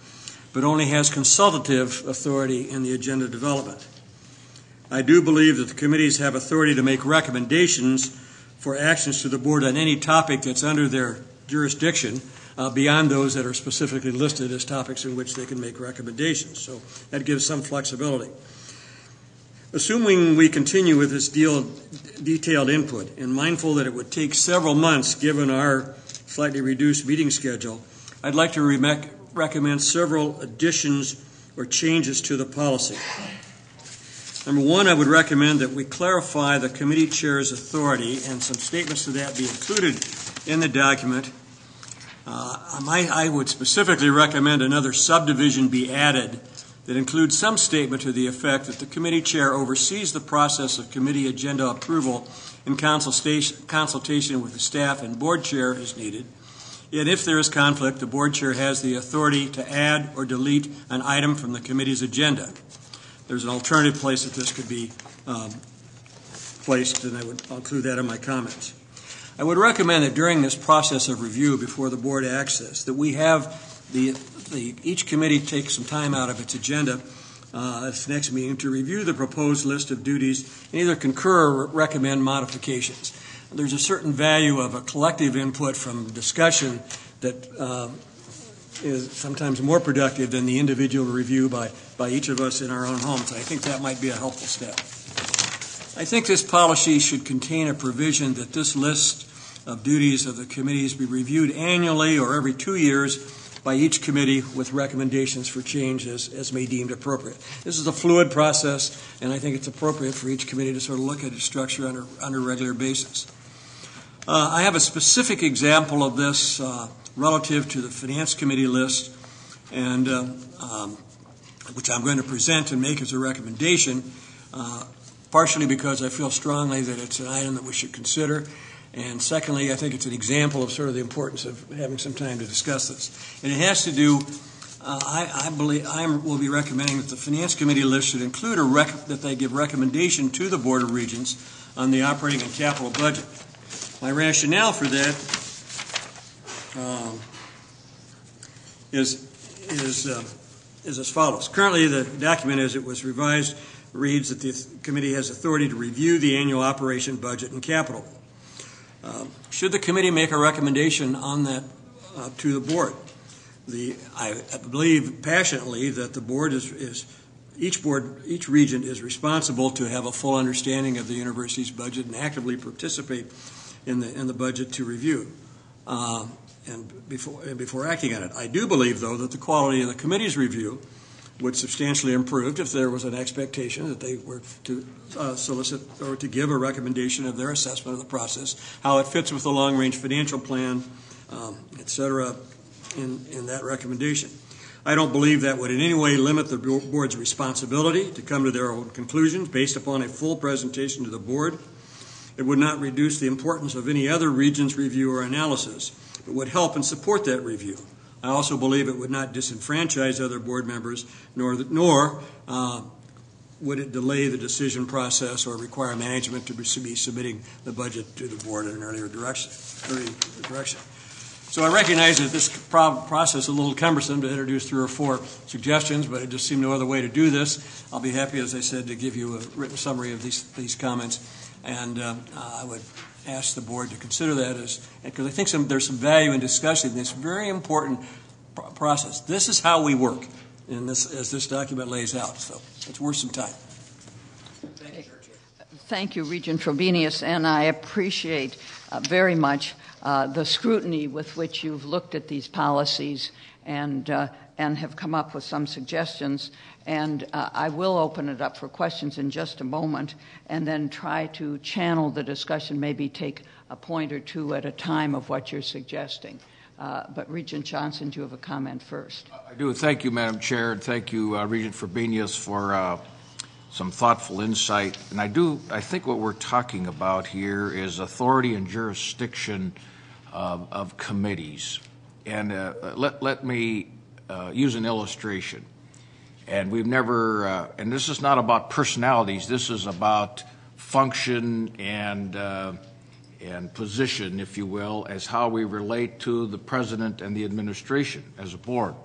but only has consultative authority in the agenda development. I do believe that the committees have authority to make recommendations for actions to the board on any topic that's under their jurisdiction, beyond those that are specifically listed as topics in which they can make recommendations. So that gives some flexibility. Assuming we continue with this detailed input, and mindful that it would take several months given our slightly reduced meeting schedule, I'd like to recommend several additions or changes to the policy. Number one, I would recommend that we clarify the committee chair's authority, and some statements to that be included in the document. I would specifically recommend another subdivision be added that includes some statement to the effect that the committee chair oversees the process of committee agenda approval in consultation with the staff and board chair as needed. Yet if there is conflict, the board chair has the authority to add or delete an item from the committee's agenda. There's an alternative place that this could be placed, and I'll include that in my comments. I would recommend that during this process of review before the board acts this, that we have each committee take some time out of its agenda at its next meeting to review the proposed list of duties and either concur or recommend modifications. There's a certain value of a collective input from discussion that is sometimes more productive than the individual review by each of us in our own homes. I think that might be a helpful step. I think this policy should contain a provision that this list of duties of the committees be reviewed annually or every 2 years by each committee with recommendations for change as may deemed appropriate. This is a fluid process, and I think it's appropriate for each committee to sort of look at its structure on a regular basis. I have a specific example of this relative to the Finance Committee list, and which I'm going to present and make as a recommendation, partially because I feel strongly that it's an item that we should consider, and secondly, I think it's an example of sort of the importance of having some time to discuss this. And it has to do, I believe, I will be recommending that the Finance Committee list should include that they give recommendation to the Board of Regents on the operating and capital budget. My rationale for that is as follows. Currently, the document as it was revised reads that the committee has authority to review the annual operation budget and capital. Should the committee make a recommendation on that to the board? I believe passionately that the board each regent is responsible to have a full understanding of the university's budget and actively participate in the budget to review and before acting on it. I do believe, though, that the quality of the committee's review would substantially improve if there was an expectation that they were to solicit or to give a recommendation of their assessment of the process, how it fits with the long-range financial plan, et cetera, in that recommendation. I don't believe that would in any way limit the board's responsibility to come to their own conclusions based upon a full presentation to the board. It would not reduce the importance of any other regent's review or analysis, but would help and support that review. I also believe it would not disenfranchise other board members, nor would it delay the decision process or require management to be submitting the budget to the board in an earlier direction. So I recognize that this process is a little cumbersome to introduce 3 or 4 suggestions, but it just seemed no other way to do this. I'll be happy, as I said, to give you a written summary of these comments, and I would ask the board to consider that because I think there's some value in discussing this very important process. This is how we work, as this document lays out, so it's worth some time. Thank you, Regent Frobenius, and I appreciate very much the scrutiny with which you've looked at these policies and have come up with some suggestions. And I will open it up for questions in just a moment and then try to channel the discussion, maybe take a point or two at a time of what you're suggesting. But Regent Johnson, do you have a comment first? I do. Thank you, Madam Chair, and thank you, Regent Frobenius, for some thoughtful insight. And I think what we're talking about here is authority and jurisdiction of committees. And let me use an illustration. And we've never, and this is not about personalities, this is about function and position, if you will, as how we relate to the president and the administration as a board.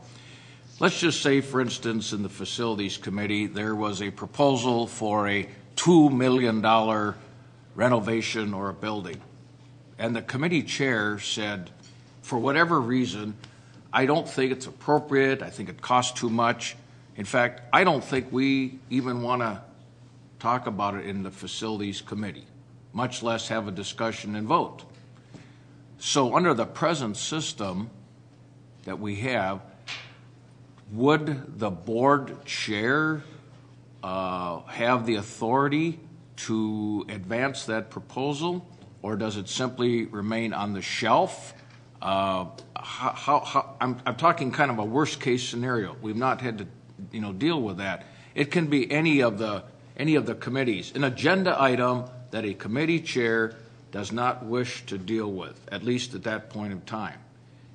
Let's just say, for instance, in the Facilities Committee, there was a proposal for a $2 million renovation or a building. And the committee chair said, for whatever reason, I don't think it's appropriate. I think it costs too much. In fact, I don't think we even want to talk about it in the Facilities Committee, much less have a discussion and vote. So under the present system that we have, would the board chair have the authority to advance that proposal, or does it simply remain on the shelf? I'm talking kind of a worst case scenario. We've not had to deal with that. It can be any of the committees, an agenda item that a committee chair does not wish to deal with, at least at that point in time.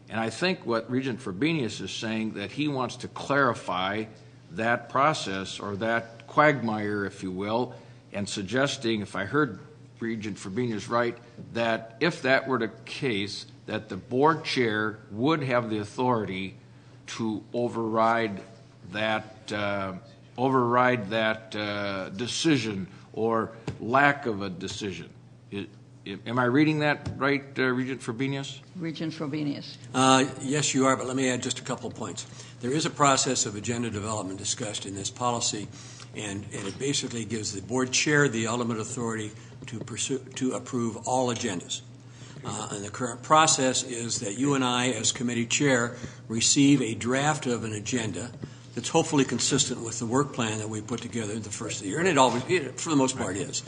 And I think what Regent Frobenius is saying, that he wants to clarify that process, or that quagmire, if you will, and suggesting, if I heard Regent Frobenius right, that if that were the case, that the board chair would have the authority to override that decision or lack of a decision. Am I reading that right, Regent Frobenius? Regent Frobenius. Yes, you are, but let me add just a couple of points. There is a process of agenda development discussed in this policy, and it basically gives the board chair the ultimate authority to approve all agendas. And the current process is that you and I, as committee chair, receive a draft of an agenda that's hopefully consistent with the work plan that we put together the first of the year, and it always, for the most part, is.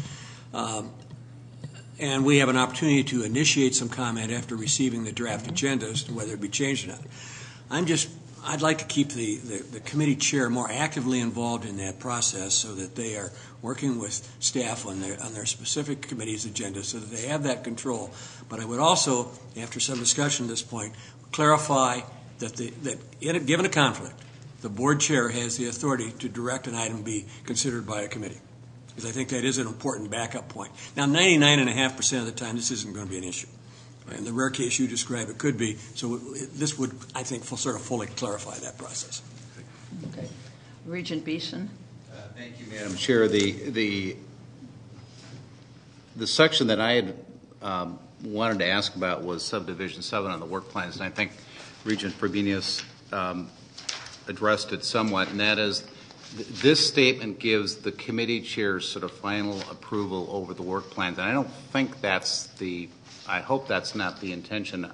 And we have an opportunity to initiate some comment after receiving the draft agenda as to whether it be changed or not. I'd like to keep the committee chair more actively involved in that process, so that they are working with staff on their specific committee's agenda, so that they have that control. But I would also, after some discussion at this point, clarify that given a conflict, the board chair has the authority to direct an item be considered by a committee, because I think that is an important backup point. Now, 99.5% of the time, this isn't going to be an issue. In the rare case you describe, it could be. So this would, I think, sort of fully clarify that process. Okay. Regent Beeson. Thank you, Madam Chair. The section that I had wanted to ask about was subdivision 7 on the work plans, and I think Regent Frobenius addressed it somewhat, and that is this statement gives the committee chair's sort of final approval over the work plans, and I don't think that's I hope that's not the intention. And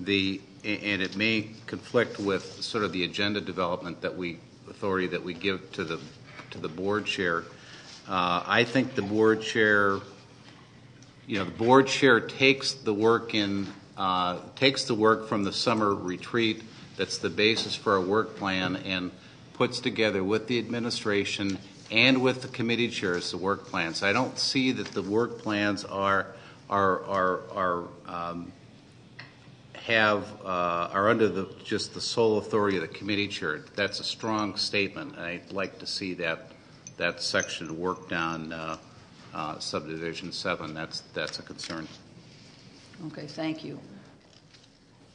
it may conflict with sort of the agenda development authority that we give to the board chair. I think the board chair, the board chair takes the work from the summer retreat that's the basis for a work plan, and puts together with the administration and with the committee chairs the work plans. I don't see that the work plans are under just the sole authority of the committee chair. That's a strong statement. I'd like to see that section worked on subdivision 7. That's a concern. Okay, thank you.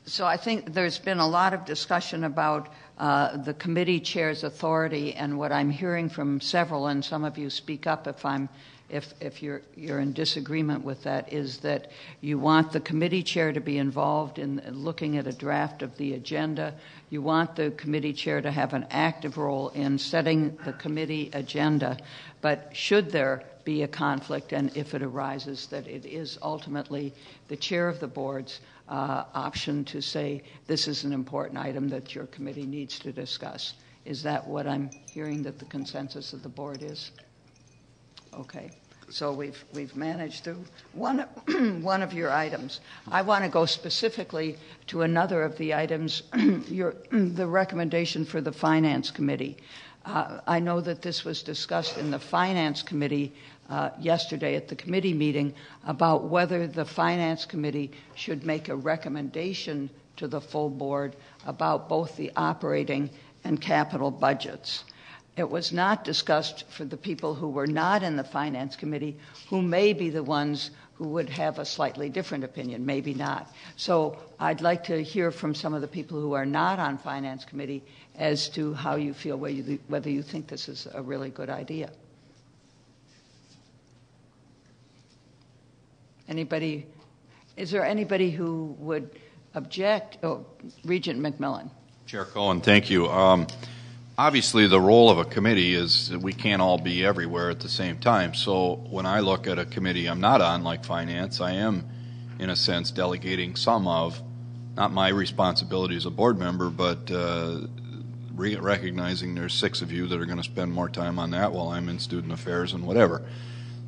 So I think there's been a lot of discussion about the committee chair's authority, and what I'm hearing from several, and some of you speak up if you're in disagreement with that, is that you want the committee chair to be involved in looking at a draft of the agenda. You want the committee chair to have an active role in setting the committee agenda. But should there be a conflict, and if it arises, that it is ultimately the chair of the board's option to say this is an important item that your committee needs to discuss. Is that what I'm hearing that the consensus of the board is? Okay, so we've managed through one of your items. I want to go specifically to another of the items, the recommendation for the Finance Committee. I know that this was discussed in the Finance Committee yesterday at the committee meeting about whether the Finance Committee should make a recommendation to the full board about both the operating and capital budgets. It was not discussed for the people who were not in the Finance Committee, who may be the ones who would have a slightly different opinion, maybe not. So I'd like to hear from some of the people who are not on Finance Committee as to how you feel, whether you think this is a really good idea. Is there anybody who would object? Oh, Regent McMillan. Chair Cohen, thank you. Obviously, the role of a committee is that we can't all be everywhere at the same time. So when I look at a committee I'm not on, like finance, I am, in a sense, delegating some of, not my responsibility as a board member, but recognizing there's 6 of you that are going to spend more time on that while I'm in student affairs and whatever.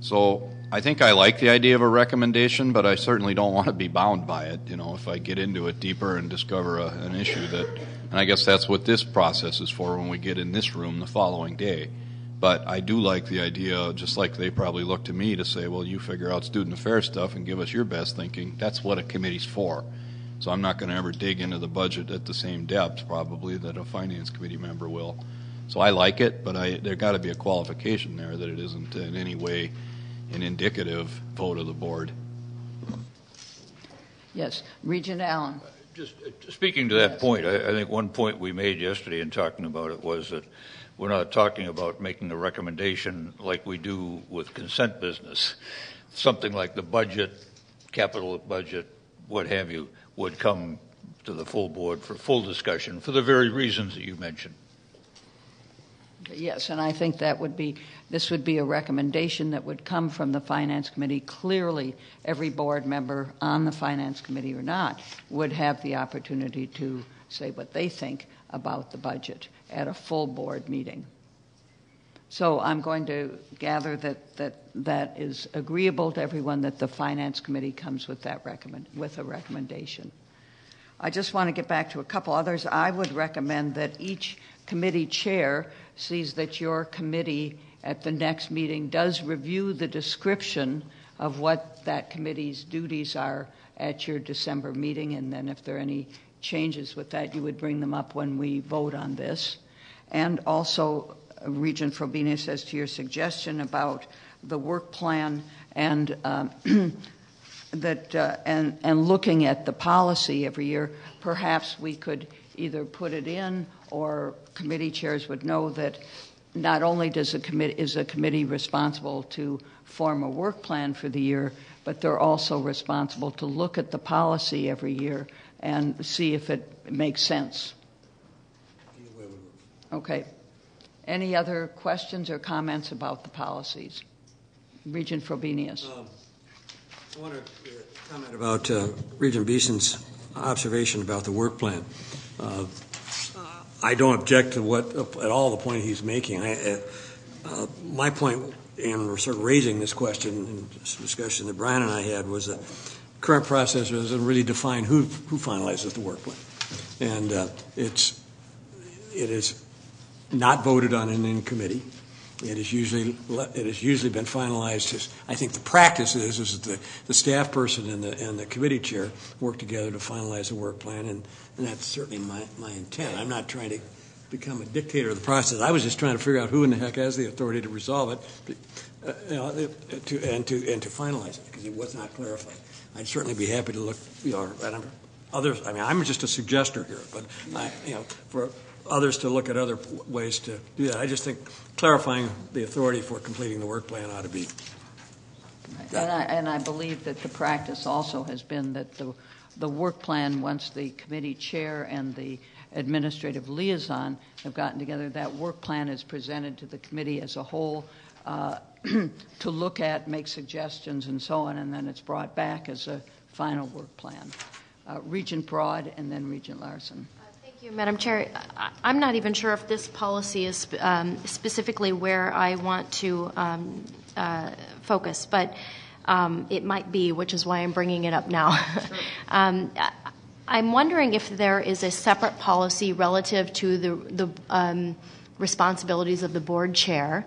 So I think I like the idea of a recommendation, but I certainly don't want to be bound by it. You know, if I get into it deeper and discover an issue that, and I guess that's what this process is for when we get in this room the following day. But I do like the idea, just like they probably look to me to say, well, you figure out student affairs stuff and give us your best thinking. That's what a committee's for. So I'm not going to ever dig into the budget at the same depth, probably, that a finance committee member will. So I like it, but there got to be a qualification there that it isn't in any way an indicative vote of the board. Yes, Regent Allen. Just speaking to that point, I think one point we made yesterday in talking about it was that we're not talking about making a recommendation like we do with consent business. Something like the budget, capital budget, what have you, would come to the full board for full discussion for the very reasons that you mentioned. Yes, and I think this would be a recommendation that would come from the Finance Committee. Clearly, every board member on the Finance Committee or not would have the opportunity to say what they think about the budget at a full board meeting. So I'm going to gather that is agreeable to everyone, that the Finance Committee comes with with a recommendation. I just want to get back to a couple others. I would recommend that each committee chair sees that your committee at the next meeting does review the description of what that committee's duties are at your December meeting, and then if there are any changes with that, you would bring them up when we vote on this. And also, Regent Frobenius, as to your suggestion about the work plan and and looking at the policy every year, perhaps we could either put it in, or committee chairs would know that not only is a committee responsible to form a work plan for the year, but they're also responsible to look at the policy every year and see if it makes sense. Okay. Any other questions or comments about the policies? Regent Frobenius. I want to comment about Regent Beeson's observation about the work plan. I don't object to at all the point he's making. My point in sort of raising this question in this discussion that Brian and I had was that current process doesn't really define who finalizes the work plan, and it is not voted on in committee. It has usually been finalized. I think the practice is that the staff person and the committee chair work together to finalize the work plan, and that's certainly my intent. I'm not trying to become a dictator of the process. I was just trying to figure out who in the heck has the authority to resolve it, and to finalize it, because it was not clarified. I'd certainly be happy to look, at others. I mean, I'm just a suggester here, but for others to look at other ways to do that. I just think clarifying the authority for completing the work plan ought to be. And I believe that the practice also has been that the work plan, once the committee chair and the administrative liaison have gotten together, that work plan is presented to the committee as a whole to look at, make suggestions, and so on, and then it's brought back as a final work plan. Regent Broad and then Regent Larson. Thank you, Madam Chair. I'm not even sure if this policy is specifically where I want to focus, but it might be, which is why I'm bringing it up now. I'm wondering if there is a separate policy relative to the responsibilities of the board chair,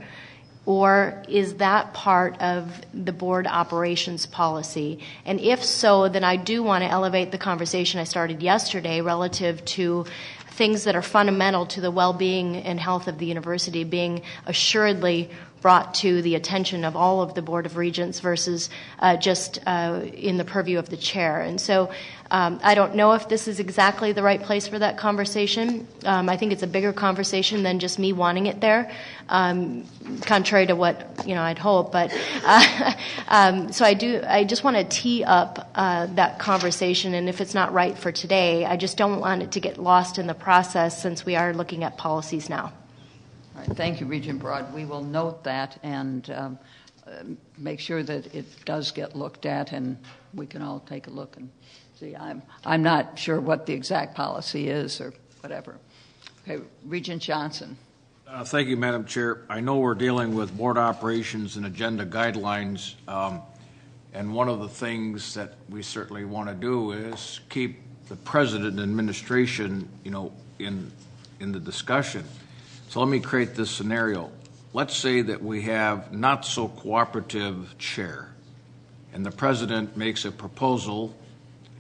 or is that part of the board operations policy? And if so, then I do want to elevate the conversation I started yesterday relative to things that are fundamental to the well-being and health of the university being assuredly brought to the attention of all of the Board of Regents versus just in the purview of the chair. And so I don't know if this is exactly the right place for that conversation. I think it's a bigger conversation than just me wanting it there, contrary to what I'd hope. But so I just want to tee up that conversation. And if it's not right for today, I just don't want it to get lost in the process since we are looking at policies now. All right, thank you, Regent Broad. We will note that and make sure that it does get looked at, and we can all take a look and see. I'm not sure what the exact policy is or whatever. Okay, Regent Johnson. Thank you, Madam Chair. I know we're dealing with board operations and agenda guidelines, and one of the things that we certainly want to do is keep the president and administration, in the discussion. So let me create this scenario. Let's say that we have not so cooperative chair, and the president makes a proposal,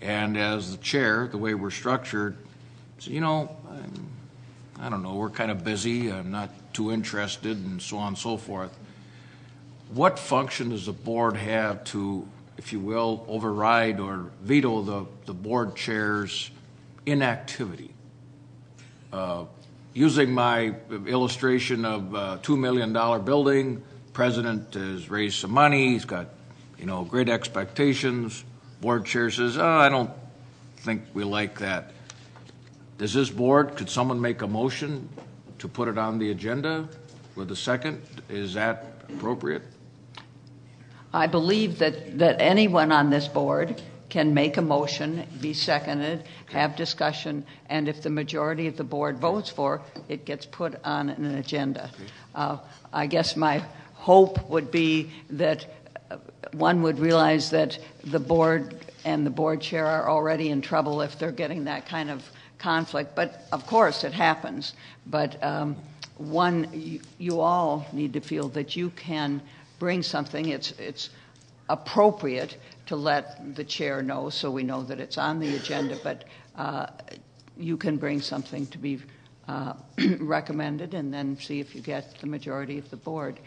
and as the chair, the way we're structured, so, I don't know, we're kind of busy, I'm not too interested, and so on and so forth. What function does the board have to, if you will, override or veto the board chair's inactivity? Using my illustration of a $2 million building, president has raised some money, he's got, great expectations. Board chair says, I don't think we like that. Does this board, could someone make a motion to put it on the agenda with a second? Is that appropriate? I believe that anyone on this board can make a motion, be seconded, have discussion, and if the majority of the board votes for, it gets put on an agenda. I guess my hope would be that one would realize that the board and the board chair are already in trouble if they're getting that kind of conflict. But, of course, it happens. But you all need to feel that you can bring something. It's appropriate to let the chair know so we know that it's on the agenda, but you can bring something to be recommended and then see if you get the majority of the board.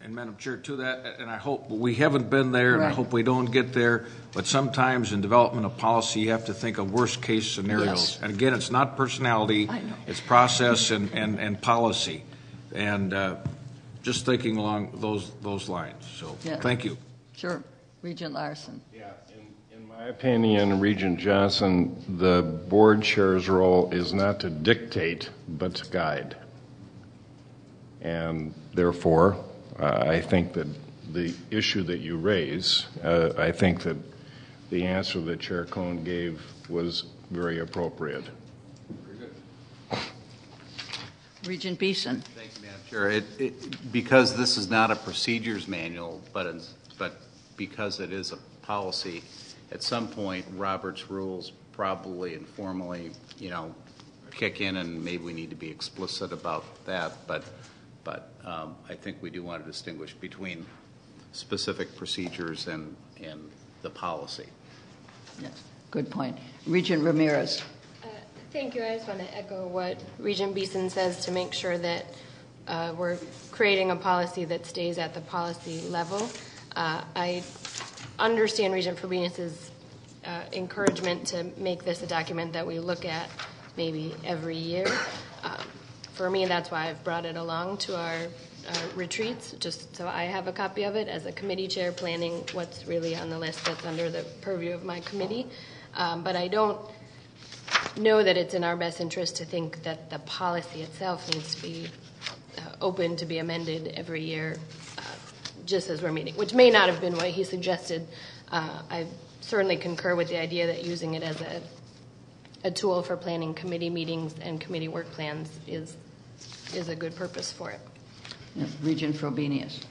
And Madam Chair, to that, and I hope we haven't been there, and I hope we don't get there, but sometimes in development of policy you have to think of worst case scenarios. Yes. And again, it's not personality, it's process and policy. And just thinking along those lines. So thank you. Sure. Regent Larson. Yeah, in my opinion, Regent Johnson, the board chair's role is not to dictate, but to guide. And therefore, I think that the issue that you raise, I think that the answer that Chair Cohn gave was very appropriate. Very good. Regent Beeson. Thank you, Madam Chair. Because this is not a procedures manual, but because it is a policy, at some point Robert's rules probably informally, kick in, and maybe we need to be explicit about that. But I think we do want to distinguish between specific procedures and the policy. Yes, good point. Regent Ramirez. Thank you. I just want to echo what Regent Beeson says to make sure that we're creating a policy that stays at the policy level. I understand Regent Frobenius's encouragement to make this a document that we look at maybe every year. For me, that's why I've brought it along to our retreats, just so I have a copy of it as a committee chair planning what's really on the list that's under the purview of my committee. But I don't know that it's in our best interest to think that the policy itself needs to be open to be amended every year just as we're meeting, which may not have been what he suggested. I certainly concur with the idea that using it as a tool for planning committee meetings and committee work plans is a good purpose for it. Yes, Regent Frobenius.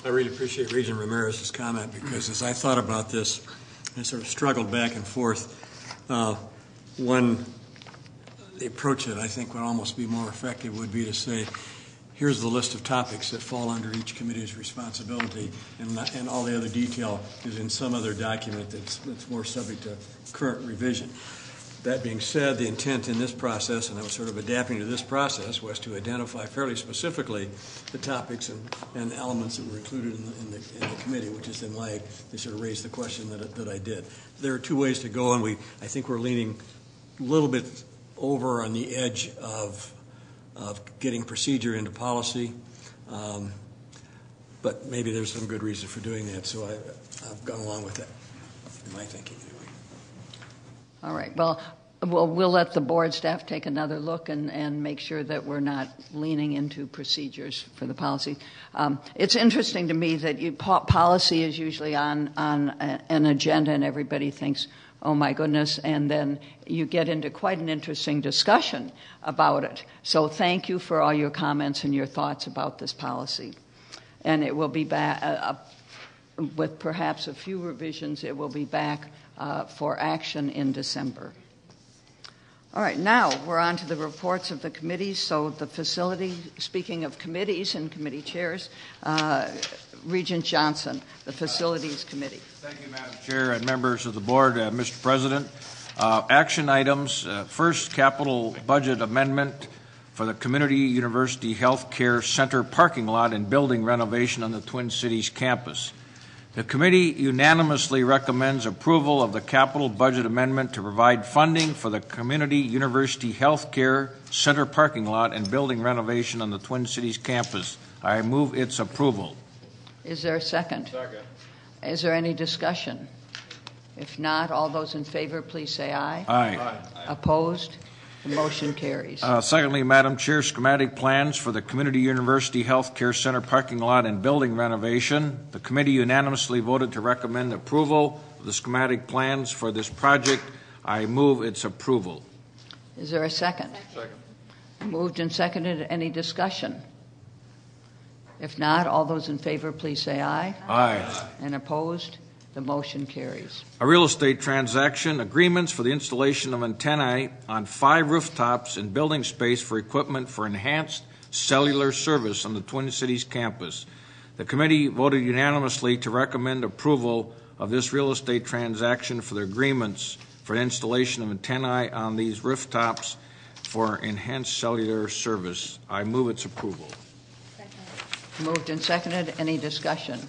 I really appreciate Regent Ramirez's comment, because as I thought about this, I sort of struggled back and forth. One, the approach that I think would almost be more effective would be to say, here's the list of topics that fall under each committee's responsibility, and all the other detail is in some other document that's more subject to current revision. That being said, the intent in this process, and I was sort of adapting to this process, was to identify fairly specifically the topics and elements that were included in the committee, which is then why they sort of raised the question that I did. There are two ways to go, and I think we're leaning a little bit over on the edge of getting procedure into policy, but maybe there's some good reason for doing that, so I've gone along with that in my thinking. All right. Well, we'll let the board staff take another look and make sure that we're not leaning into procedures for the policy. It's interesting to me that policy is usually on an agenda and everybody thinks, oh my goodness, and then you get into quite an interesting discussion about it. So thank you for all your comments and your thoughts about this policy. And it will be back, with perhaps a few revisions, it will be back for action in December. All right, now we're on to the reports of the committees. So the facility, speaking of committees and committee chairs, Regent Johnson, the Facilities Committee. Thank you, Madam Chair and members of the board. Mr. President, action items. First, capital budget amendment for the Community University Health Care Center parking lot and building renovation on the Twin Cities campus. The committee unanimously recommends approval of the capital budget amendment to provide funding for the Community University Health Care Center parking lot and building renovation on the Twin Cities campus. I move its approval. Is there a second? Second. Is there any discussion? If not, all those in favor, please say aye. Aye. Opposed? The motion carries. Secondly, Madam Chair, schematic plans for the Community University Health Care Center parking lot and building renovation. The committee unanimously voted to recommend approval of the schematic plans for this project. I move its approval. Is there a second? Second. Moved and seconded. Any discussion? If not, all those in favor, please say aye. Aye. And opposed? The motion carries. A real estate transaction, agreements for the installation of antennae on 5 rooftops and building space for equipment for enhanced cellular service on the Twin Cities campus. The committee voted unanimously to recommend approval of this real estate transaction for the agreements for installation of antennae on these rooftops for enhanced cellular service. I move its approval. Second. Moved and seconded. Any discussion?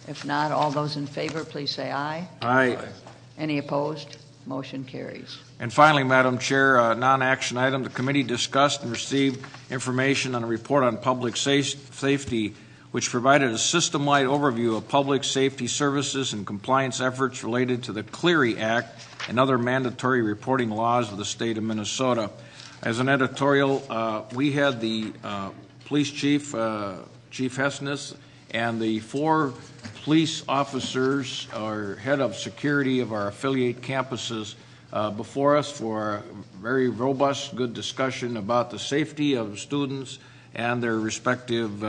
If not, all those in favor, please say aye. Aye. Any opposed? Motion carries. And finally, Madam Chair, non-action item, the committee discussed and received information on a report on public safety, which provided a system-wide overview of public safety services and compliance efforts related to the Clery Act and other mandatory reporting laws of the state of Minnesota. As an editorial, we had the police chief, Chief Hessness, and the 4 police officers or head of security of our affiliate campuses before us for a very robust, good discussion about the safety of students and their respective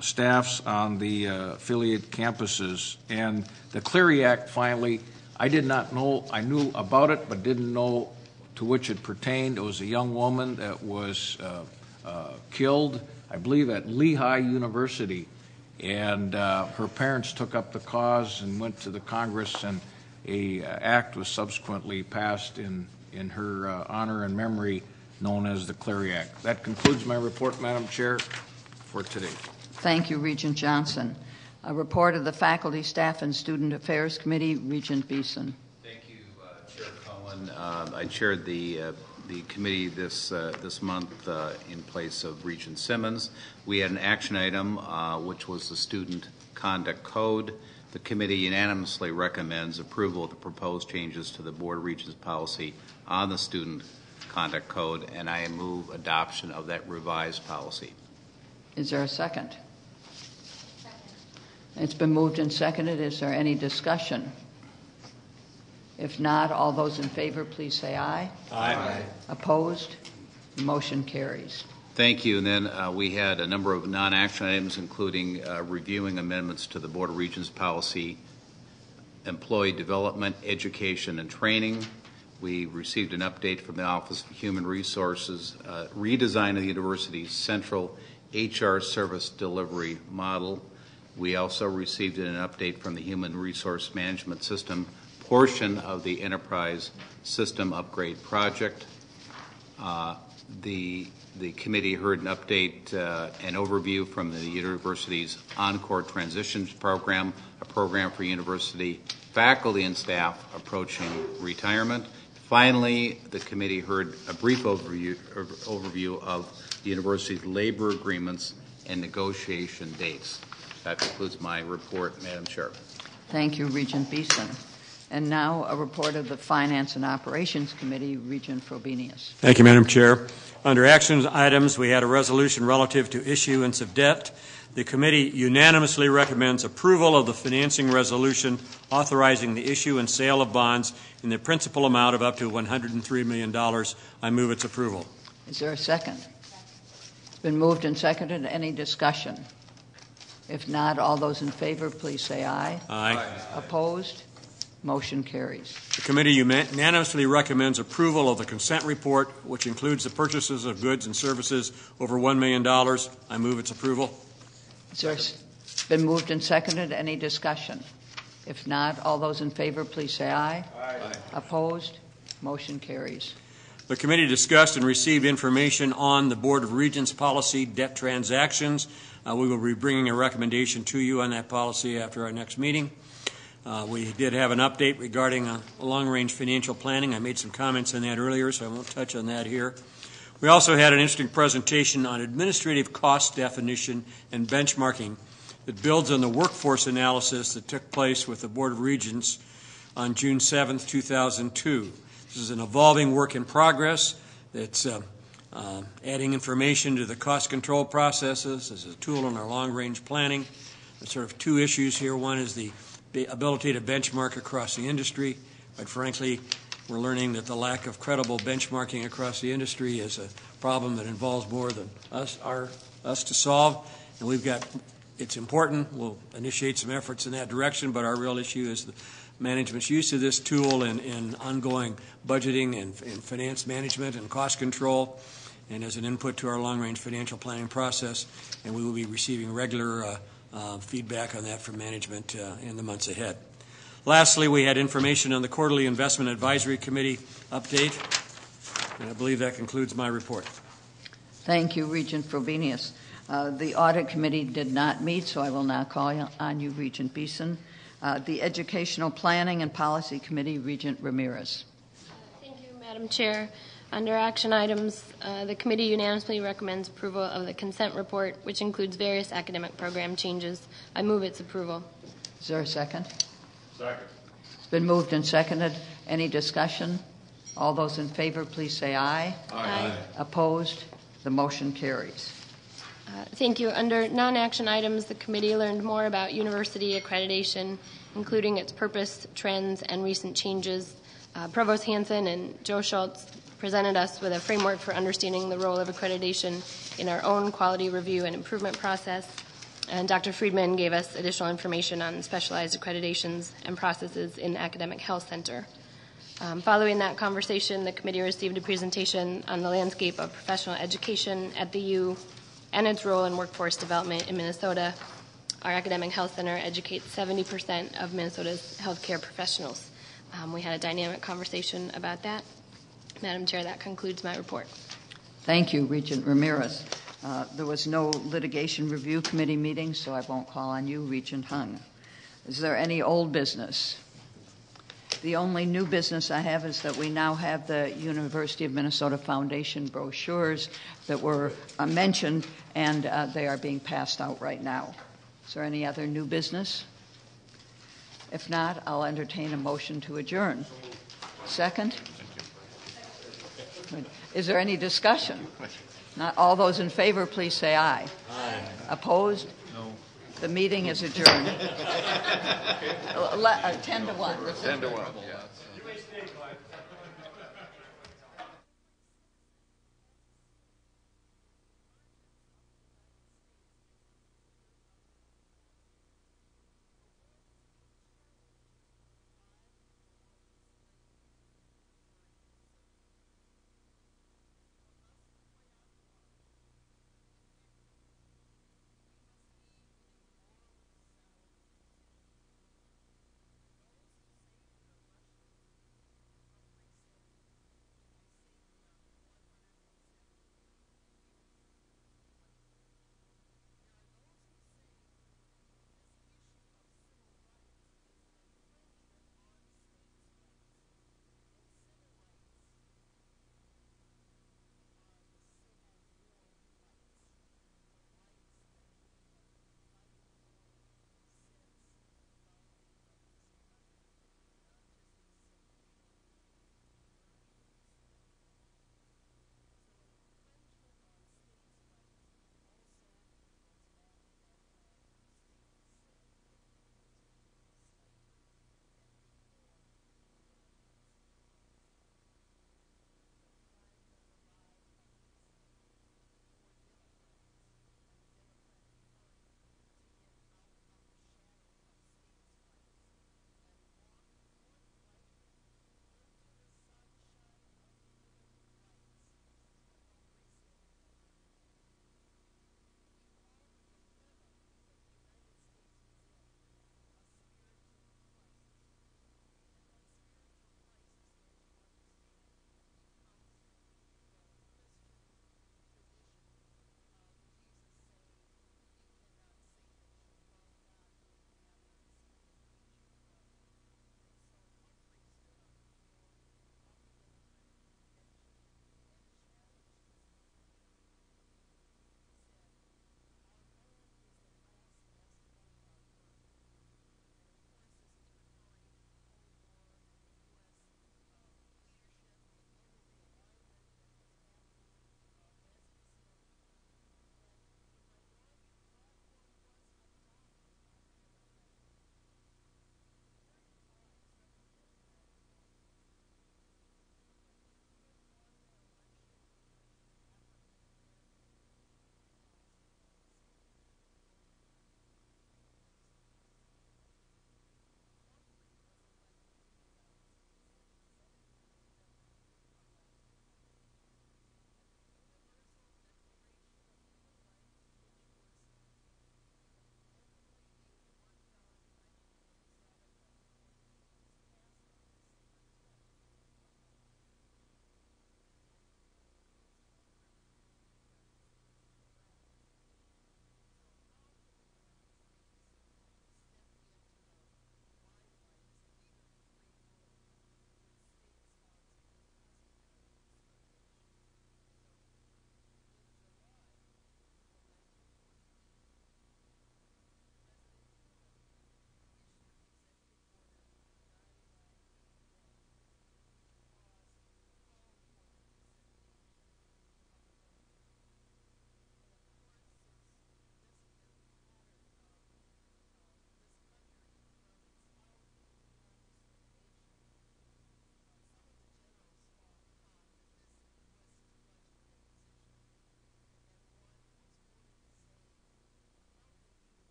staffs on the affiliate campuses. And the Clery Act, finally, I did not know, I knew about it, but didn't know to which it pertained. It was a young woman that was killed, I believe, at Lehigh University. And her parents took up the cause and went to the Congress, and a act was subsequently passed in her honor and memory, known as the Clery Act. That concludes my report, Madam Chair, for today. Thank you, Regent Johnson. A report of the Faculty, Staff, and Student Affairs Committee, Regent Beeson. Thank you, Chair Cohen. I chaired the committee this month in place of Regent Simmons. We had an action item, which was the Student Conduct Code. The committee unanimously recommends approval of the proposed changes to the Board of Regents policy on the Student Conduct Code, and I move adoption of that revised policy. Is there a second? It's been moved and seconded. Is there any discussion? If not, all those in favor, please say aye. Aye. Opposed? Motion carries. Thank you. And then we had a number of non-action items, including reviewing amendments to the Board of Regents policy, employee development, education, and training. We received an update from the Office of Human Resources, redesign of the university's central HR service delivery model. We also received an update from the Human Resource Management System portion of the enterprise system upgrade project. The committee heard an update, an overview from the university's Encore Transitions Program, a program for university faculty and staff approaching retirement. Finally, the committee heard a brief overview of the university's labor agreements and negotiation dates. That concludes my report, Madam Chair. Thank you, Regent Beeson. And now a report of the Finance and Operations Committee, Regent Frobenius. Thank you, Madam Chair. Under action items, we had a resolution relative to issuance of debt. The committee unanimously recommends approval of the financing resolution authorizing the issue and sale of bonds in the principal amount of up to $103 million. I move its approval. Is there a second? It's been moved and seconded. Any discussion? If not, all those in favor, please say aye. Aye. Opposed? Motion carries. The committee unanimously recommends approval of the consent report, which includes the purchases of goods and services over $1 million. I move its approval. It's been moved and seconded. Any discussion? If not, all those in favor, please say aye. Aye. Opposed? Motion carries. The committee discussed and received information on the Board of Regents policy debt transactions. We will be bringing a recommendation to you on that policy after our next meeting. We did have an update regarding long-range financial planning. I made some comments on that earlier, so I won't touch on that here. We also had an interesting presentation on administrative cost definition and benchmarking that builds on the workforce analysis that took place with the Board of Regents on June 7th, 2002. This is an evolving work in progress that's adding information to the cost control processes as a tool in our long-range planning. There's sort of two issues here. One is the ability to benchmark across the industry. But frankly, we're learning that the lack of credible benchmarking across the industry is a problem that involves more than us to solve. And it's important. We'll initiate some efforts in that direction, but our real issue is the management's use of this tool in ongoing budgeting and finance management and cost control, and as an input to our long-range financial planning process. And we will be receiving regular feedback on that from management in the months ahead. Lastly, we had information on the Quarterly Investment Advisory Committee update, and I believe that concludes my report. Thank you, Regent Frobenius. The Audit Committee did not meet, so I will now call on you, Regent Beeson. The Educational Planning and Policy Committee, Regent Ramirez. Thank you, Madam Chair. Under action items, the committee unanimously recommends approval of the consent report, which includes various academic program changes. I move its approval. Is there a second? Second. It's been moved and seconded. Any discussion? All those in favor, please say aye. Aye. Opposed? The motion carries. Thank you. Under non-action items, the committee learned more about university accreditation, including its purpose, trends, and recent changes. Provost Hansen and Joe Schultz presented us with a framework for understanding the role of accreditation in our own quality review and improvement process. And Dr. Friedman gave us additional information on specialized accreditations and processes in the Academic Health Center. Following that conversation, the committee received a presentation on the landscape of professional education at the U and its role in workforce development in Minnesota. Our Academic Health Center educates 70% of Minnesota's healthcare professionals. We had a dynamic conversation about that. Madam Chair, that concludes my report. Thank you, Regent Ramirez. There was no litigation review committee meeting, so I won't call on you, Regent Hung. Is there any old business? The only new business I have is that we now have the University of Minnesota Foundation brochures that were mentioned, and they are being passed out right now. Is there any other new business? If not, I'll entertain a motion to adjourn. Second? Is there any discussion? Not all those in favor, please say aye. Aye. Opposed? No. The meeting is adjourned. 10 to 1. 10 to 1, yeah.